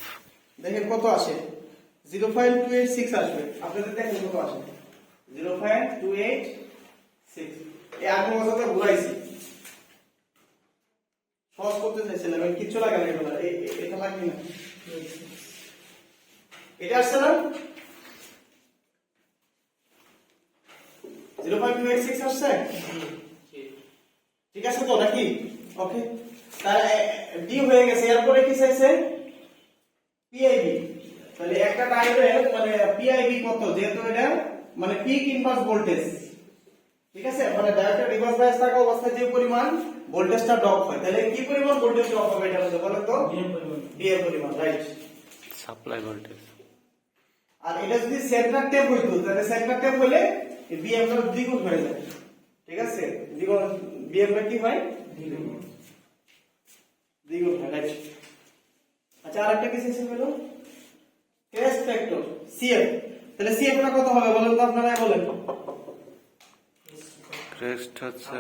দেখেন কত আসে? 0.286 আসবে। আপনাদের দেখেন কত আসে? 0.286। এই আগে বছরটা ঘুরাইছি। সহজ করতে চাইছিলাম, আমি কিচ্ছু লাগে না এগুলো, এটা লাগবে না। এটা আসছে না 0.286 আসছে, ঠিক আছে তো নাকি? ওকে, তাহলে ডি হয়ে গেছে। এরপরে কি চাইছে? পিআইবি। তাহলে একটা ডায়োডের মানে পিআইবি কত, যেহেতু এটা মানে পিক ইনভার্স ভোল্টেজ, ঠিক আছে, মানে ডায়োডের রিভার্স বায়াস থাকা অবস্থায় যে পরিমাণ ভোল্টেজটা ড্রপ হয়, তাহলে কি পরিমাণ ভোল্টেজ ড্রপ হবে এটা বলতে বলেন তো? ডি এর পরিমাণ, রাইট, সাপ্লাই ভোল্টেজ। আর এটা যদি সেন্টার ট্যাপ হইতো তাহলে সেন্টার ট্যাপ হলে বিএম এর দ্বিগুণ হয়ে যায়, ঠিক আছে, দ্বিগুণ, বিএম এর কি হয়? দ্বিগুণ হয়, রাইট। আচ্ছা, আরেকটা কি সিস্টেম হলো? Crest factor, CF. তাহলে সিএফ টা কত হবে বলেন তো, আপনারা বলেন। ক্রেস্ট হচ্ছে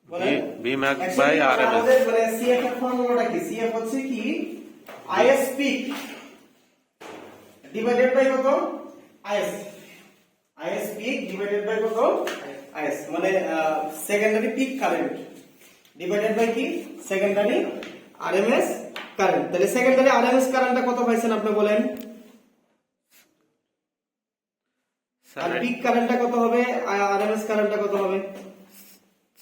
বলেন। B max by RMS. আমাদের মানে সিএফ এর ফর্মুলাটা কি? সিএফ হচ্ছে কি আইএস পিক ডিভাইডেড বাই কত? IS. IS peak divided by কত? আইএস, মানে secondary peak current divided by কি? Secondary RMS current. তাহলে সেকেন্ডারি আরএমএস কারেন্টটা কত পাইছেন আপনি বলেন? আর পিক কারেন্টটা কত হবে? আরএমএস কারেন্টটা কত হবে?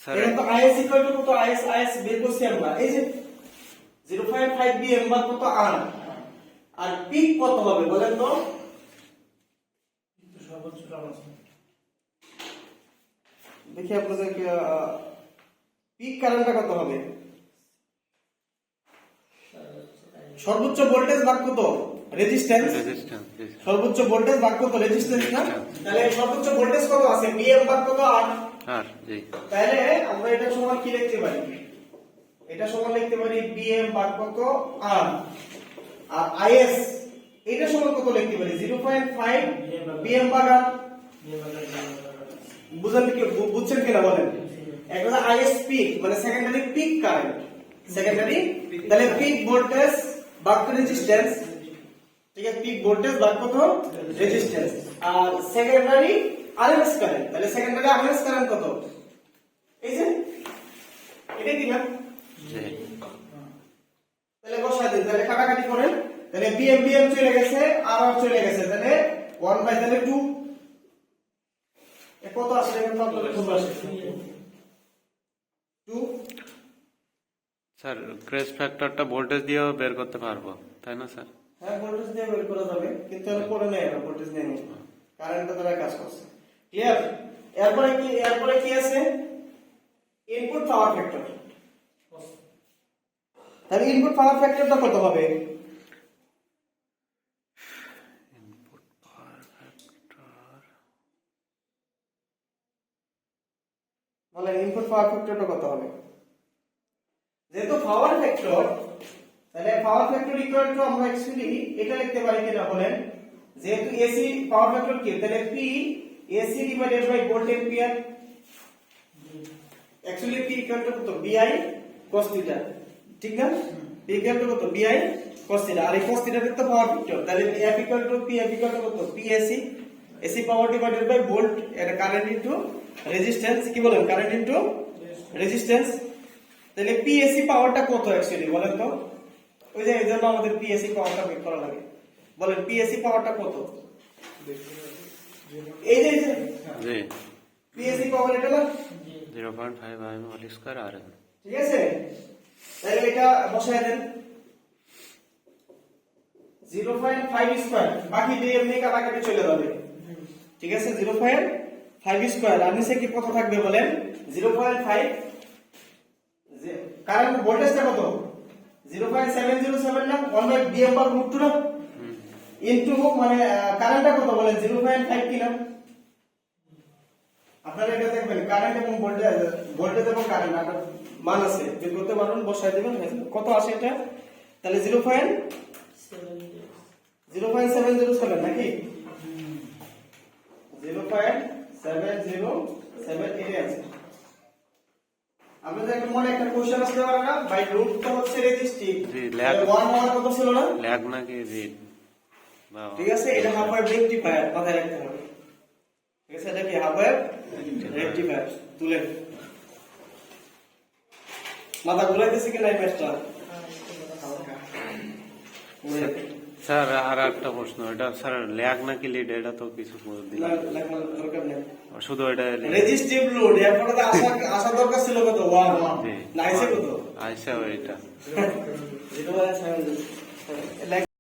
স্যার এটা তো আইএস ইকুয়াল টু কত? আইএস বের করছি আমরা, এই যে 0.5 বিএম বা কত আর, আর পিক কত হবে বলেন তো? সর্বোচ্চ টলারেন্স দেখি আপনাদেরকে পিক কারেন্টটা কত হবে? সর্বোচ্চ ভোল্টেজ ভাগ কত? রেজিস্ট্যান্স। রেজিস্ট্যান্স। সর্বোচ্চ ভোল্টেজ ভাগ কত? রেজিস্ট্যান্স না? তাহলে সর্বোচ্চ ভোল্টেজ কত আছে? বিএম ভাগ কত? আর। আর জি, তাহলে আমরা এটা সমান কি লিখতে পারি? এটা সমান লিখতে পারি বিএম ভাগ কত? আর। আর আইএস এটা সমান কত লিখতে পারি? 0.5 বিএম ভাগ আর। বুঝছেন কিনা বলেন? একটা আইএস পিক মানে সেকেন্ডারি পিক কারেন্ট, সেকেন্ডারি, তাহলে পিক ভোল্টেজ ভাগ রেজিস্ট্যান্স, ঠিক আছে, পিক ভোল্টেজ ভাগ কত? রেজিস্ট্যান্স। আর সেকেন্ডারি আরএমএস কারেন্ট, তাহলে সেকেন্ডারি আরএমএস কারেন্ট কত? এই যে এটা কি না? জি। তাহলে বসাই দিন, তাহলে কাটাকাটি করেন, তাহলে বিএম বিএম চলে গেছে, আর আর চলে গেছে, তাহলে 1 বাই তাহলে 2 এ কত আসলে কিন্তু আপনাদের খুব আসে 2। স্যার ক্রেস্ট ফ্যাক্টরটা ভোল্টেজ দিয়েও বের করতে পারবো, তাই না স্যার? হ্যাঁ, ভোল্টেজ দিয়ে বের করা যাবে, কিন্তু আমি পরে নেই না, ভোল্টেজ নেই না, কারেন্টটা দ্বারা কাজ করছে, ক্লিয়ার? এরপরে কি আছে? ইনপুট পাওয়ার ফ্যাক্টর। তাহলে ইনপুট পাওয়ার ফ্যাক্টরটা কত হবে? ইনপুট পাওয়ার ফ্যাক্টর, বলেন ইনপুট পাওয়ার ফ্যাক্টরটা কত হবে? যেহেতু পাওয়ার ফ্যাক্টর, তাহলে পাওয়ার ফ্যাক্টর ইকুয়াল টু আমরা অ্যাকচুয়ালি এটা লিখতে পারি কিনা বলেন? যেহেতু এসি পাওয়ার ফ্যাক্টর কি, তাহলে P AC divided by volt ampere. Actually P equal to কত? বিআই cos থিটা, ঠিক না? পি ইকুয়াল টু কত? বিআই cos থিটা, আর এই cos থিটাতে তো পাওয়ার ফ্যাক্টর, তাহলে F equal to P, F equal to কত? P AC, AC power divided by volt, এটা কারেন্ট ইনটু রেজিস্ট্যান্স, কি বলেন? Current into resistance. তাহলে পিএসি পাওয়ারটা কত অ্যাকচুয়ালি বলেন তো? ওই যে এইজন্য আমাদের পিএসি পাওয়ারটা বের করা লাগে, বলেন পিএসি পাওয়ারটা কত? এই যে জি, পিএসি পাওয়ার এটা না, 0.5 Im হোল স্কয়ার Rn। ঠিক আছে, তাহলে এটা বসায় দেন 0.5 স্কয়ার, বাকি দিয়ে এমনি কাটাকাটি চলে যাবে, ঠিক আছে, 0.5 স্কয়ার, আর নিচে কি কত থাকবে বলেন? 0.5, কারেন্ট ভোল্টেজটা কত? 0.707 না, 1 বাই বিএম বাই √2 না, ইনটু মানে কারেন্টটা কত বলেন? 0.5 কি না? আপনারা এটা দেখবেন কারেন্ট এবং ভোল্টেজ এবং কারেন্ট একটা মান আছে, বের করতে পারবেন, বসায় দিবেন, কত আসে এটা? তাহলে 0.707 নাকি? 0.707 এটা আছে। আপনাদের একটা মনে একটা কোশ্চেন আসতে পারে না, বাই রুট তো হচ্ছে রেজিস্টিভ, জি, ল্যাগ 1 হওয়ার কথা ছিল না, ল্যাগ নাকি জি, ঠিক আছে, এটা হাফ ওয়েভ রেকটিফায়ার মাথায় রাখতে হবে, ঠিক আছে, এটা কি হাফ ওয়েভ রেকটিফায়ার তুলে মাথা ঘুরাইতেছে কি নাই ম্যাচটা? স্যার আর একটা প্রশ্ন, এটা স্যার ল্যাগ নাকি লিড এটা তো কিছু দিলাম লেখার দরকার নেই। শুধু এটা রেজিস্টিভ লোড এরপরে তো আসা দরকার ছিল কত 1 জি। নাইসে কত আইসা এটা যেটা বলে